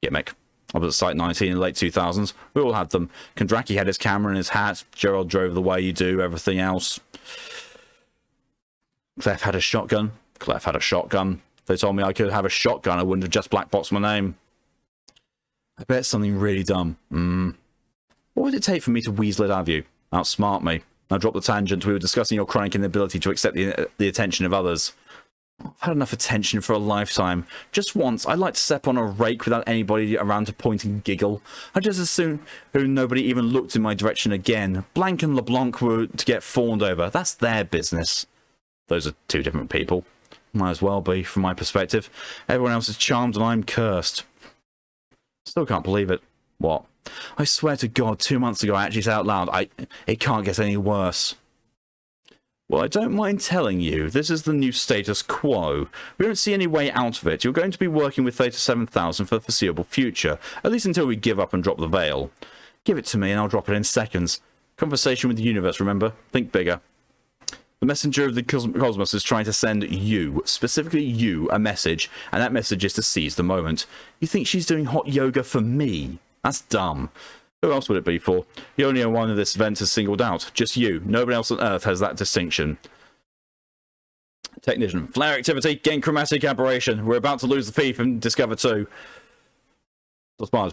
Gimmick. I was at Site 19 in the late 2000s. We all had them. Kondraki had his camera and his hat. Gerald drove the way you do everything else. Clef had a shotgun. Clef had a shotgun. If they told me I could have a shotgun, I wouldn't have just black boxed my name. I bet something really dumb. What would it take for me to weasel it out of you? Outsmart me. Now drop the tangent. We were discussing your chronic inability to accept the attention of others. I've had enough attention for a lifetime. Just once, I'd like to step on a rake without anybody around to point and giggle. I'd just as soon nobody even looked in my direction again. Blanc and LeBlanc were to get fawned over. That's their business. Those are two different people. Might as well be, from my perspective. Everyone else is charmed and I'm cursed. Still can't believe it. What? I swear to God, 2 months ago I actually said out loud, it can't get any worse. Well, I don't mind telling you, this is the new status quo. We don't see any way out of it. You're going to be working with Theta 7000 for the foreseeable future, at least until we give up and drop the veil. Give it to me and I'll drop it in seconds. Conversation with the universe, remember? Think bigger. The messenger of the cosmos is trying to send you, specifically you, a message, and that message is to seize the moment. You think she's doing hot yoga for me? That's dumb. Who else would it be for? The only one of this event is singled out. Just you. Nobody else on Earth has that distinction. Technician. Flare activity. Gain chromatic aberration. We're about to lose the thief and discover two.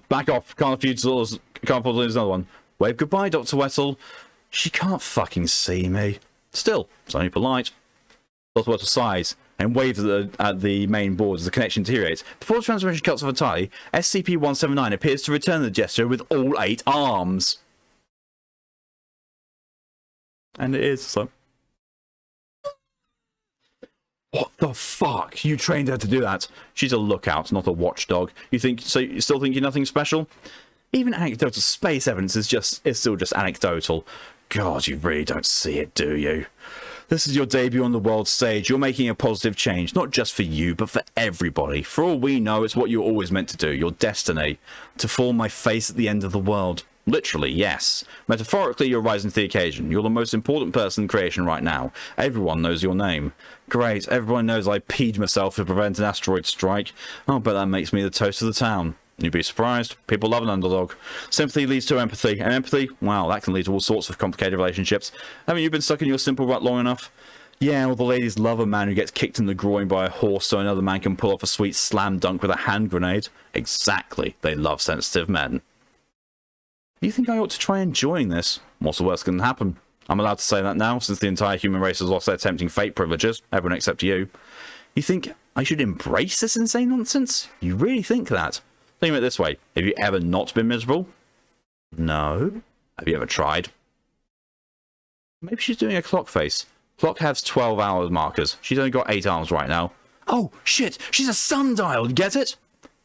Back off. Can't afford to lose another one. Wave goodbye, Dr. Wetzel. She can't fucking see me. Still, it's only polite. Dr. Wetzel sighs and waves at the main board as the connection deteriorates. Before the transmission cuts off entirely, SCP-179 appears to return the gesture with all 8 arms. And it is, so... What the fuck? You trained her to do that. She's a lookout, not a watchdog. You still think you're nothing special? Even anecdotal space evidence is still just anecdotal. God, you really don't see it, do you? This is your debut on the world stage. You're making a positive change, not just for you, but for everybody. For all we know, it's what you're always meant to do, your destiny. To fall on my face at the end of the world. Literally, yes. Metaphorically, you're rising to the occasion. You're the most important person in creation right now. Everyone knows your name. Great, everyone knows I peed myself to prevent an asteroid strike. Oh, but that makes me the toast of the town. You'd be surprised. People love an underdog. Sympathy leads to empathy, and empathy, wow, that can lead to all sorts of complicated relationships. Haven't you been stuck in your simple rut long enough? Yeah, well, the ladies love a man who gets kicked in the groin by a horse so another man can pull off a sweet slam dunk with a hand grenade. Exactly. They love sensitive men. Do you think I ought to try enjoying this? What's the worst that can happen? I'm allowed to say that now, since the entire human race has lost their tempting fate privileges. Everyone except you. You think I should embrace this insane nonsense? You really think that? Think of it this way. Have you ever not been miserable? No. Have you ever tried? Maybe she's doing a clock face. Clock has 12 hours markers. She's only got 8 arms right now. Oh, shit! She's a sundial! Get it?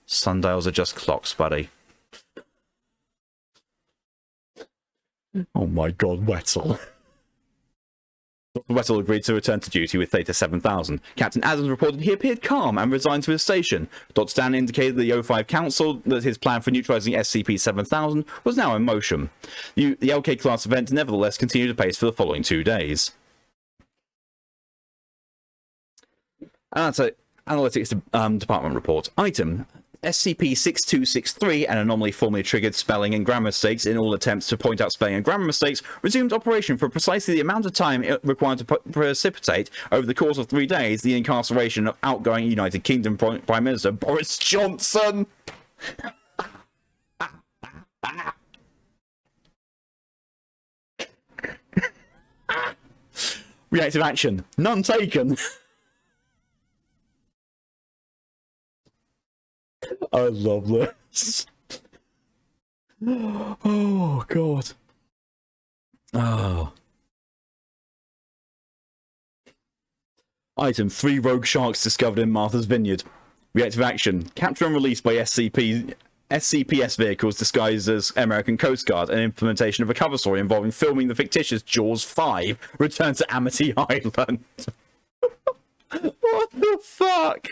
Sundials are just clocks, buddy. Oh my god, Wetzel. Dr. Wetzel agreed to return to duty with Theta 7000. Captain Adams reported he appeared calm and resigned to his station. Dr. Stan indicated to the O5 Council that his plan for neutralizing SCP-7000 was now in motion. The LK class event nevertheless continued apace for the following 2 days. And that's it. Analytics Department report. Item. SCP-6263, an anomaly formerly triggered spelling and grammar mistakes in all attempts to point out spelling and grammar mistakes, resumed operation for precisely the amount of time it required to precipitate, over the course of 3 days, the incarceration of outgoing United Kingdom Prime Minister Boris Johnson. Reactive action. None taken. I love this. Oh, God. Oh. Item. 3 rogue sharks discovered in Martha's Vineyard. Reactive action. Capture and release by SCPs vehicles disguised as American Coast Guard, and implementation of a cover story involving filming the fictitious Jaws 5 return to Amity Island. What the fuck?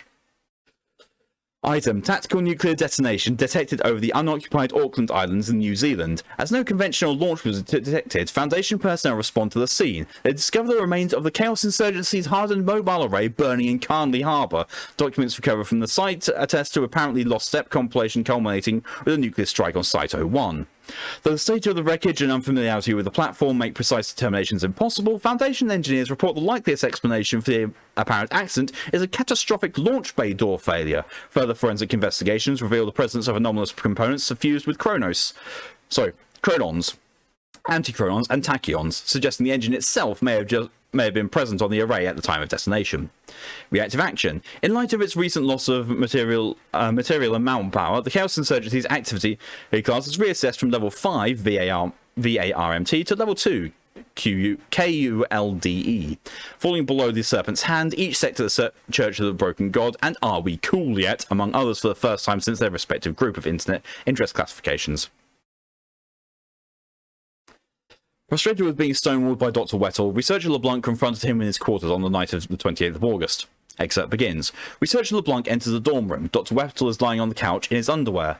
Item. Tactical nuclear detonation detected over the unoccupied Auckland Islands in New Zealand. As no conventional launch was detected, Foundation personnel respond to the scene. They discover the remains of the Chaos Insurgency's hardened mobile array burning in Carnley Harbour. Documents recovered from the site attest to apparently lost step compilation culminating with a nuclear strike on Site 01. Though the state of the wreckage and unfamiliarity with the platform make precise determinations impossible, Foundation engineers report the likeliest explanation for the apparent accident is a catastrophic launch bay door failure. Further forensic investigations reveal the presence of anomalous components suffused with chronons, antichronons, and tachyons, suggesting the engine itself may have been present on the array at the time of detonation. Reactive action. In light of its recent loss of material and manpower, the Chaos Insurgency's activity class is reassessed from level 5 VARMT to level 2 KULDE. Falling below the Serpent's Hand, each sector the Church of the Broken God, and Are We Cool Yet, among others, for the first time since their respective group of internet interest classifications. Frustrated with being stonewalled by Dr. Wetzel, Researcher LeBlanc confronted him in his quarters on the night of the 28th of August. Excerpt begins. Researcher LeBlanc enters the dorm room. Dr. Wetzel is lying on the couch in his underwear.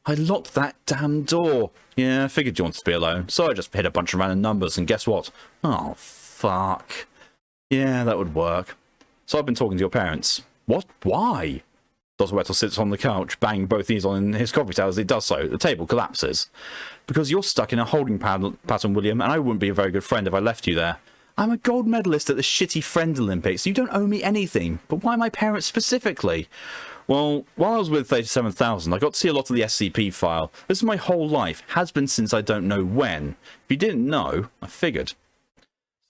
I locked that damn door. Yeah, I figured you wanted to be alone, so I just hit a bunch of random numbers, and guess what? Oh, fuck. Yeah, that would work. So I've been talking to your parents. What? Why? Dr. Weddle sits on the couch, banging both knees on his coffee towel as he does so. The table collapses. Because you're stuck in a holding pattern, William, and I wouldn't be a very good friend if I left you there. I'm a gold medalist at the shitty Friend Olympics. You don't owe me anything. But why my parents specifically? Well, while I was with 37,000, I got to see a lot of the SCP file. This is my whole life. Has been since I don't know when. If you didn't know, I figured.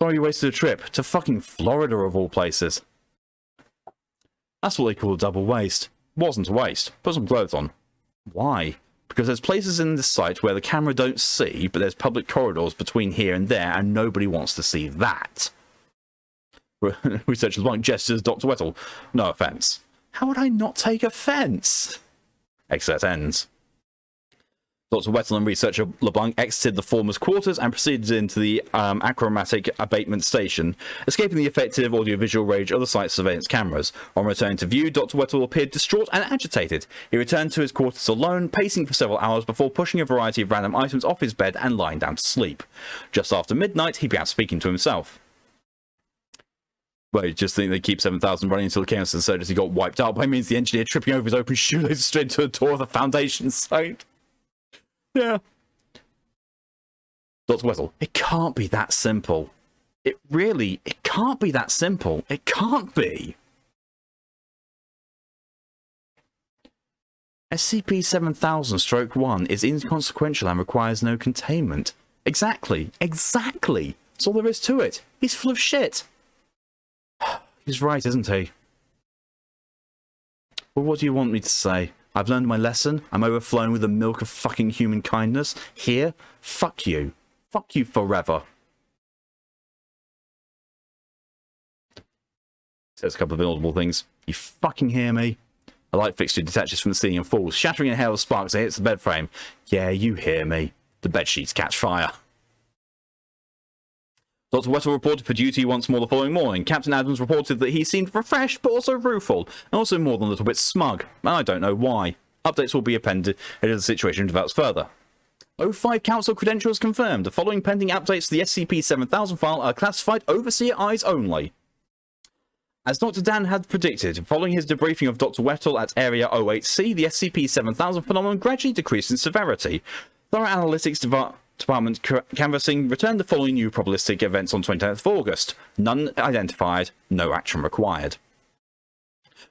Sorry you wasted a trip to fucking Florida of all places. That's what they call a double waste. Wasn't a waste. Put some clothes on. Why? Because there's places in this site where the camera don't see, but there's public corridors between here and there, and nobody wants to see that. Researchers Blank gestures Dr. Weddle. No offense. How would I not take offense? Excerpt ends. Dr. Weddle and researcher LeBlanc exited the former's quarters and proceeded into the achromatic abatement station, escaping the effective audiovisual range of the site's surveillance cameras. On returning to view, Dr. Weddle appeared distraught and agitated. He returned to his quarters alone, pacing for several hours before pushing a variety of random items off his bed and lying down to sleep. Just after midnight, he began speaking to himself. Well, you just think they keep 7,000 running until the Chaos Insurgency got wiped out by means the engineer tripping over his open shoelaces straight into a door of the Foundation site. Yeah. Dr. Weddle, it can't be that simple. It can't be that simple. It can't be. SCP-7000-1 is inconsequential and requires no containment. Exactly. Exactly. That's all there is to it. He's full of shit. He's right, isn't he? Well, what do you want me to say? I've learned my lesson. I'm overflowing with the milk of fucking human kindness. Here, fuck you. Fuck you forever. Says a couple of inaudible things. You fucking hear me? A light fixture detaches from the ceiling and falls, shattering in a hail of sparks as it hits the bed frame. Yeah, you hear me. The bed sheets catch fire. Dr. Weddle reported for duty once more the following morning. Captain Adams reported that he seemed refreshed, but also rueful, and also more than a little bit smug. I don't know why. Updates will be appended as the situation develops further. O5 Council credentials confirmed. The following pending updates to the SCP-7000 file are classified overseer eyes only. As Dr. Dan had predicted, following his debriefing of Dr. Weddle at Area 08C, the SCP-7000 phenomenon gradually decreased in severity. Thorough analytics Department canvassing returned the following new probabilistic events on 29th of August. None identified, no action required.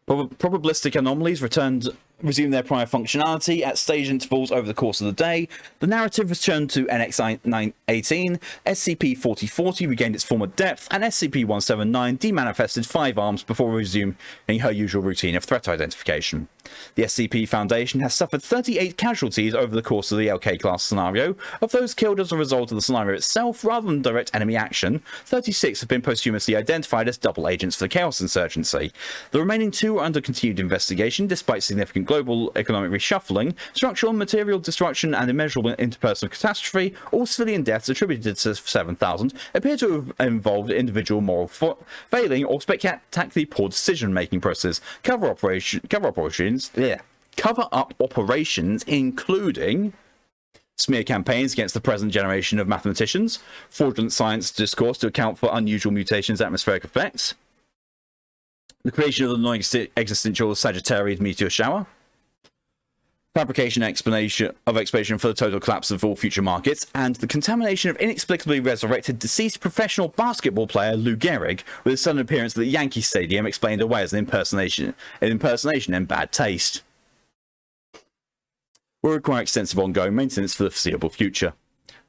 Probabilistic anomalies resumed their prior functionality at stage intervals over the course of the day. The narrative returned to NX-918, SCP-4040 regained its former depth, and SCP-179 demanifested 5 arms before resuming her usual routine of threat identification. The SCP Foundation has suffered 38 casualties over the course of the LK-class scenario. Of those killed as a result of the scenario itself, rather than direct enemy action, 36 have been posthumously identified as double agents for the Chaos Insurgency. The remaining 2 are under continued investigation, despite significant global economic reshuffling, structural and material destruction, and immeasurable interpersonal catastrophe. All civilian deaths attributed to 7000 appear to have involved individual moral failing or spectacularly poor decision-making processes. Cover-up operations including smear campaigns against the present generation of mathematicians, fraudulent science discourse to account for unusual mutations, atmospheric effects, the creation of the non-existential Sagittarius meteor shower, fabrication explanation for the total collapse of all future markets, and the contamination of inexplicably resurrected deceased professional basketball player Lou Gehrig with his sudden appearance at the Yankee Stadium explained away as an impersonation in bad taste. Will require extensive ongoing maintenance for the foreseeable future.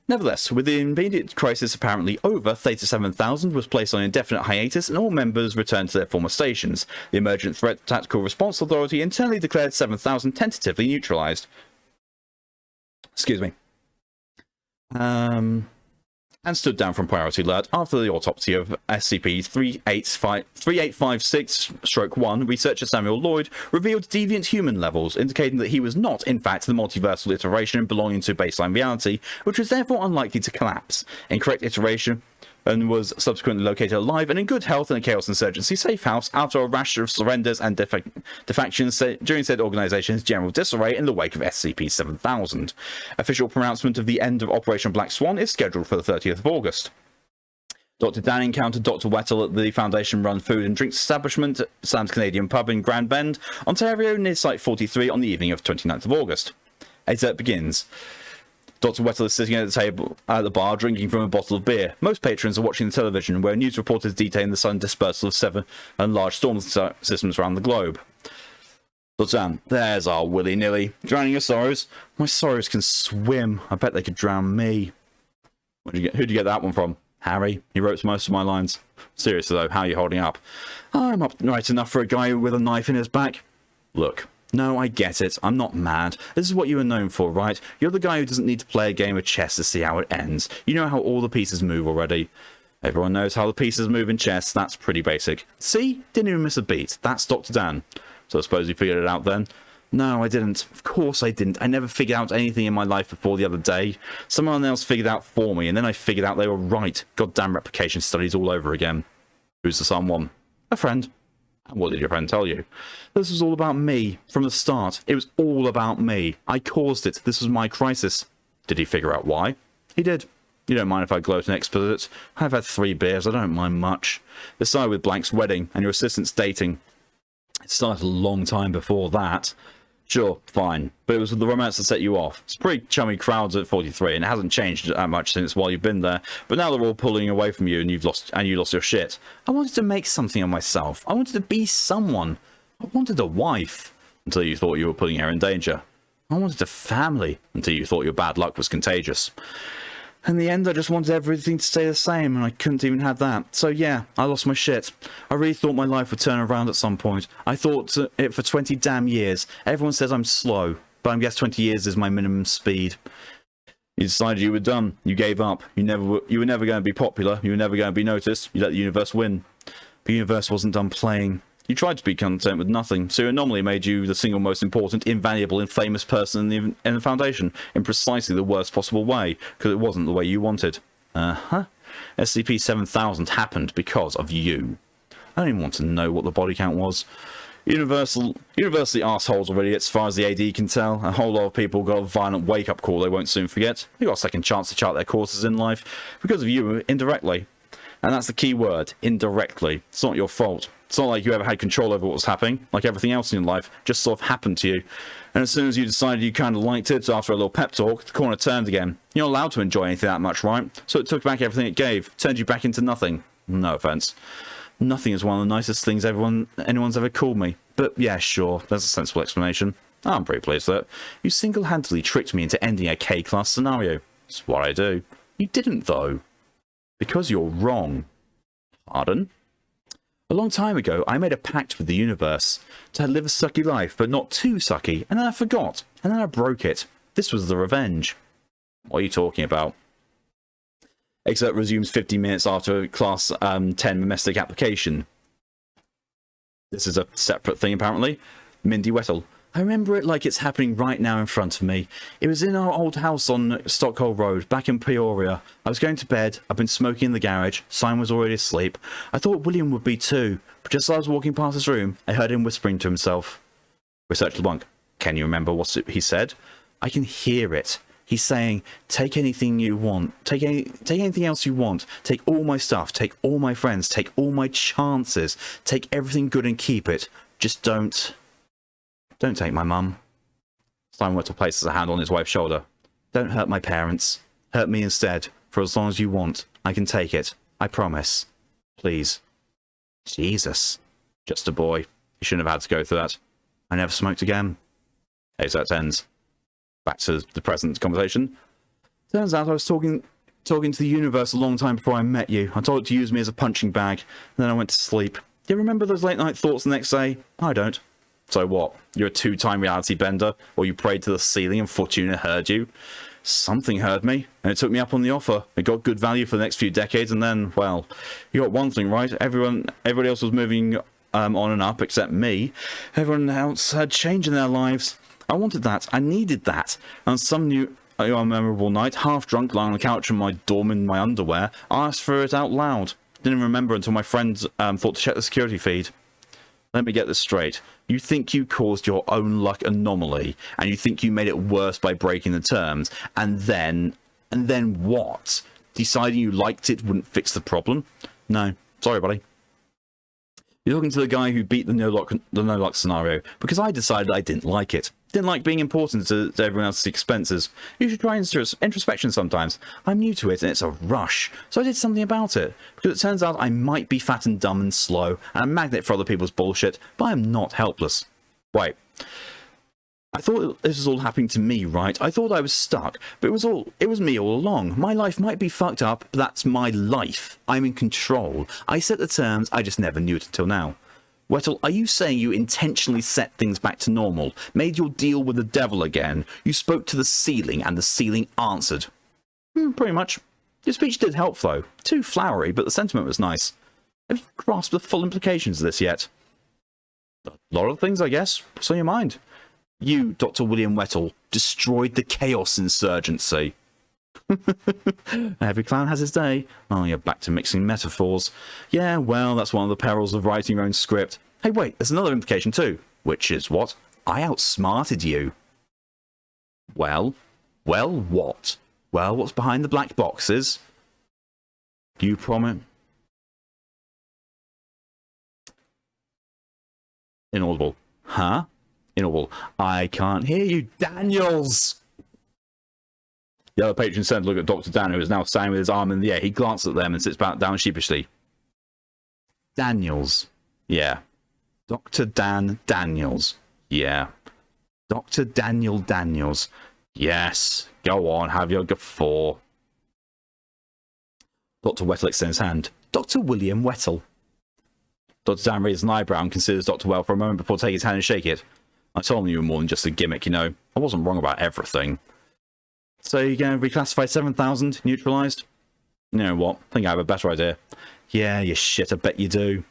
Nevertheless, with the immediate crisis apparently over, Theta 7000 was placed on indefinite hiatus and all members returned to their former stations. The Emergent Threat Tactical Response Authority internally declared 7000 tentatively neutralized. Excuse me. And stood down from priority alert after the autopsy of SCP-3856-1, researcher Samuel Lloyd revealed deviant human levels, indicating that he was not, in fact, the multiversal iteration belonging to baseline reality, which was therefore unlikely to collapse. Incorrect iteration and was subsequently located alive and in good health in a Chaos Insurgency safe house after a rash of surrenders and defections during said organization's general disarray in the wake of SCP-7000. Official pronouncement of the end of Operation Black Swan is scheduled for the 30th of August. Dr. Dan encountered Dr. Wettle at the Foundation-run food and drinks establishment at Sam's Canadian Pub in Grand Bend, Ontario, near Site 43 on the evening of 29th of August. Excerpt begins. Dr. Wettle is sitting at the table at the bar, drinking from a bottle of beer. Most patrons are watching the television, where news reporters detail the sudden dispersal of 7 large storm systems around the globe. Dr. Dan, there's our willy-nilly. Drowning your sorrows? My sorrows can swim. I bet they could drown me. Who'd you get that one from? Harry. He wrote most of my lines. Seriously though, how are you holding up? I'm up right enough for a guy with a knife in his back. Look. No, I get it. I'm not mad. This is what you are known for, right? You're the guy who doesn't need to play a game of chess to see how it ends. You know how all the pieces move already. Everyone knows how the pieces move in chess. That's pretty basic. See? Didn't even miss a beat. That's Dr. Dan. So I suppose you figured it out then? No, I didn't. Of course I didn't. I never figured out anything in my life before the other day. Someone else figured out for me, and then I figured out they were right. Goddamn replication studies all over again. Who's the someone? A friend. And what did your friend tell you? This was all about me. From the start, it was all about me. I caused it. This was my crisis. Did he figure out why? He did. You don't mind if I gloat and explicit? I've had 3 beers. I don't mind much. It started with Blank's wedding, and your assistant's dating. It started a long time before that. Sure, fine. But it was the romance that set you off. It's pretty chummy crowds at 43, and it hasn't changed that much since while you've been there. But now they're all pulling away from you, and you lost your shit. I wanted to make something of myself. I wanted to be someone. I wanted a wife, until you thought you were putting her in danger. I wanted a family, until you thought your bad luck was contagious. In the end, I just wanted everything to stay the same, and I couldn't even have that. So yeah, I lost my shit. I really thought my life would turn around at some point. I thought it for 20 damn years. Everyone says I'm slow, but I guess 20 years is my minimum speed. You decided you were done. You gave up. You were never going to be popular. You were never going to be noticed. You let the universe win. The universe wasn't done playing. You tried to be content with nothing, so your anomaly made you the single most important, invaluable, and famous person in the Foundation, in precisely the worst possible way, because it wasn't the way you wanted. SCP 7000 happened because of you. I don't even want to know what the body count was. Universally arseholes already, as far as the AD can tell. A whole lot of people got a violent wake-up call they won't soon forget. They got a second chance to chart their courses in life, because of you, indirectly. And that's the key word, indirectly. It's not your fault. It's not like you ever had control over what was happening. Like everything else in your life, just sort of happened to you. And as soon as you decided you kind of liked it, after a little pep talk, the corner turned again. You're not allowed to enjoy anything that much, right? So it took back everything it gave, turned you back into nothing. No offense. Nothing is one of the nicest things anyone's ever called me. But yeah, sure, that's a sensible explanation. I'm pretty pleased with it. You single-handedly tricked me into ending a K-class scenario. That's what I do. You didn't, though. Because you're wrong. Pardon? A long time ago, I made a pact with the universe to live a sucky life, but not too sucky, and then I forgot, and then I broke it. This was the revenge. What are you talking about? Excerpt resumes 50 minutes after Class 10 domestic application. This is a separate thing, apparently. Mindy Wettle. I remember it like it's happening right now in front of me. It was in our old house on Stockholm Road, back in Peoria. I was going to bed, I'd been smoking in the garage, Simon was already asleep. I thought William would be too, but just as I was walking past his room, I heard him whispering to himself. Research LeBlanc. Can you remember what he said? I can hear it. He's saying, take anything you want, take anything else you want, take all my stuff, take all my friends, take all my chances, take everything good and keep it. Just don't take my mum. Simon Wettle places a hand on his wife's shoulder. Don't hurt my parents. Hurt me instead. For as long as you want, I can take it. I promise. Please. Jesus. Just a boy. He shouldn't have had to go through that. I never smoked again. Excerpt ends. Back to the present conversation. Turns out I was talking to the universe a long time before I met you. I told it to use me as a punching bag, and then I went to sleep. Do you remember those late night thoughts the next day? I don't. So what? You're a 2-time reality bender? Or you prayed to the ceiling and Fortuna heard you? Something heard me, and it took me up on the offer. It got good value for the next few decades, and then, well, you got one thing right. Everybody else was moving on and up, except me. Everyone else had change in their lives. I wanted that. I needed that. And some new memorable night, half drunk, lying on the couch in my dorm in my underwear, I asked for it out loud. Didn't remember until my friends thought to check the security feed. Let me get this straight. You think you caused your own luck anomaly, and you think you made it worse by breaking the terms, and then what? deciding you liked it wouldn't fix the problem. No. Sorry, buddy. You're talking to the guy who beat the no-luck scenario, because I decided I didn't like it. Didn't like being important to everyone else's expenses. You should try introspection sometimes. I'm new to it and it's a rush, so I did something about it. Because it turns out I might be fat and dumb and slow, and a magnet for other people's bullshit, but I'm not helpless. Wait. I thought this was all happening to me, right? I thought I was stuck, but it was me all along. My life might be fucked up, but that's my life. I'm in control. I set the terms, I just never knew it until now. Wettell, are you saying you intentionally set things back to normal? Made your deal with the devil again? You spoke to the ceiling, and the ceiling answered? Pretty much. Your speech did help, though. Too flowery, but the sentiment was nice. Have you grasped the full implications of this yet? A lot of things, I guess. What's on your mind? You, Dr. William Wettell, destroyed the Chaos Insurgency. Every clown has his day. Oh, you're back to mixing metaphors. Yeah, well, that's one of the perils of writing your own script. Hey, wait, there's another implication too. Which is what? I outsmarted you. Well, what? Well, what's behind the black boxes? You promise... Inaudible. Huh? Inaudible. I can't hear you, Daniels! The other patron turned to look at Dr. Dan, who is now standing with his arm in the air. He glanced at them and sits back down sheepishly. Daniels. Yeah. Dr. Dan Daniels. Yeah. Dr. Daniel Daniels. Yes. Go on, have your guffaw. Dr. Wettell extends his hand. Dr. William Wettell. Dr. Dan raises an eyebrow and considers Dr. Well for a moment before taking his hand and shake it. I told him you were more than just a gimmick, you know. I wasn't wrong about everything. So you're going to reclassify 7,000 neutralized? You know what? I think I have a better idea. Yeah, you shit, I bet you do.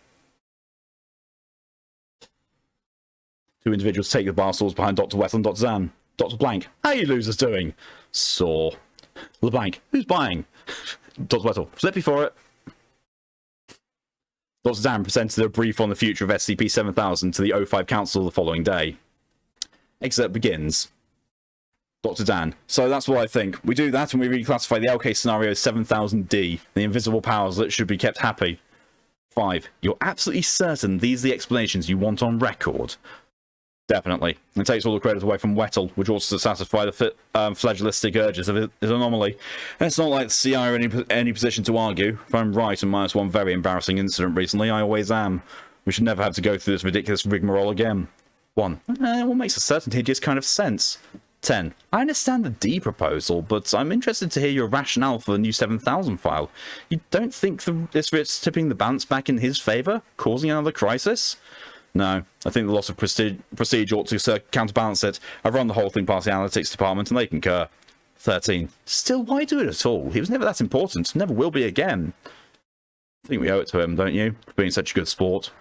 Two individuals take the bar stools behind Dr. Wettell and Dr. Zan. Dr. Blank, how you losers doing? Sore. LeBlanc, who's buying? Dr. Wettell, flippy for it. Dr. Dan presented a brief on the future of SCP-7000 to the O5 Council the following day. Excerpt begins. Dr. Dan, so that's what I think. We do that and we reclassify the LK scenario as 7000D, the invisible powers that should be kept happy. 5. You're absolutely certain these are the explanations you want on record? Definitely. It takes all the credit away from Wettell, which ought to satisfy the flagellistic urges of his anomaly. And it's not like the CI are in any position to argue. If I'm right and minus one very embarrassing incident recently, I always am. We should never have to go through this ridiculous rigmarole again. 1. What makes a certainty just kind of sense? 10. I understand the D proposal, but I'm interested to hear your rationale for the new 7000 file. You don't think this risks tipping the balance back in his favour, causing another crisis? No, I think the loss of prestige ought to counterbalance it. I've run the whole thing past the analytics department and they concur. 13. Still, why do it at all? He was never that important, never will be again. I think we owe it to him, don't you, for being such a good sport.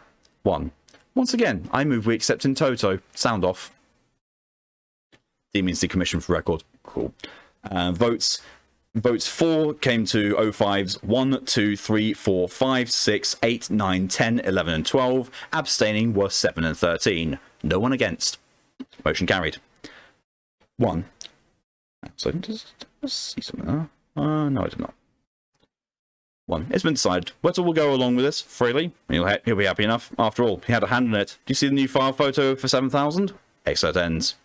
1. Once again, I move we accept in toto. Sound off. D means decommission for record. Cool. Votes 4 came to O5's 1, 2, 3, 4, 5, 6, 8, 9, 10, 11 and 12. Abstaining were 7 and 13. No one against. Motion carried. 1. So just see something there. No, I did not. 1. It's been decided. Wettell will go along with this freely. He'll be happy enough. After all, he had a hand in it. Do you see the new file photo for 7000? Excerpt ends.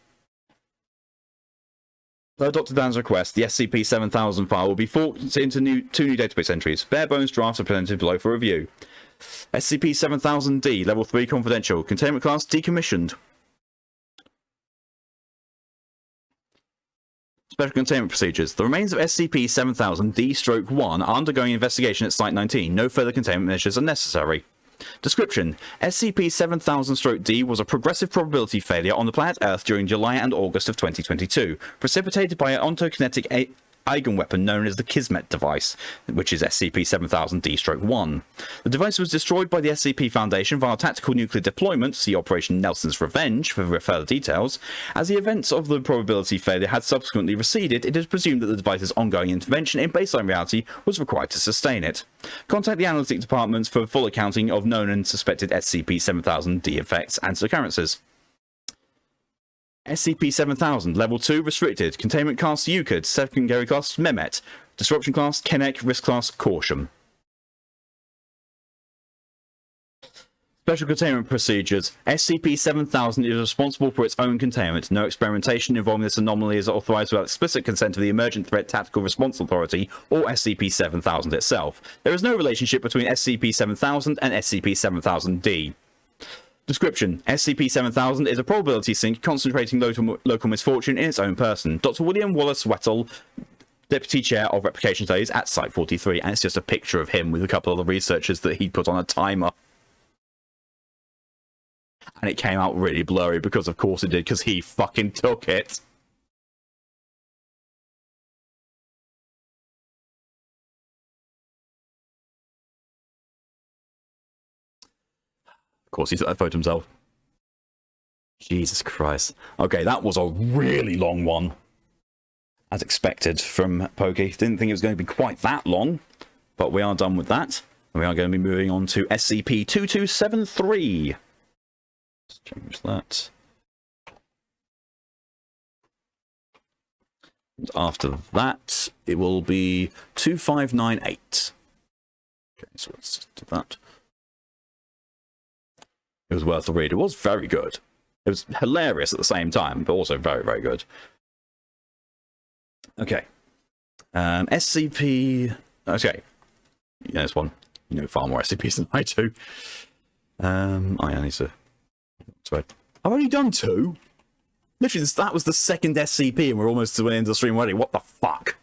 Per Dr. Dan's request, the SCP-7000 file will be forked into two new database entries. Bare bones drafts are presented below for review. SCP-7000-D, Level 3 confidential. Containment class decommissioned. Special containment procedures. The remains of SCP-7000-D-1 are undergoing investigation at Site 19. No further containment measures are necessary. Description: SCP-7000-D was a progressive probability failure on the planet Earth during July and August of 2022, precipitated by an ontokinetic eigenweapon known as the Kismet device, which is SCP-7000-D-1. The device was destroyed by the SCP Foundation via tactical nuclear deployment, see Operation Nelson's Revenge for further details. As the events of the probability failure had subsequently receded, it is presumed that the device's ongoing intervention in baseline reality was required to sustain it. Contact the Analytic Department for full accounting of known and suspected SCP-7000-D effects and occurrences. SCP-7000, Level 2, Restricted, Containment Class Euclid, Secondary Class Mehmet, Disruption class, Kenec, risk class, caution. Special containment procedures. SCP-7000 is responsible for its own containment. No experimentation involving this anomaly is authorized without explicit consent of the Emergent Threat Tactical Response Authority or SCP-7000 itself. There is no relationship between SCP-7000 and SCP-7000-D. Description. SCP-7000 is a probability sink concentrating local misfortune in its own person. Dr. William Wallace Wettel, Deputy Chair of Replication Studies at Site-43, and it's just a picture of him with a couple of the researchers that he'd put on a timer. And it came out really blurry because of course it did, because he fucking took it. Of course he took that photo himself. Jesus Christ. Okay, that was a really long one. As expected from Pokey. Didn't think it was going to be quite that long, but we are done with that. We are going to be moving on to SCP-2273. Let's change that. And after that, it will be 2598. Okay, so let's just do that. It was worth the read. It was very good. It was hilarious at the same time, but also very, very good. Okay. SCP... Okay. You know this one. You know far more SCPs than I do. I need to... Sorry. I've only done 2? Literally, that was the second SCP and we're almost to the end of the stream already. What the fuck?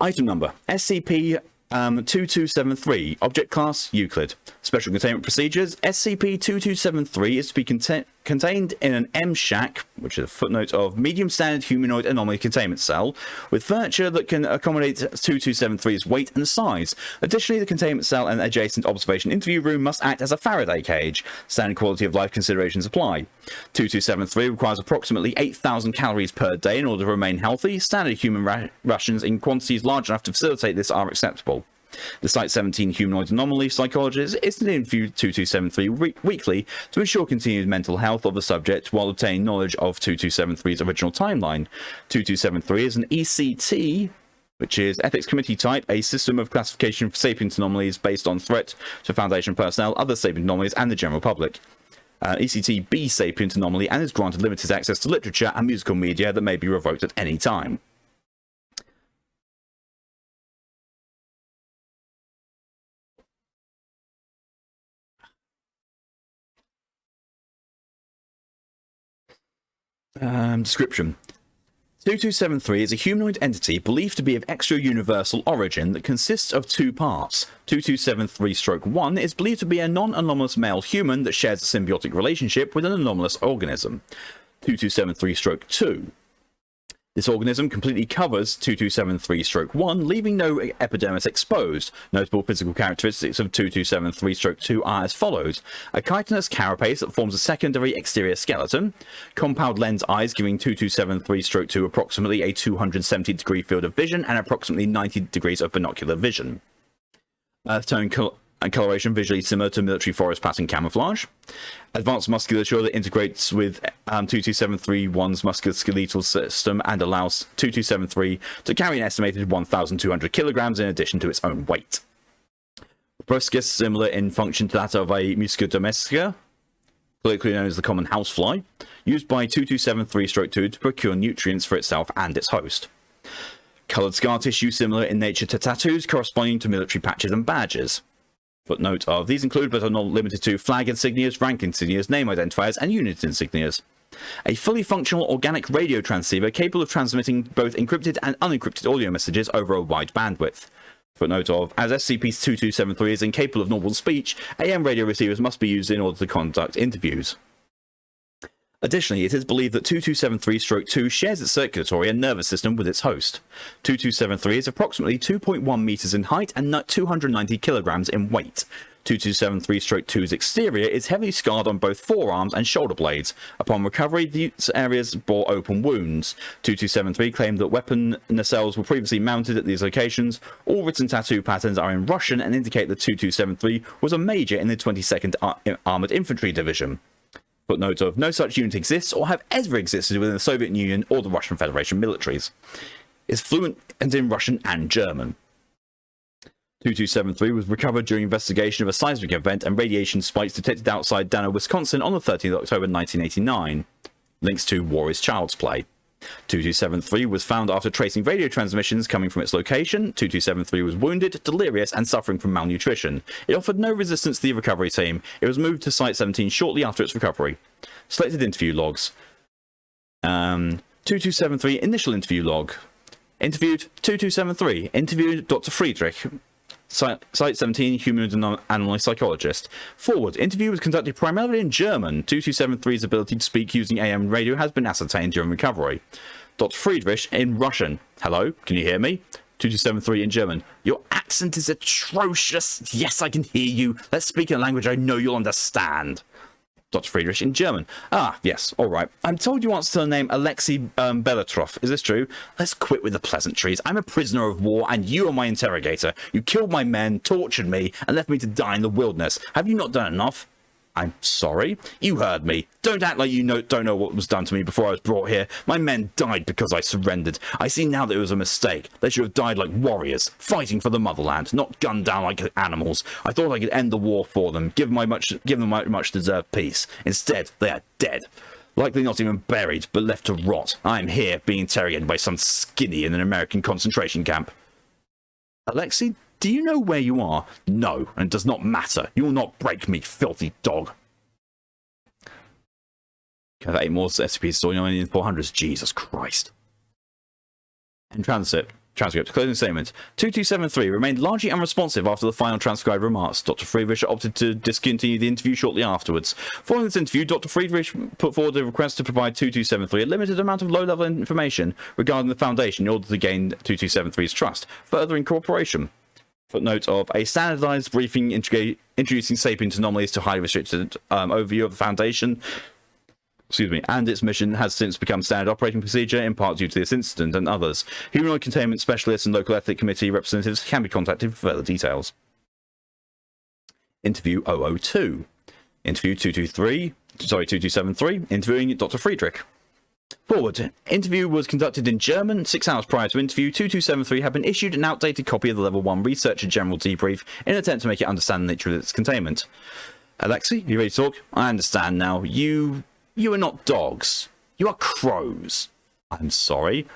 Item number. SCP-2273. Object class, Euclid. Special containment procedures. SCP-2273 is to be contained in an M-shack, which is a footnote of medium standard humanoid anomaly containment cell, with furniture that can accommodate 2273's weight and size. Additionally, the containment cell and adjacent observation interview room must act as a Faraday cage. Standard quality of life considerations apply. 2273 requires approximately 8,000 calories per day in order to remain healthy. Standard human rations in quantities large enough to facilitate this are acceptable. The Site-17 humanoid anomaly psychologist is to interview 2273 weekly to ensure continued mental health of the subject while obtaining knowledge of 2273's original timeline. 2273 is an ECT, which is Ethics Committee type, a system of classification for sapient anomalies based on threat to Foundation personnel, other sapient anomalies, and the general public. ECT B sapient anomaly and is granted limited access to literature and musical media that may be revoked at any time. Description. 2273 is a humanoid entity believed to be of extra-universal origin that consists of 2 parts. 2273-1 is believed to be a non-anomalous male human that shares a symbiotic relationship with an anomalous organism. 2273-2. This organism completely covers 2273-1, leaving no epidermis exposed. Notable physical characteristics of 2273-2 are as follows: a chitinous carapace that forms a secondary exterior skeleton, compound lens eyes giving 2273-2 approximately a 270-degree field of vision and approximately 90 degrees of binocular vision. Earth tone and coloration visually similar to military forest pattern camouflage. Advanced musculature that integrates with 2273-1's musculoskeletal system and allows 2273 to carry an estimated 1,200 kilograms in addition to its own weight. Proboscis similar in function to that of a Musca domestica, colloquially known as the common housefly, used by 2273-2 to procure nutrients for itself and its host. Coloured scar tissue similar in nature to tattoos corresponding to military patches and badges. Footnote of these include, but are not limited to, flag insignias, rank insignias, name identifiers, and unit insignias. A fully functional organic radio transceiver capable of transmitting both encrypted and unencrypted audio messages over a wide bandwidth. Footnote of, as SCP-2273 is incapable of normal speech, AM radio receivers must be used in order to conduct interviews. Additionally, it is believed that 2273-2 shares its circulatory and nervous system with its host. 2273 is approximately 2.1 meters in height and 290 kilograms in weight. 2273-2's exterior is heavily scarred on both forearms and shoulder blades. Upon recovery, these areas bore open wounds. 2273 claimed that weapon nacelles were previously mounted at these locations. All written tattoo patterns are in Russian and indicate that 2273 was a major in the 22nd Armored Infantry Division. Footnote of, no such unit exists or have ever existed within the Soviet Union or the Russian Federation militaries. is fluent in Russian and German. 2273 was recovered during investigation of a seismic event and radiation spikes detected outside Dana, Wisconsin on the 13th of October 1989. Links to War is Child's Play. 2273 was found after tracing radio transmissions coming from its location. 2273 was wounded, delirious, and suffering from malnutrition. It offered no resistance to the recovery team. It was moved to Site 17 shortly after its recovery. Selected interview logs. 2273 initial interview log. Interviewed 2273. Interviewed Dr. Friedrich. Site 17, human animal psychologist. Forward. Interview was conducted primarily in German. 2273's ability to speak using AM radio has been ascertained during recovery. Dr. Friedrich in Russian. Hello, can you hear me? 2273 in German. Your accent is atrocious. Yes, I can hear you. Let's speak in a language I know you'll understand. Dr. Friedrich in German. Ah, yes, all right. I'm told you want to name Alexei Belatrov. Is this true? Let's quit with the pleasantries. I'm a prisoner of war, and you are my interrogator. You killed my men, tortured me, and left me to die in the wilderness. Have you not done enough? I'm sorry. You heard me. Don't act like you don't know what was done to me before I was brought here. My men died because I surrendered. I see now that it was a mistake. They should have died like warriors, fighting for the motherland, not gunned down like animals. I thought I could end the war for them, give them much deserved peace. Instead, they are dead. Likely not even buried, but left to rot. I am here, being interrogated by some skinny in an American concentration camp. Alexei, do you know where you are? No, and it does not matter. You will not break me, filthy dog. Have 8 more SCPs stored in the 400s. Jesus Christ. And transcript. Closing statement. 2273 remained largely unresponsive after the final transcribed remarks. Dr. Friedrich opted to discontinue the interview shortly afterwards. Following this interview, Dr. Friedrich put forward a request to provide 2273 a limited amount of low-level information regarding the Foundation in order to gain 2273's trust, furthering cooperation. Footnote of a standardized briefing introducing sapient anomalies to highly restricted overview of the Foundation. And its mission has since become standard operating procedure, in part due to this incident and others. Humanoid containment specialists and local ethic committee representatives can be contacted for further details. Interview 002. Interview 2273, interviewing Dr. Friedrich. Forward. Interview was conducted in German. 6 hours prior to interview, 2273 had been issued an outdated copy of the Level 1 Researcher General Debrief in an attempt to make it understand the nature of its containment. Alexei, you ready to talk? I understand now. You are not dogs. You are crows. I'm sorry.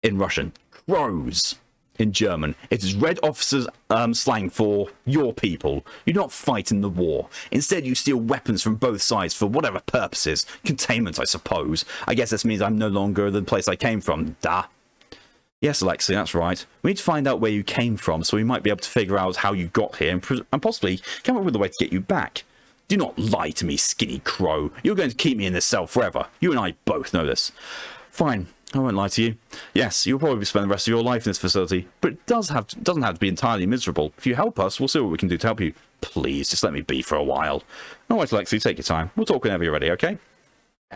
In Russian. Crows. In German. It is Red Officers' slang for your people. You do not fight in the war. Instead, you steal weapons from both sides for whatever purposes. Containment, I suppose. I guess this means I'm no longer the place I came from. Da. Yes, Alexei, that's right. We need to find out where you came from so we might be able to figure out how you got here and possibly come up with a way to get you back. Do not lie to me, skinny crow. You're going to keep me in this cell forever. You and I both know this. Fine, I won't lie to you. Yes, you'll probably spend the rest of your life in this facility, but it doesn't have to be entirely miserable. If you help us, we'll see what we can do to help you. Please, just let me be for a while. All right, Alexei, take your time. We'll talk whenever you're ready, okay?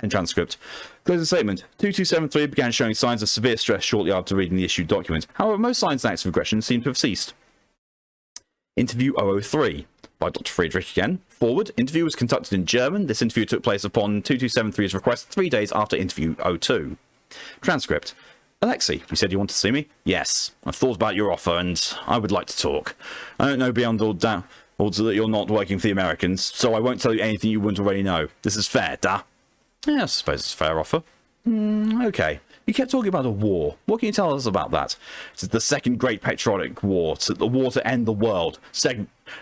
End transcript. Closing statement. 2273 began showing signs of severe stress shortly after reading the issued document. However, most signs and acts of aggression seem to have ceased. Interview 003. By Dr. Friedrich again. Forward. Interview was conducted in German. This interview took place upon 2273's request 3 days after interview 02. Transcript. Alexei, you said you wanted to see me? Yes. I've thought about your offer and I would like to talk. I don't know beyond all doubt also that you're not working for the Americans, so I won't tell you anything you wouldn't already know. This is fair, da? Yeah, I suppose it's a fair offer. Okay. You kept talking about a war. What can you tell us about that? It's the Second Great Patriotic War, the war to end the world.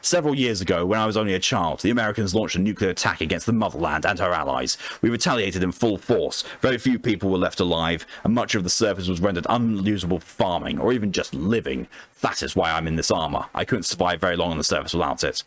Several years ago, when I was only a child, the Americans launched a nuclear attack against the motherland and her allies. We retaliated in full force. Very few people were left alive, and much of the surface was rendered unusable for farming, or even just living. That is why I'm in this armor. I couldn't survive very long on the surface without it.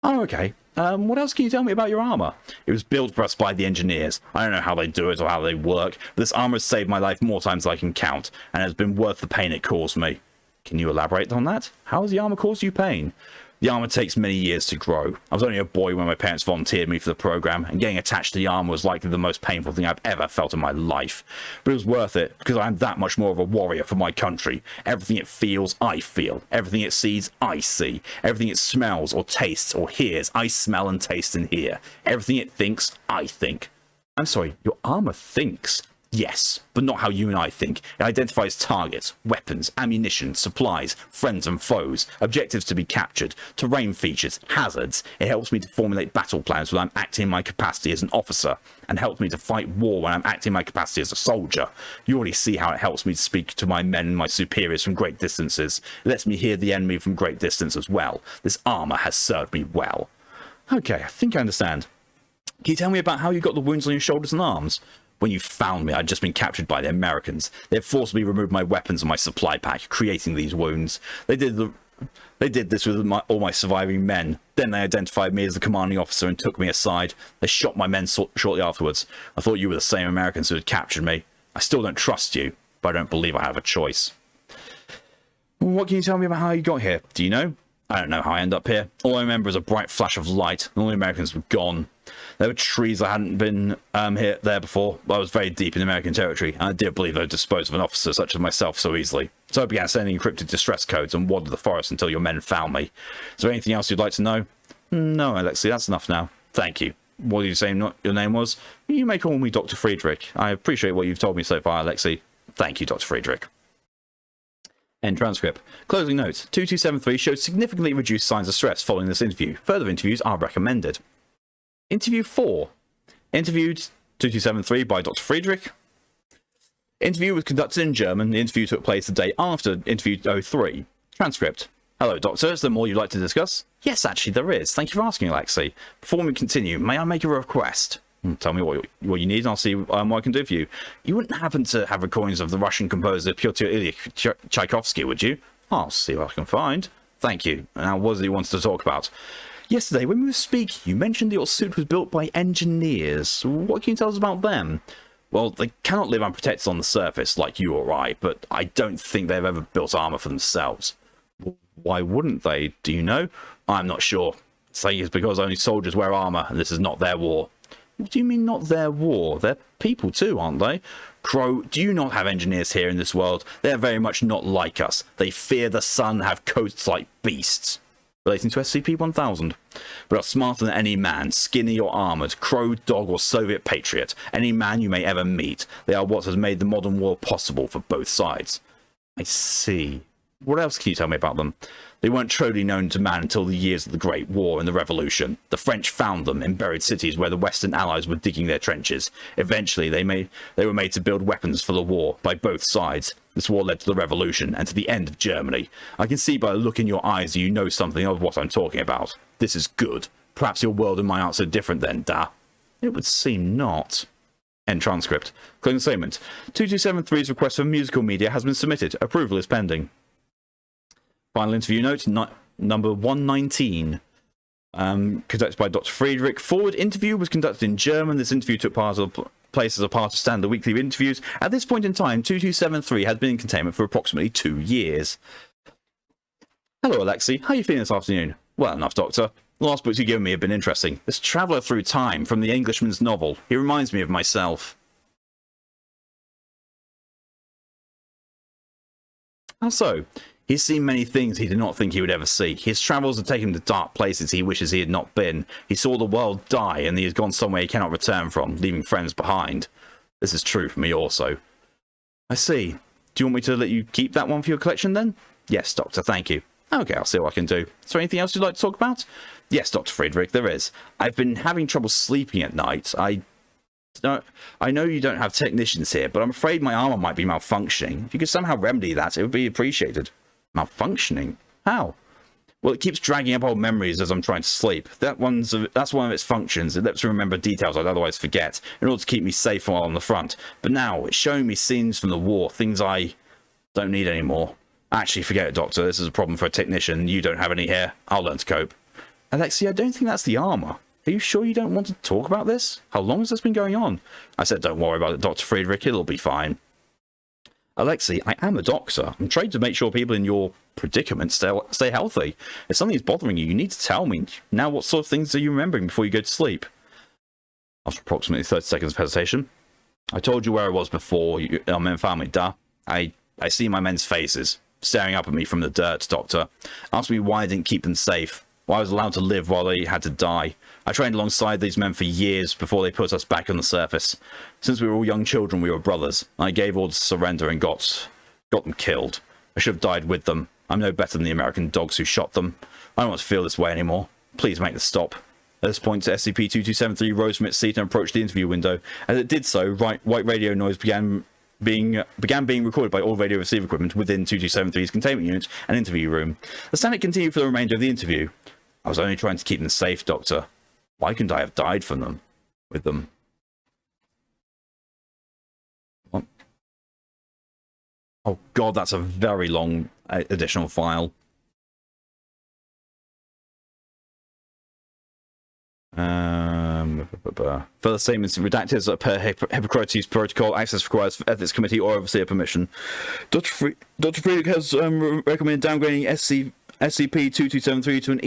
Oh, okay. What else can you tell me about your armor? It was built for us by the engineers. I don't know how they do it or how they work, but this armor has saved my life more times than I can count, and has been worth the pain it caused me. Can you elaborate on that? How has the armor caused you pain? The armor takes many years to grow. I was only a boy when my parents volunteered me for the program, and getting attached to the armor was likely the most painful thing I've ever felt in my life. But it was worth it, because I'm that much more of a warrior for my country. Everything it feels, I feel. Everything it sees, I see. Everything it smells or tastes or hears, I smell and taste and hear. Everything it thinks, I think. I'm sorry, your armor thinks. Yes, but not how you and I think. It identifies targets, weapons, ammunition, supplies, friends and foes, objectives to be captured, terrain features, hazards. It helps me to formulate battle plans when I'm acting in my capacity as an officer, and helps me to fight war when I'm acting in my capacity as a soldier. You already see how it helps me to speak to my men and my superiors from great distances. It lets me hear the enemy from great distance as well. This armor has served me well. Okay, I think I understand. Can you tell me about how you got the wounds on your shoulders and arms? When you found me, I'd just been captured by the Americans. They had forcibly removed my weapons and my supply pack, creating these wounds. They did this with all my surviving men. Then they identified me as the commanding officer and took me aside. They shot my men shortly afterwards. I thought you were the same Americans who had captured me. I still don't trust you, but I don't believe I have a choice. What can you tell me about how you got here? Do you know? I don't know how I ended up here. All I remember is a bright flash of light, and all the Americans were gone. There were trees I hadn't been there before, but I was very deep in American territory, and I didn't believe they would dispose of an officer such as myself so easily. So I began sending encrypted distress codes and wandered the forest until your men found me. Is there anything else you'd like to know? No, Alexei, that's enough now. Thank you. What did you say your name was? You may call me Dr. Friedrich. I appreciate what you've told me so far, Alexei. Thank you, Dr. Friedrich. End transcript. Closing notes. 2273 showed significantly reduced signs of stress following this interview. Further interviews are recommended. Interview 4. Interviewed 2273 by Dr. Friedrich. Interview was conducted in German. The interview took place the day after interview 03. Transcript. Hello, Doctor. Is there more you'd like to discuss? Yes, actually, there is. Thank you for asking, Alexei. Before we continue, may I make a request? Tell me what you need, and I'll see what I can do for you. You wouldn't happen to have recordings of the Russian composer Pyotr Ilyich Tchaikovsky, would you? I'll see what I can find. Thank you. Now, what is it you wanted to talk about? Yesterday, when we were speaking, you mentioned that your suit was built by engineers. What can you tell us about them? Well, they cannot live unprotected on the surface like you or I, but I don't think they've ever built armor for themselves. Why wouldn't they? Do you know? I'm not sure. Saying it's because only soldiers wear armor, and this is not their war. What do you mean not their war? They're people too, aren't they? Crow, do you not have engineers here in this world? They're very much not like us. They fear the sun, have coats like beasts. Relating to SCP-1000. But are smarter than any man, skinny or armoured, crow, dog or Soviet patriot. Any man you may ever meet. They are what has made the modern war possible for both sides. I see. What else can you tell me about them? They weren't truly known to man until the years of the Great War and the Revolution. The French found them in buried cities where the Western Allies were digging their trenches. Eventually, they were made to build weapons for the war by both sides. This war led to the Revolution and to the end of Germany. I can see by the look in your eyes that you know something of what I'm talking about. This is good. Perhaps your world and my answer are different then, da? It would seem not. End transcript. Closing statement. 2273's request for musical media has been submitted. Approval is pending. Final interview note, number 119, conducted by Dr. Friedrich. Forward interview was conducted in German. This interview took place as a part of standard weekly interviews. At this point in time, 2273 had been in containment for approximately 2 years. Hello, Alexei. How are you feeling this afternoon? Well enough, Doctor. The last books you've given me have been interesting. This traveller through time from the Englishman's novel. He reminds me of myself. How so? He's seen many things he did not think he would ever see. His travels have taken him to dark places he wishes he had not been. He saw the world die, and he has gone somewhere he cannot return from, leaving friends behind. This is true for me also. I see. Do you want me to let you keep that one for your collection then? Yes, Doctor, thank you. Okay, I'll see what I can do. Is there anything else you'd like to talk about? Yes, Dr. Friedrich, there is. I've been having trouble sleeping at night. I know you don't have technicians here, but I'm afraid my armor might be malfunctioning. If you could somehow remedy that, it would be appreciated. Malfunctioning? How? Well, it keeps dragging up old memories as I'm trying to sleep. That's one of its functions. It lets me remember details I'd otherwise forget, in order to keep me safe while on the front. But now, it's showing me scenes from the war, things I don't need anymore. Actually, forget it, Doctor. This is a problem for a technician. You don't have any here. I'll learn to cope. Alexei, I don't think that's the armor. Are you sure you don't want to talk about this? How long has this been going on? I said don't worry about it, Dr. Friedrich. It'll be fine. Alexei, I am a doctor. I'm trained to make sure people in your predicament stay healthy. If something's bothering you, you need to tell me. Now, what sort of things are you remembering before you go to sleep? After approximately 30 seconds of hesitation. I told you where I was before our men found me, da. I see my men's faces, staring up at me from the dirt, Doctor. Ask me why I didn't keep them safe. Well, I was allowed to live while they had to die. I trained alongside these men for years before they put us back on the surface. Since we were all young children, we were brothers. I gave orders to surrender and got them killed. I should have died with them. I'm no better than the American dogs who shot them. I don't want to feel this way anymore. Please make this stop. At this point, SCP-2273 rose from its seat and approached the interview window. As it did so, white radio noise began being recorded by all radio receiver equipment within 2273's containment unit and interview room. The static continued for the remainder of the interview. I was only trying to keep them safe, Doctor. Why couldn't I have died from them? With them? What? Oh god, that's a very long additional file. Further statements redacted as per Hippocrates protocol. Access requires ethics committee or overseer permission. Dr. Friedrich has recommended downgrading SCP-2273 to an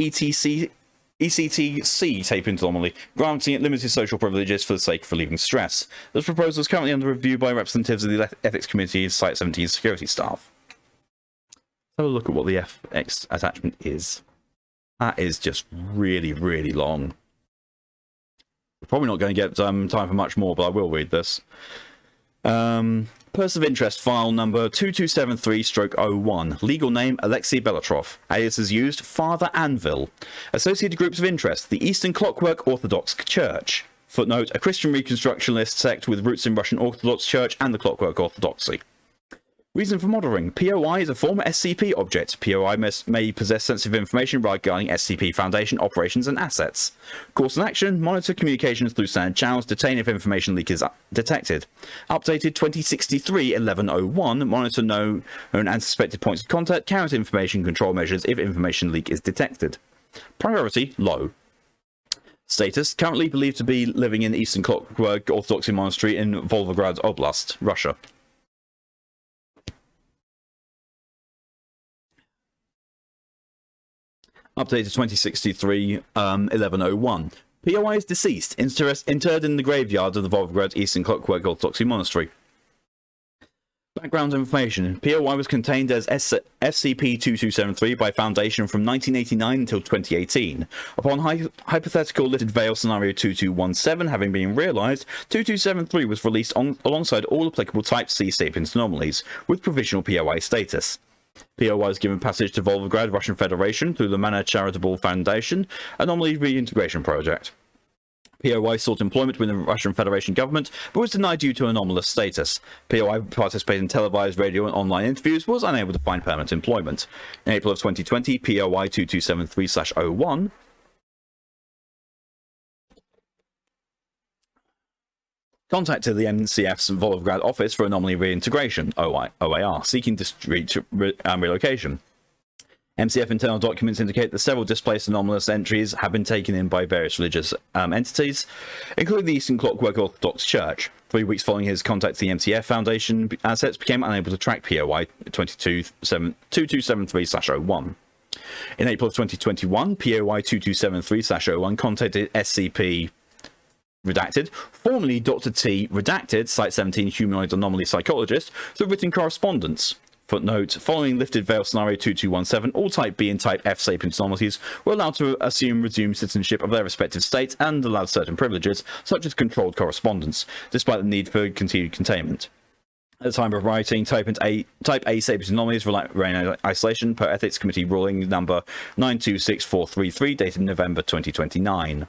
ECTC tape anomaly, granting it limited social privileges for the sake of relieving stress. This proposal is currently under review by representatives of the ethics committee's Site 17 security staff. Let's have a look at what the FX attachment is. That is just really, really long. We're probably not going to get time for much more, but I will read this. Person of interest file number 2273/01. Legal name Alexei Belatrov. Aliases used Father Anvil. Associated groups of interest: the Eastern Clockwork Orthodox Church. Footnote: a Christian Reconstructionist sect with roots in Russian Orthodox Church and the Clockwork Orthodoxy. Reason for monitoring. POI is a former SCP object. POI may possess sensitive information regarding SCP Foundation operations and assets. Course and action. Monitor communications through standard channels. Detain if information leak is detected. Updated 2063-1101. Monitor known and suspected points of contact. Carry out information control measures if information leak is detected. Priority: low. Status: currently believed to be living in the Eastern Clockwork Orthodoxy Monastery in Volgograd Oblast, Russia. Updated 2063-1101. POI is deceased, interred in the graveyard of the Volgograd Eastern Clockwork Orthodoxy Monastery. Background information. POI was contained as SCP-2273 by Foundation from 1989 until 2018. Upon hypothetical littered veil scenario 2217 having been realized, 2273 was released alongside all applicable Type C sapiens anomalies, with provisional POI status. POI was given passage to Volgograd, Russian Federation, through the Mana Charitable Foundation Anomaly Reintegration Project. POI sought employment within the Russian Federation government, but was denied due to anomalous status. POI participated in televised radio and online interviews, but was unable to find permanent employment. In April of 2020, POI 2273/01 contacted the MCF's Volgograd office for anomaly reintegration, OAR, seeking discrete relocation. MCF internal documents indicate that several displaced anomalous entries have been taken in by various religious entities, including the Eastern Clockwork Orthodox Church. 3 weeks following his contact to the MCF Foundation, assets became unable to track POI 2273/01. In April of 2021, POI 2273/01 contacted SCP redacted, formerly Dr. T redacted, Site 17 humanoid anomaly psychologist, through written correspondence. Footnote: following lifted veil scenario 2217, all Type B and Type F sapiens anomalies were allowed to resume citizenship of their respective states and allowed certain privileges, such as controlled correspondence, despite the need for continued containment. At the time of writing, Type A sapiens anomalies were in isolation per Ethics Committee ruling number 926433, dated November 2029.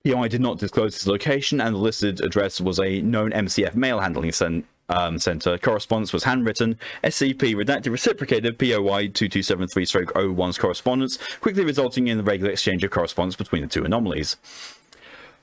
POI did not disclose its location, and the listed address was a known MCF mail handling center. Correspondence was handwritten. SCP redacted reciprocated POI 2273/01's correspondence, quickly resulting in the regular exchange of correspondence between the two anomalies.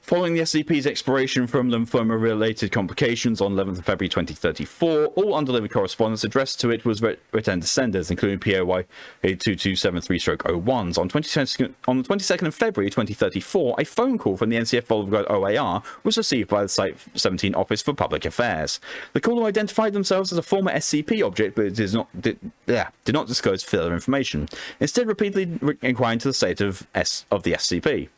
Following the SCP's expiration from lymphoma-related complications on 11th of February 2034, all undelivered correspondence addressed to it was returned to senders, including POI 2273/01's. On the 22nd of February 2034, a phone call from the NCF Volgograd OAR was received by the Site 17 Office for Public Affairs. The caller identified themselves as a former SCP object, but did not disclose further information, instead repeatedly inquiring into the state of the SCP.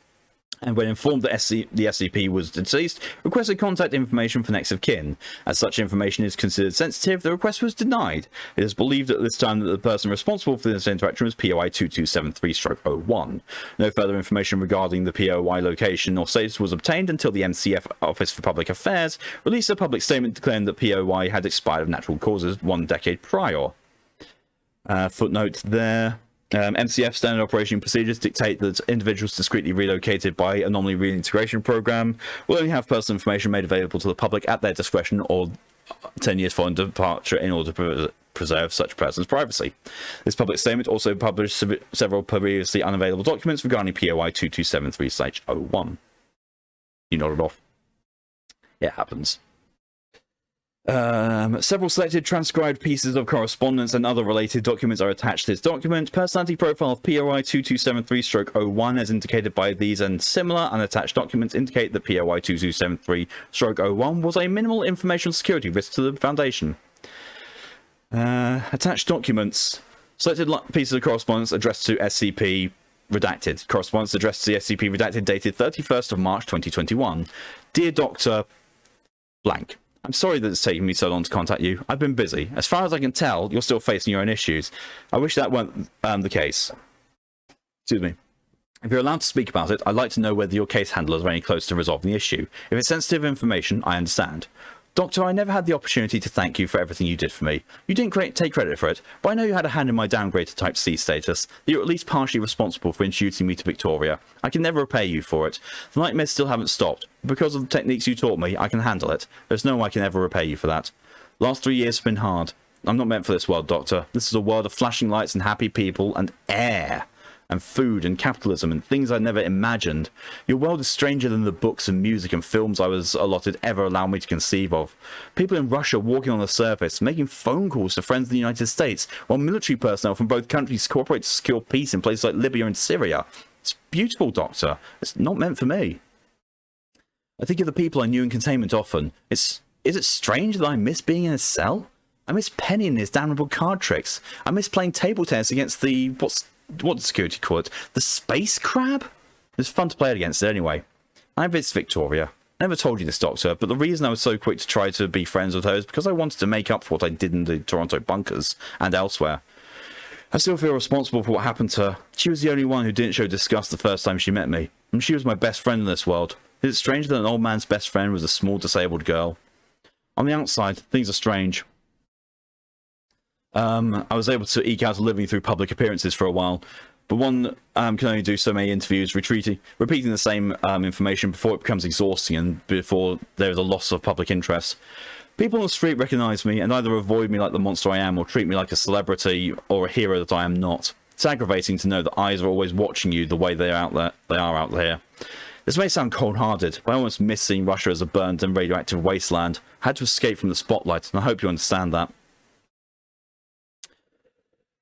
and when informed that the SCP was deceased, requested contact information for next of kin. As such information is considered sensitive, the request was denied. It is believed at this time that the person responsible for this interaction was POI 2273/01. No further information regarding the POI location or status was obtained until the MCF Office for Public Affairs released a public statement declaring that POI had expired of natural causes 1 decade prior. Footnote there. MCF standard operating procedures dictate that individuals discreetly relocated by Anomaly Reintegration Program will only have personal information made available to the public at their discretion or 10 years following departure in order to preserve such persons' privacy. This public statement also published several previously unavailable documents regarding POI 2273/01. You nodded off. It happens. Several selected transcribed pieces of correspondence and other related documents are attached to this document. Personality profile of POI 2273/01 as indicated by these and similar unattached documents indicate that POI 2273/01 was a minimal information security risk to the Foundation. Attached documents. Selected pieces of correspondence addressed to SCP redacted. Correspondence addressed to the SCP redacted dated 31st of March 2021. Dear Dr. Blank. I'm sorry that it's taken me so long to contact you. I've been busy. As far as I can tell, you're still facing your own issues. I wish that weren't the case. Excuse me. If you're allowed to speak about it, I'd like to know whether your case handlers are any close to resolving the issue. If it's sensitive information, I understand. Doctor, I never had the opportunity to thank you for everything you did for me. You didn't take credit for it, but I know you had a hand in my downgrade to Type C status. You're at least partially responsible for introducing me to Victoria. I can never repay you for it. The nightmares still haven't stopped. Because of the techniques you taught me, I can handle it. There's no way I can ever repay you for that. Last 3 years have been hard. I'm not meant for this world, Doctor. This is a world of flashing lights and happy people and air. And food and capitalism and things I never imagined. Your world is stranger than the books and music and films I was allotted ever allow me to conceive of. People in Russia walking on the surface, making phone calls to friends in the United States, while military personnel from both countries cooperate to secure peace in places like Libya and Syria. It's beautiful, Doctor. It's not meant for me. I think of the people I knew in containment often. Is it strange that I miss being in a cell? I miss Penny and his damnable card tricks. I miss playing table tennis against the... what does security call it? The space crab? It's fun to play it against it anyway. I miss Victoria. I never told you this, Doctor, but the reason I was so quick to try to be friends with her is because I wanted to make up for what I did in the Toronto bunkers and elsewhere. I still feel responsible for what happened to her. She was the only one who didn't show disgust the first time she met me, and she was my best friend in this world. Is it strange that an old man's best friend was a small disabled girl? On the outside, things are strange. I was able to eke out a living through public appearances for a while, but one can only do so many interviews, repeating the same information before it becomes exhausting and before there is a loss of public interest. People on the street recognize me and either avoid me like the monster I am or treat me like a celebrity or a hero that I am not. It's aggravating to know that eyes are always watching you the way they are out there. This may sound cold-hearted, but I almost miss seeing Russia as a burned and radioactive wasteland. I had to escape from the spotlight, and I hope you understand that.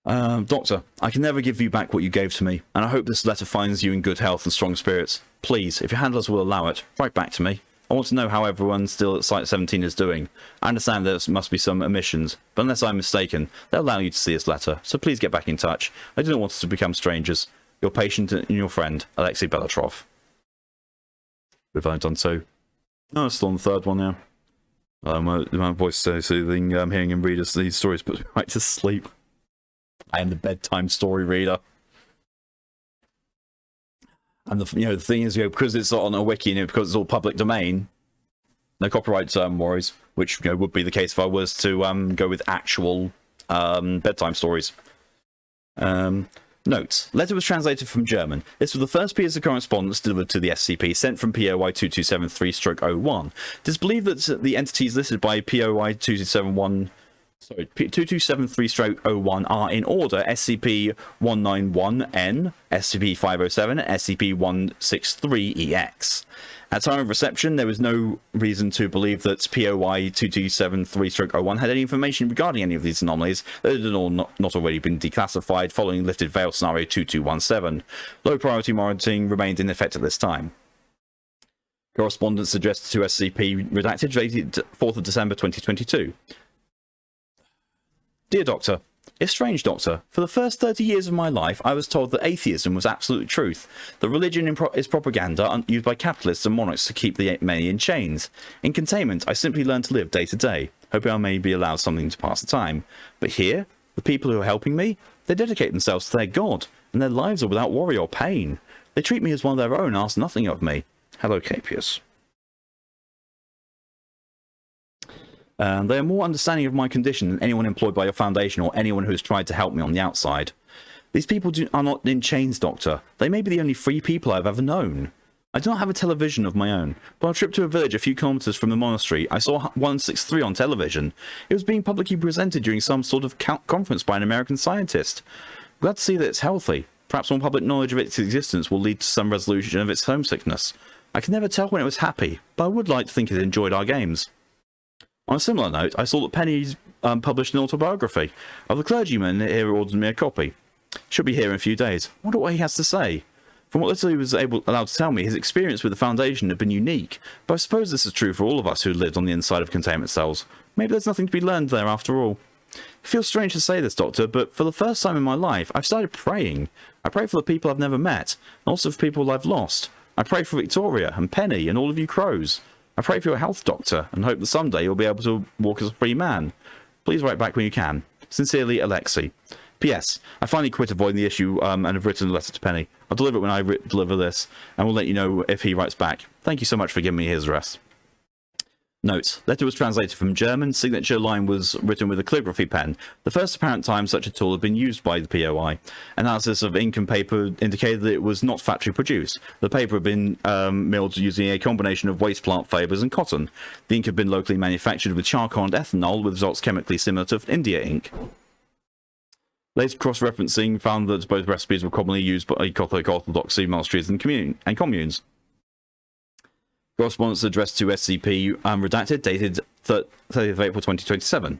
Doctor, I can never give you back what you gave to me, and I hope this letter finds you in good health and strong spirits. Please, if your handlers will allow it, write back to me. I want to know how everyone still at Site 17 is doing. I understand there must be some omissions, but unless I'm mistaken, they'll allow you to see this letter, so please get back in touch. I do not want us to become strangers. Your patient and your friend, Alexei Belatrov. Have I done so? No, it's still on the third one now. My voice is so soothing. Hearing him read us these stories puts me right to sleep. I am the bedtime story reader. And the thing is, because it's on a wiki and because it's all public domain, no copyright worries, which would be the case if I was to go with actual bedtime stories. Notes. Letter was translated from German. This was the first piece of correspondence delivered to the SCP sent from POI 2273/01. It is believed that the entities listed by POI 2273/01 are in order SCP-191-N, SCP-507, and SCP-163-EX. At time of reception, there was no reason to believe that POI 2273/01 had any information regarding any of these anomalies that had not already been declassified following lifted veil scenario 2217. Low priority monitoring remained in effect at this time. Correspondence addressed to SCP redacted dated 4th of December 2022. Dear Doctor, It's strange, Doctor. For the first 30 years of my life, I was told that atheism was absolute truth, that religion is propaganda used by capitalists and monarchs to keep the many in chains. In containment, I simply learned to live day to day, hoping I may be allowed something to pass the time. But here, the people who are helping me, they dedicate themselves to their God, and their lives are without worry or pain. They treat me as one of their own, ask nothing of me. Hello, Capius. They are more understanding of my condition than anyone employed by your foundation or anyone who has tried to help me on the outside. These people are not in chains, Doctor. They may be the only free people I have ever known. I do not have a television of my own, but on a trip to a village a few kilometers from the monastery, I saw 163 on television. It was being publicly presented during some sort of conference by an American scientist. Glad to see that it's healthy. Perhaps more public knowledge of its existence will lead to some resolution of its homesickness. I can never tell when it was happy, but I would like to think it enjoyed our games. On a similar note, I saw that Penny's published an autobiography of the clergyman here who ordered me a copy. Should be here in a few days. Wonder what he has to say. From what little he was allowed to tell me, his experience with the Foundation had been unique, but I suppose this is true for all of us who lived on the inside of containment cells. Maybe there's nothing to be learned there after all. It feels strange to say this, Doctor, but for the first time in my life, I've started praying. I pray for the people I've never met, and also for people I've lost. I pray for Victoria and Penny and all of you crows. I pray for your health, Doctor, and hope that someday you'll be able to walk as a free man. Please write back when you can. Sincerely, Alexei. P.S. I finally quit avoiding the issue and have written a letter to Penny. I'll deliver it when I deliver this, and we'll let you know if he writes back. Thank you so much for giving me his address. Note: letter was translated from German, signature line was written with a calligraphy pen. The first apparent time such a tool had been used by the POI. Analysis of ink and paper indicated that it was not factory produced. The paper had been milled using a combination of waste plant fibres and cotton. The ink had been locally manufactured with charcoal and ethanol, with results chemically similar to India ink. Later cross-referencing found that both recipes were commonly used by Catholic Orthodoxy monasteries and communes. Correspondence addressed to SCP redacted, dated 30th of April 2027.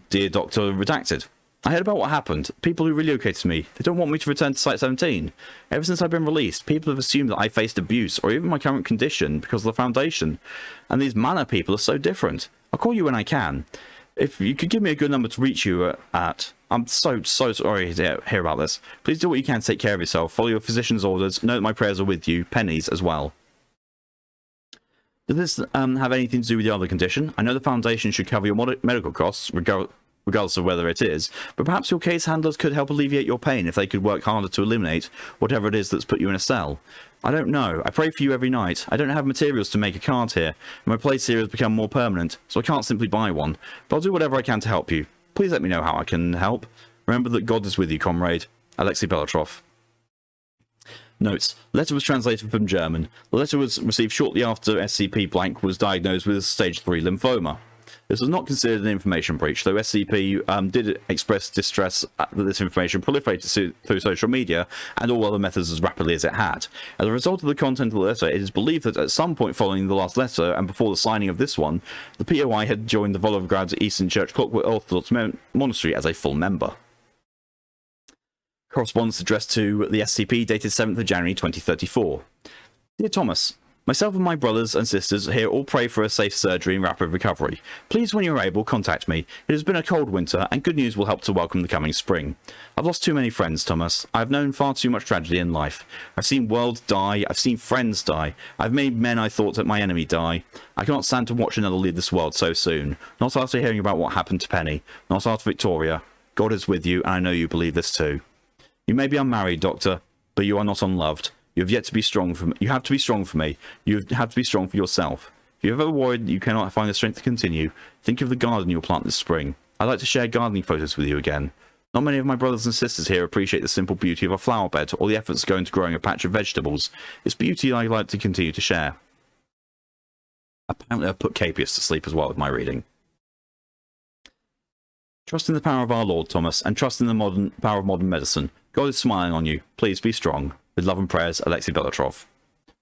Dear Doctor Redacted, I heard about what happened. People who relocated me, they don't want me to return to Site 17. Ever since I've been released, people have assumed that I faced abuse, or even my current condition, because of the Foundation. And these Manor people are so different. I'll call you when I can. If you could give me a good number to reach you at... I'm so sorry to hear about this. Please do what you can to take care of yourself. Follow your physician's orders. Know that my prayers are with you. Pennies as well. Does this have anything to do with the other condition? I know the Foundation should cover your medical costs, regardless of whether it is, but perhaps your case handlers could help alleviate your pain if they could work harder to eliminate whatever it is that's put you in a cell. I don't know. I pray for you every night. I don't have materials to make a card here, and my place here has become more permanent, so I can't simply buy one, but I'll do whatever I can to help you. Please let me know how I can help. Remember that God is with you, comrade. Alexei Belatrov. Notes: letter was translated from German. The letter was received shortly after SCP blank was diagnosed with stage 3 lymphoma. This was not considered an information breach, though SCP did express distress that this information proliferated through social media and all other methods as rapidly as it had. As a result of the content of the letter, it is believed that at some point following the last letter and before the signing of this one, the POI had joined the Volograd's Eastern Church Clockwork Orthodox Monastery as a full member. Correspondence addressed to the SCP dated 7th of January 2034. Dear Thomas, myself and my brothers and sisters here all pray for a safe surgery and rapid recovery. Please, when you are able, contact me. It has been a cold winter, and good news will help to welcome the coming spring. I've lost too many friends, Thomas. I've known far too much tragedy in life. I've seen worlds die. I've seen friends die. I've made men I thought that my enemy die. I cannot stand to watch another leave this world so soon. Not after hearing about what happened to Penny. Not after Victoria. God is with you, and I know you believe this too. You may be unmarried, Doctor, but you are not unloved. You have yet to be strong for me. You have to be strong for me. You have to be strong for yourself. If you're ever worried that you cannot find the strength to continue, think of the garden you'll plant this spring. I'd like to share gardening photos with you again. Not many of my brothers and sisters here appreciate the simple beauty of a flower bed or the efforts go into growing a patch of vegetables. It's beauty I'd like to continue to share. Apparently I've put Capius to sleep as well with my reading. Trust in the power of our Lord, Thomas, and trust in the power of modern medicine. God is smiling on you. Please be strong. With love and prayers, Alexei Belatrov.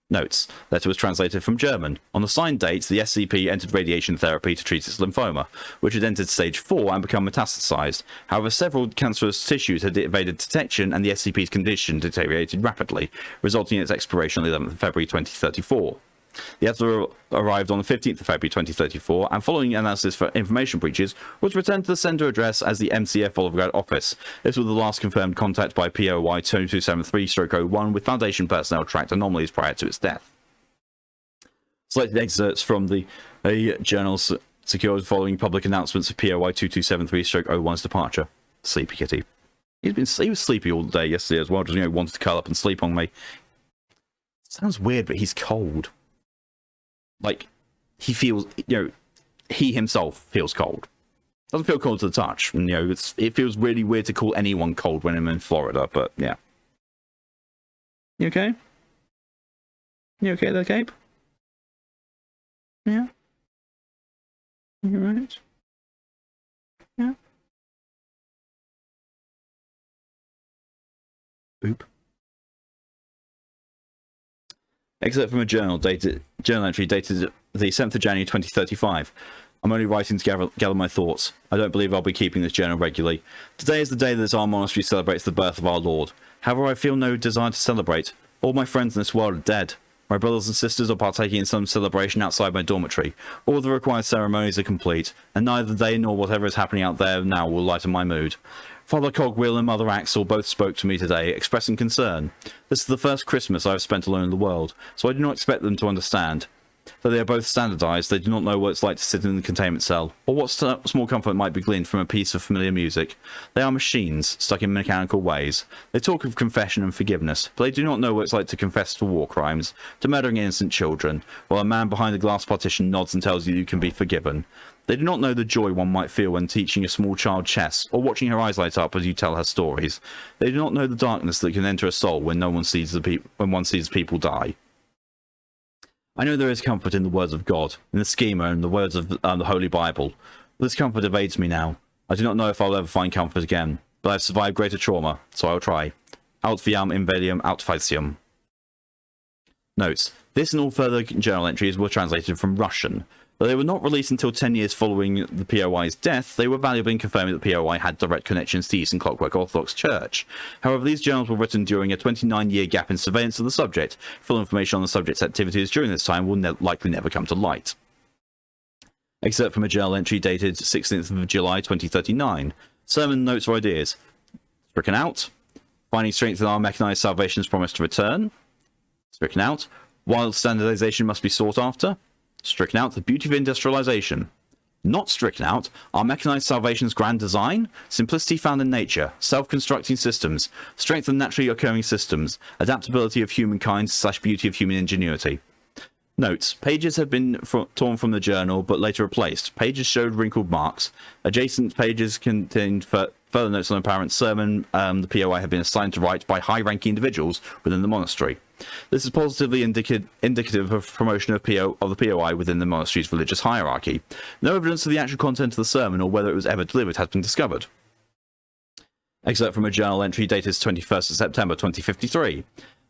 Notes: letter was translated from German. On the signed date, the SCP entered radiation therapy to treat its lymphoma, which had entered stage 4 and become metastasized. However, several cancerous tissues had evaded detection, and the SCP's condition deteriorated rapidly, resulting in its expiration on the 11th of February 2034. The letter arrived on the 15th of February 2034, and following analysis for information breaches, was returned to the sender address as the MCF Volgograd office. This was the last confirmed contact by POI 2273-01 with Foundation personnel tracked anomalies prior to its death. Selected excerpts from the journals secured following public announcements of POI 2273-01's departure. Sleepy kitty. He was sleepy all day yesterday as well, just, wanted to curl up and sleep on me. Sounds weird, but he's cold. Like, he feels, he himself feels cold. Doesn't feel cold to the touch. And, it feels really weird to call anyone cold when I'm in Florida, but yeah. You okay? You okay there, Cape? Yeah? You right? Yeah? Boop. Excerpt from a journal entry dated the 7th of January 2035. I'm only writing to gather my thoughts. I don't believe I'll be keeping this journal regularly. Today is the day that our monastery celebrates the birth of our Lord. However, I feel no desire to celebrate. All my friends in this world are dead. My brothers and sisters are partaking in some celebration outside my dormitory. All the required ceremonies are complete, and neither they nor whatever is happening out there now will lighten my mood. Father Cogwheel and Mother Axel both spoke to me today, expressing concern. This is the first Christmas I have spent alone in the world, so I do not expect them to understand. Though they are both standardized, they do not know what it's like to sit in the containment cell, or what small comfort might be gleaned from a piece of familiar music. They are machines, stuck in mechanical ways. They talk of confession and forgiveness, but they do not know what it's like to confess to war crimes, to murdering innocent children, while a man behind the glass partition nods and tells you can be forgiven. They do not know the joy one might feel when teaching a small child chess, or watching her eyes light up as you tell her stories. They do not know the darkness that can enter a soul when one sees people die. I know there is comfort in the words of God, in the schema and the words of the Holy Bible. This comfort evades me now. I do not know if I'll ever find comfort again, but I've survived greater trauma, so I'll try. Aut viam invelium aut facium. Notes. This and all further journal entries were translated from Russian. Though they were not released until 10 years following the POI's death, they were valuable in confirming that the POI had direct connections to Eastern Clockwork Orthodox Church. However, these journals were written during a 29-year gap in surveillance of the subject. Full information on the subject's activities during this time will likely never come to light. Excerpt from a journal entry dated 16th of July 2039. Sermon notes or ideas. Stricken out. Finding strength in our mechanized salvation's promise to return. Stricken out. While standardization must be sought after. Stricken out. The beauty of industrialization. Not stricken out. Our mechanized salvation's grand design. Simplicity found in nature. Self-constructing systems. Strength of naturally occurring systems. Adaptability of humankind / beauty of human ingenuity. Notes. Pages have been torn from the journal, but later replaced. Pages showed wrinkled marks. Adjacent pages contained further notes on apparent sermon the POI had been assigned to write by high-ranking individuals within the monastery. This is positively indicative of promotion of the POI within the monastery's religious hierarchy. No evidence of the actual content of the sermon or whether it was ever delivered has been discovered. Excerpt from a journal entry dated 21st of September 2053.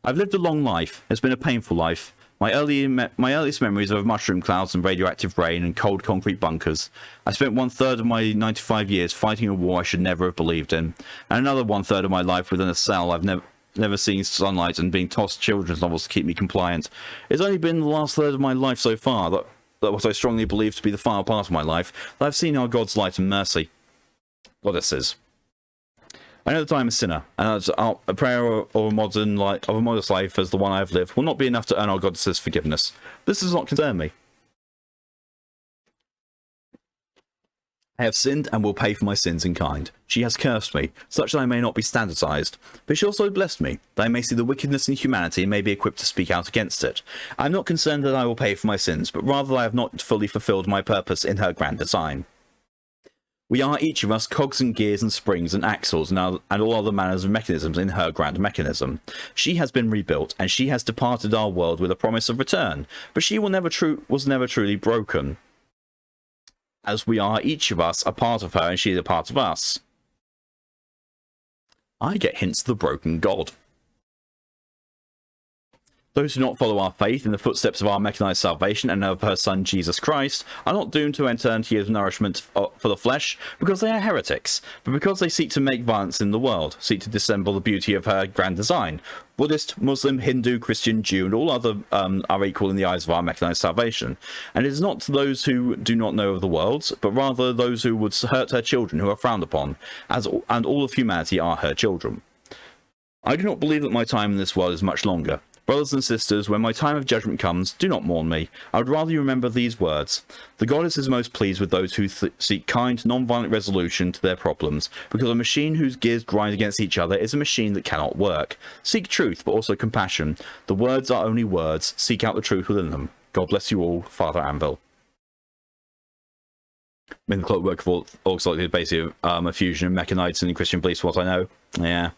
I've lived a long life. It's been a painful life. My earliest memories are of mushroom clouds and radioactive rain and cold concrete bunkers. I spent 1/3 of my 95 years fighting a war I should never have believed in, and another 1/3 of my life within a cell I've never seen sunlight and being tossed children's novels to keep me compliant. It's only been the last third of my life so far that what I strongly believe to be the final part of my life that I've seen our God's light and mercy. Goddesses. I know that I am a sinner, and that a prayer or a modest life as the one I have lived will not be enough to earn our goddess's forgiveness. This does not concern me. I have sinned and will pay for my sins in kind. She has cursed me, such that I may not be standardized, but she also blessed me, that I may see the wickedness in humanity and may be equipped to speak out against it. I am not concerned that I will pay for my sins, but rather that I have not fully fulfilled my purpose in her grand design. We are each of us cogs and gears and springs and axles and all other manners of mechanisms in her grand mechanism. She has been rebuilt, and she has departed our world with a promise of return, but she was never truly broken. As we are each of us a part of her, and she is a part of us. I get hints of the broken God. Those who do not follow our faith in the footsteps of our mechanized salvation and of her Son Jesus Christ are not doomed to enter into years of nourishment for the flesh because they are heretics, but because they seek to make violence in the world, seek to dissemble the beauty of her grand design. Buddhist, Muslim, Hindu, Christian, Jew, and all other are equal in the eyes of our mechanized salvation. And it is not those who do not know of the world, but rather those who would hurt her children who are frowned upon, and all of humanity are her children. I do not believe that my time in this world is much longer. Brothers and sisters, when my time of judgment comes, do not mourn me. I would rather you remember these words. The goddess is most pleased with those who seek kind, non-violent resolution to their problems, because a machine whose gears grind against each other is a machine that cannot work. Seek truth, but also compassion. The words are only words. Seek out the truth within them. God bless you all, Father Anvil. In the clockwork of Orcs is basically a fusion of mechanites and Christian beliefs, what I know. Yeah.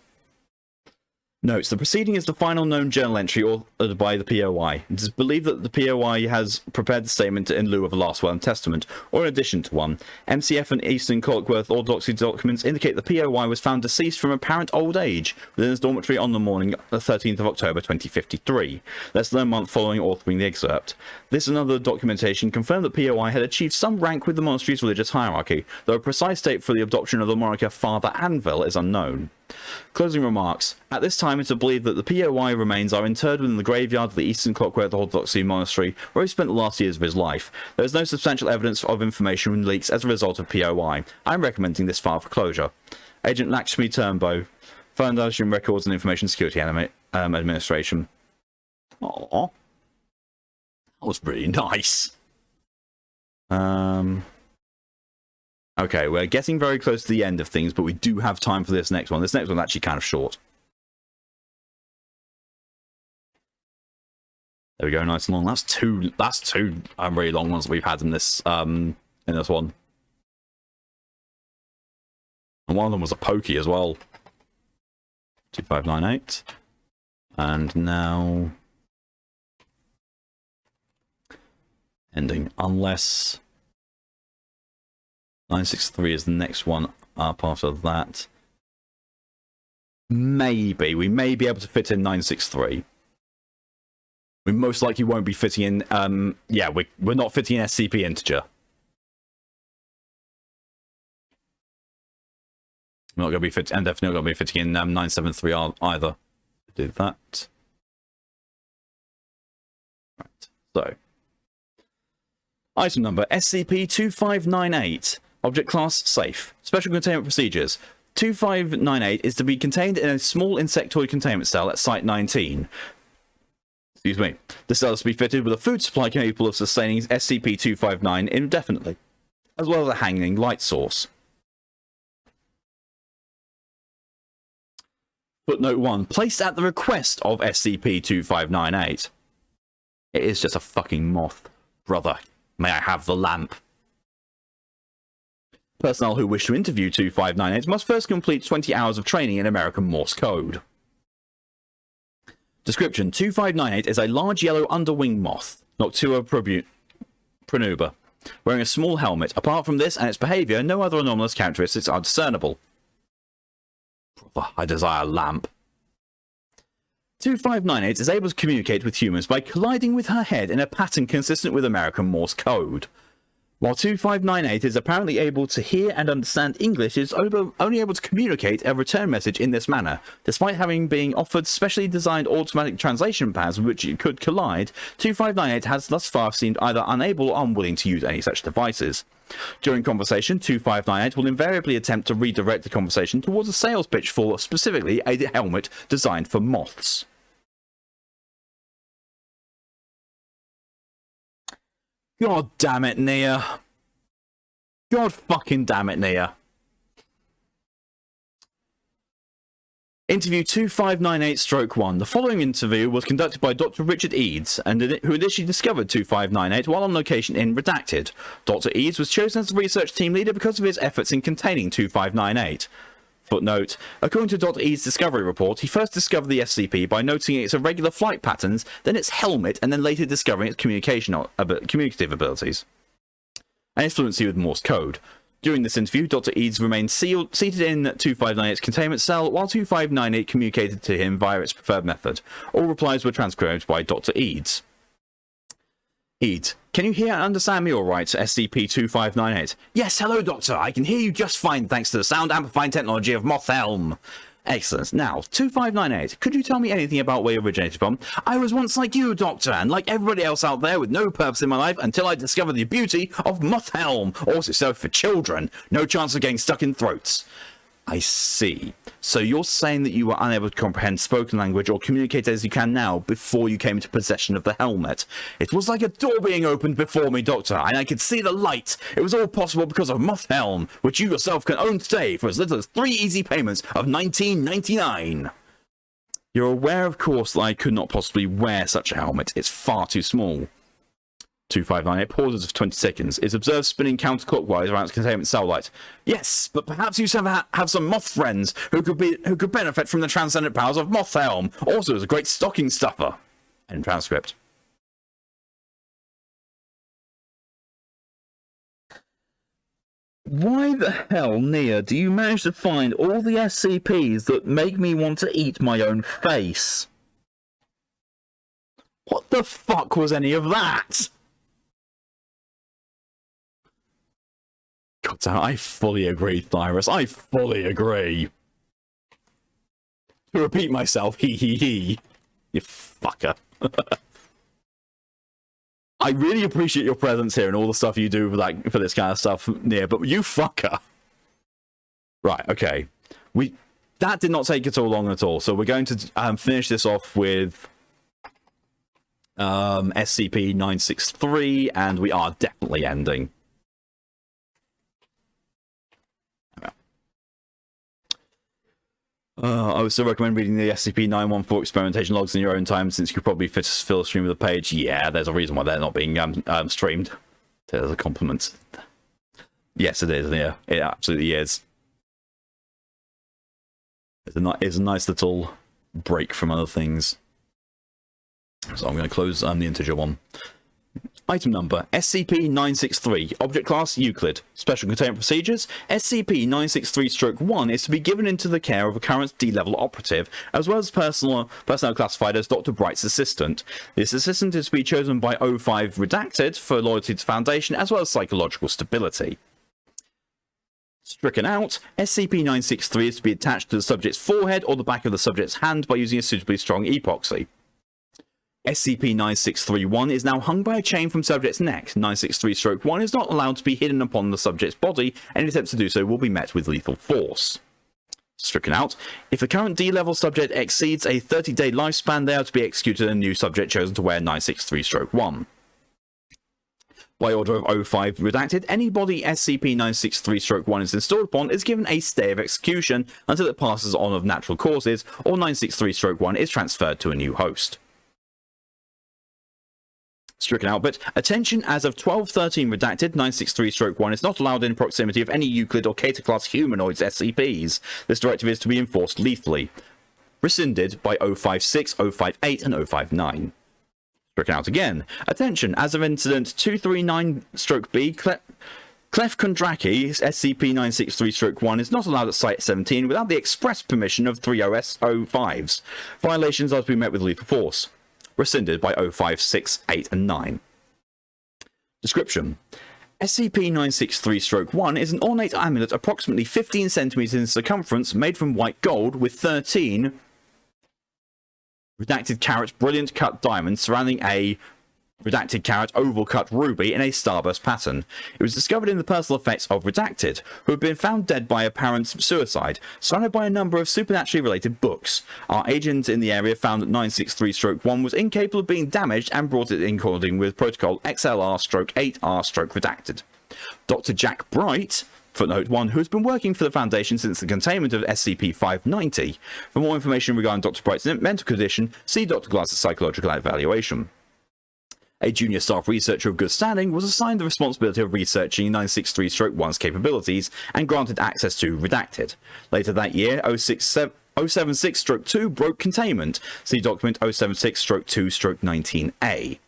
Notes: the preceding is the final known journal entry authored by the POI. It is believed that the POI has prepared the statement in lieu of a last will and testament, or in addition to one. MCF and Eastern Clockwork Orthodoxy documents indicate the POI was found deceased from apparent old age within his dormitory on the morning of the 13th of October 2053, less than a month following authoring the excerpt. This and other documentation confirmed that POI had achieved some rank with the monastery's religious hierarchy, though a precise date for the adoption of the moniker Father Anvil is unknown. Closing remarks. At this time, it is believed that the POI remains are interred within the graveyard of the Eastern Clockwork Orthodoxy Monastery, where he spent the last years of his life. There is no substantial evidence of information leaks as a result of POI. I am recommending this file for closure. Agent Lakshmi Turnbow, Foundation Records and Information Security Administration. Aww. That was pretty nice. Okay, we're getting very close to the end of things, but we do have time for this next one. This next one's actually kind of short. There we go, nice and long. That's two really long ones that we've had in this one. And one of them was a pokey as well. 2598. And now ending, unless 963 is the next one up after that. Maybe. We may be able to fit in 963. We most likely won't be fitting in... yeah, we're not fitting in SCP integer. We're not going to be fitting... And definitely not going to be fitting in 973 either. Do that. Right. So. Item number SCP-2598. Object class, safe. Special containment procedures. 2598 is to be contained in a small insectoid containment cell at Site 19. Excuse me. The cell is to be fitted with a food supply capable of sustaining SCP-259 indefinitely, as well as a hanging light source. Footnote 1. Placed at the request of SCP-2598. It is just a fucking moth. Brother, may I have the lamp? Personnel who wish to interview 2598 must first complete 20 hours of training in American Morse code. Description: 2598 is a large yellow underwing moth, Noctua pronuba, wearing a small helmet. Apart from this and its behaviour, no other anomalous characteristics are discernible. Brother, I desire a lamp. 2598 is able to communicate with humans by colliding with her head in a pattern consistent with American Morse code. While 2598 is apparently able to hear and understand English, it is only able to communicate a return message in this manner. Despite having been offered specially designed automatic translation pads with which it could collide, 2598 has thus far seemed either unable or unwilling to use any such devices. During conversation, 2598 will invariably attempt to redirect the conversation towards a sales pitch for, specifically, a helmet designed for moths. God damn it, Nia. God fucking damn it, Nia. Interview 2598-1. The following interview was conducted by Dr. Richard Eads, who initially discovered 2598 while on location in Redacted. Dr. Eads was chosen as the research team leader because of his efforts in containing 2598. Footnote: according to Dr. E's discovery report, he first discovered the SCP by noting its irregular flight patterns, then its helmet, and then later discovering its communicative abilities and its fluency with Morse code. During this interview, Dr. Eads remained seated in 2598's containment cell while 2598 communicated to him via its preferred method. All replies were transcribed by Dr. Eads. Eads, can you hear and understand me all right, SCP-2598? Yes, hello, Doctor. I can hear you just fine thanks to the sound amplifying technology of Moth Helm. Excellent. Now, 2598, could you tell me anything about where you originated from? I was once like you, Doctor, and like everybody else out there with no purpose in my life until I discovered the beauty of Moth Helm, also served for children. No chance of getting stuck in throats. I see. So you're saying that you were unable to comprehend spoken language or communicate as you can now before you came into possession of the helmet. It was like a door being opened before me, Doctor, and I could see the light. It was all possible because of Moth Helm, which you yourself can own today for as little as 3 easy payments of $19.99. You're aware, of course, that I could not possibly wear such a helmet. It's far too small. 2598 pauses for 20 seconds. Is observed spinning counterclockwise around its containment cell light. Yes, but perhaps you have some moth friends who could benefit from the transcendent powers of Moth Helm. Also, is a great stocking stuffer. End transcript. Why the hell, Nia, do you manage to find all the SCPs that make me want to eat my own face? What the fuck was any of that? God damn, I fully agree, Thyrus. I fully agree. To repeat myself, he. You fucker. I really appreciate your presence here and all the stuff you do for this kind of stuff, Nia, but you fucker. Right, okay. That did not take it all long at all, so we're going to finish this off with SCP-963, and we are definitely ending. I would still recommend reading the SCP-914 experimentation logs in your own time, since you could probably fill a stream of the page. Yeah, there's a reason why they're not being streamed. There's a compliment. Yes, it is. Yeah, it absolutely is. It's a nice little break from other things. So I'm going to close the integer one. Item number, SCP-963, Object Class Euclid. Special Containment Procedures, SCP-963-1 is to be given into the care of a current D-level operative, as well as personnel classified as Dr. Bright's assistant. This assistant is to be chosen by O5 Redacted for loyalty to Foundation, as well as psychological stability. Stricken out, SCP-963 is to be attached to the subject's forehead or the back of the subject's hand by using a suitably strong epoxy. SCP-9631 is now hung by a chain from subject's neck. 963-1 is not allowed to be hidden upon the subject's body. Any attempts to do so will be met with lethal force. Stricken out, if the current D-level subject exceeds a 30-day lifespan, they are to be executed and a new subject chosen to wear 963-1. By order of O5 Redacted, anybody SCP-963-1 is installed upon is given a stay of execution until it passes on of natural causes, or 963-1 is transferred to a new host. Stricken out, but attention, as of 12-13 Redacted, 963-1 is not allowed in proximity of any Euclid or Cater class humanoids SCPs. This directive is to be enforced lethally. Rescinded by 056, 058, and 059. Stricken out again. Attention, as of incident 239-B, Clef Kondraki, SCP-963-1 is not allowed at Site 17 without the express permission of 30S-05s. Violations are to be met with lethal force. Rescinded by 05, 6, 8, and 9. Description. SCP-963-1 is an ornate amulet approximately 15 centimeters in circumference, made from white gold, with 13 redacted carats brilliant cut diamonds surrounding a redacted carat oval cut ruby in a starburst pattern. It was discovered in the personal effects of Redacted, who had been found dead by apparent suicide, surrounded by a number of supernaturally related books. Our agent in the area found that 963-1 was incapable of being damaged and brought it in according with protocol XLR-8R-Redacted. Dr. Jack Bright, footnote 1, who has been working for the Foundation since the containment of SCP-590. For more information regarding Dr. Bright's mental condition, see Dr. Glass's psychological evaluation. A junior staff researcher of good standing was assigned the responsibility of researching 963-1's capabilities and granted access to Redacted. Later that year, 076-2 broke containment. See document 076-2-19A.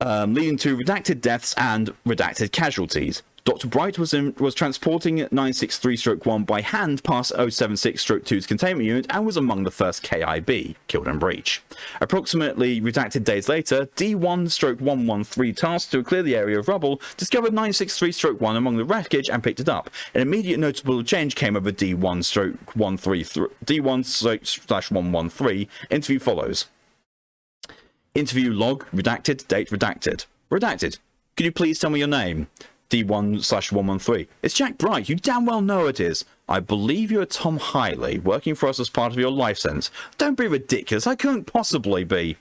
Leading to redacted deaths and redacted casualties. Dr. Bright was transporting 963-1 by hand past 076-2's containment unit and was among the first KIB killed in breach. Approximately redacted days later, D1-113 tasked to clear the area of rubble discovered 963-1 among the wreckage and picked it up. An immediate notable change came over D1/113. Interview follows. Interview log redacted, date redacted. Redacted. Could you please tell me your name? D1/113. It's Jack Bright. You damn well know it is. I believe you're Tom Hiley, working for us as part of your life sentence. Don't be ridiculous. I couldn't possibly be.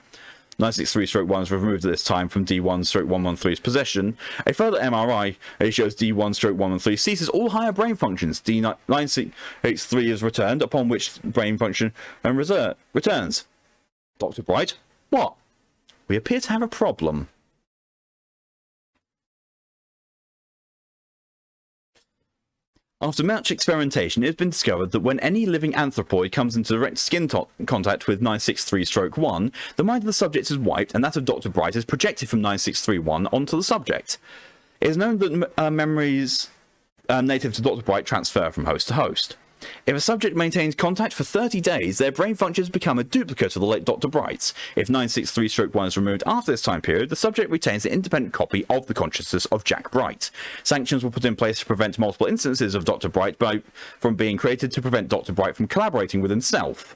963-1 was removed at this time from D1/113's possession. A further MRI shows D1/113 ceases all higher brain functions. D963 is returned, upon which brain function and returns. Dr. Bright? What? We appear to have a problem. After much experimentation, it has been discovered that when any living anthropoid comes into direct skin contact with 963-1, the mind of the subject is wiped and that of Dr. Bright is projected from 963-1 onto the subject. It is known that memories native to Dr. Bright transfer from host to host. If a subject maintains contact for 30 days, their brain functions become a duplicate of the late Dr. Bright's. If 963-1 is removed after this time period, the subject retains an independent copy of the consciousness of Jack Bright. Sanctions were put in place to prevent multiple instances of Dr. Bright from being created to prevent Dr. Bright from collaborating with himself.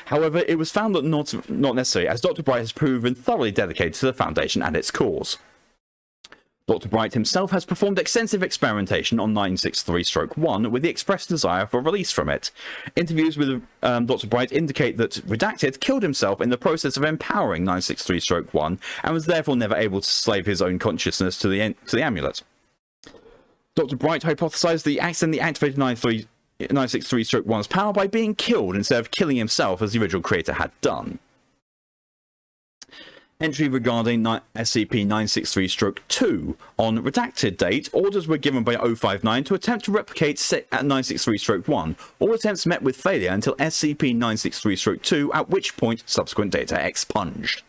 However, it was found that not necessary, as Dr. Bright has proven thoroughly dedicated to the Foundation and its cause. Dr. Bright himself has performed extensive experimentation on 963-1 with the express desire for release from it. Interviews with Dr. Bright indicate that Redacted killed himself in the process of empowering 963-1 and was therefore never able to slave his own consciousness to the amulet. Dr. Bright hypothesized that he accidentally activated 963-1's power by being killed instead of killing himself as the original creator had done. Entry regarding SCP-963-2. On redacted date, orders were given by 059 to attempt to replicate 963-1. All attempts met with failure until SCP-963-2, at which point subsequent data expunged.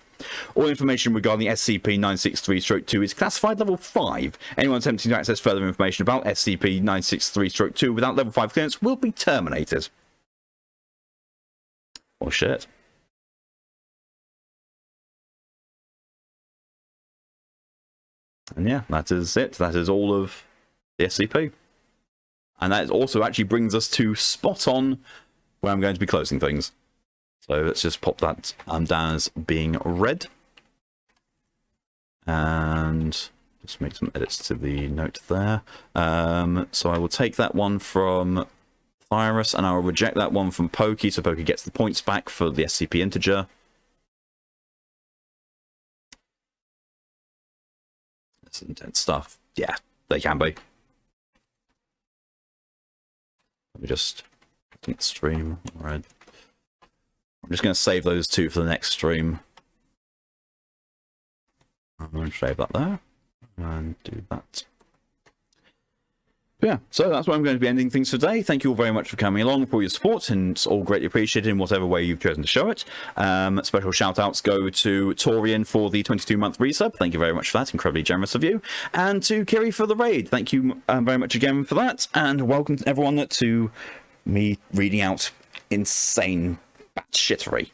All information regarding SCP-963-2 is classified level 5. Anyone attempting to access further information about SCP-963-2 without level 5 clearance will be terminated. Oh shit. And yeah, that is it. That is all of the SCP. And that also actually brings us to spot on where I'm going to be closing things. So let's just pop that down as being read. And just make some edits to the note there. So I will take that one from Virus and I will reject that one from Pokey, so Pokey gets the points back for the SCP integer. That's intense stuff. Yeah, they can be. Let me just stream. All right. I'm just going to save those two for the next stream. I'm going to save that there and do that. But yeah, so that's where I'm going to be ending things today. Thank you all very much for coming along, for your support, and it's all greatly appreciated in whatever way you've chosen to show it. Special shout outs go to Torian for the 22-month resub. Thank you very much for that, incredibly generous of you. And to Kiri for the raid. Thank you very much again for that. And welcome to everyone to me reading out insane batshittery.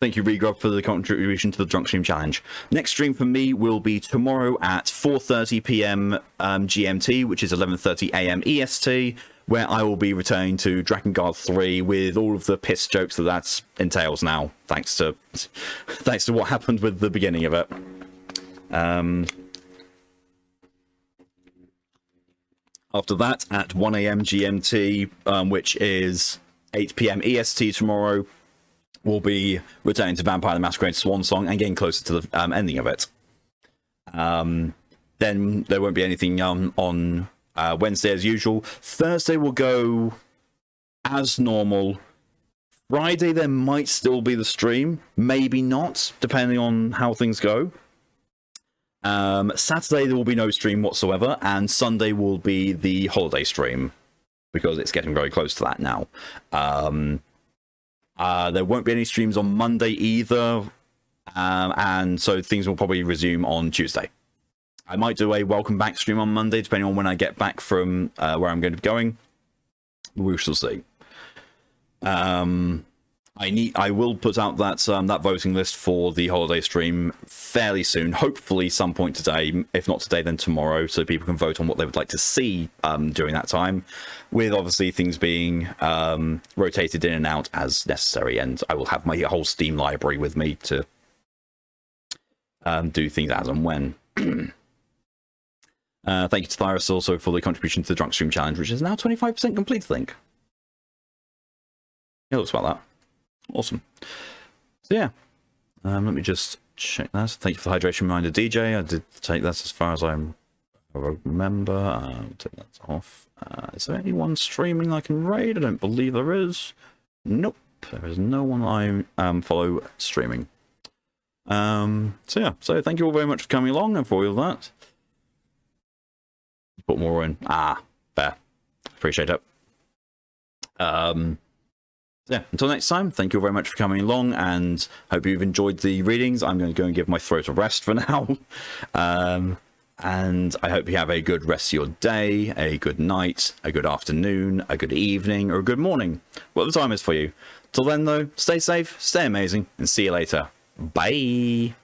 Thank you, Regrub, for the contribution to the Drunk Stream Challenge. Next stream for me will be tomorrow at 4:30 p.m. GMT, which is 11:30 a.m. EST, where I will be returning to Drakengard 3 with all of the piss jokes that entails now, thanks to what happened with the beginning of it. After that, at 1 a.m. GMT, which is 8 p.m. EST tomorrow, we'll be returning to Vampire the Masquerade Swan Song and getting closer to the ending of it. Then there won't be anything on Wednesday as usual. Thursday will go as normal. Friday there might still be the stream, maybe not, depending on how things go. Saturday there will be no stream whatsoever, and Sunday will be the holiday stream, because it's getting very close to that now. There won't be any streams on Monday either, And so things will probably resume on Tuesday. I might do a welcome back stream on Monday, depending on when I get back from where I'm going to be going. We shall see. I will put out that that voting list for the holiday stream fairly soon. Hopefully, some point today. If not today, then tomorrow, so people can vote on what they would like to see during that time. With obviously things being rotated in and out as necessary, and I will have my whole Steam library with me to do things as and when. Thank you to Thyrus also for the contribution to the Drunk Stream Challenge, which is now 25% complete, I think. Yeah, looks about that. Awesome. So yeah, let me just check that. Thank you for the hydration reminder, DJ. I did take that as far as I remember. Take that off. Is there anyone streaming I can raid? I don't believe there is. Nope, there is no one I follow streaming. So yeah, so thank you all very much for coming along and for all that. Put more in. Fair. Appreciate it. Yeah, until next time, thank you very much for coming along, and hope you've enjoyed the readings. I'm going to go and give my throat a rest for now. And I hope you have a good rest of your day, a good night, a good afternoon, a good evening, or a good morning, what the time is for you. Till then, though, stay safe, stay amazing, and see you later. Bye!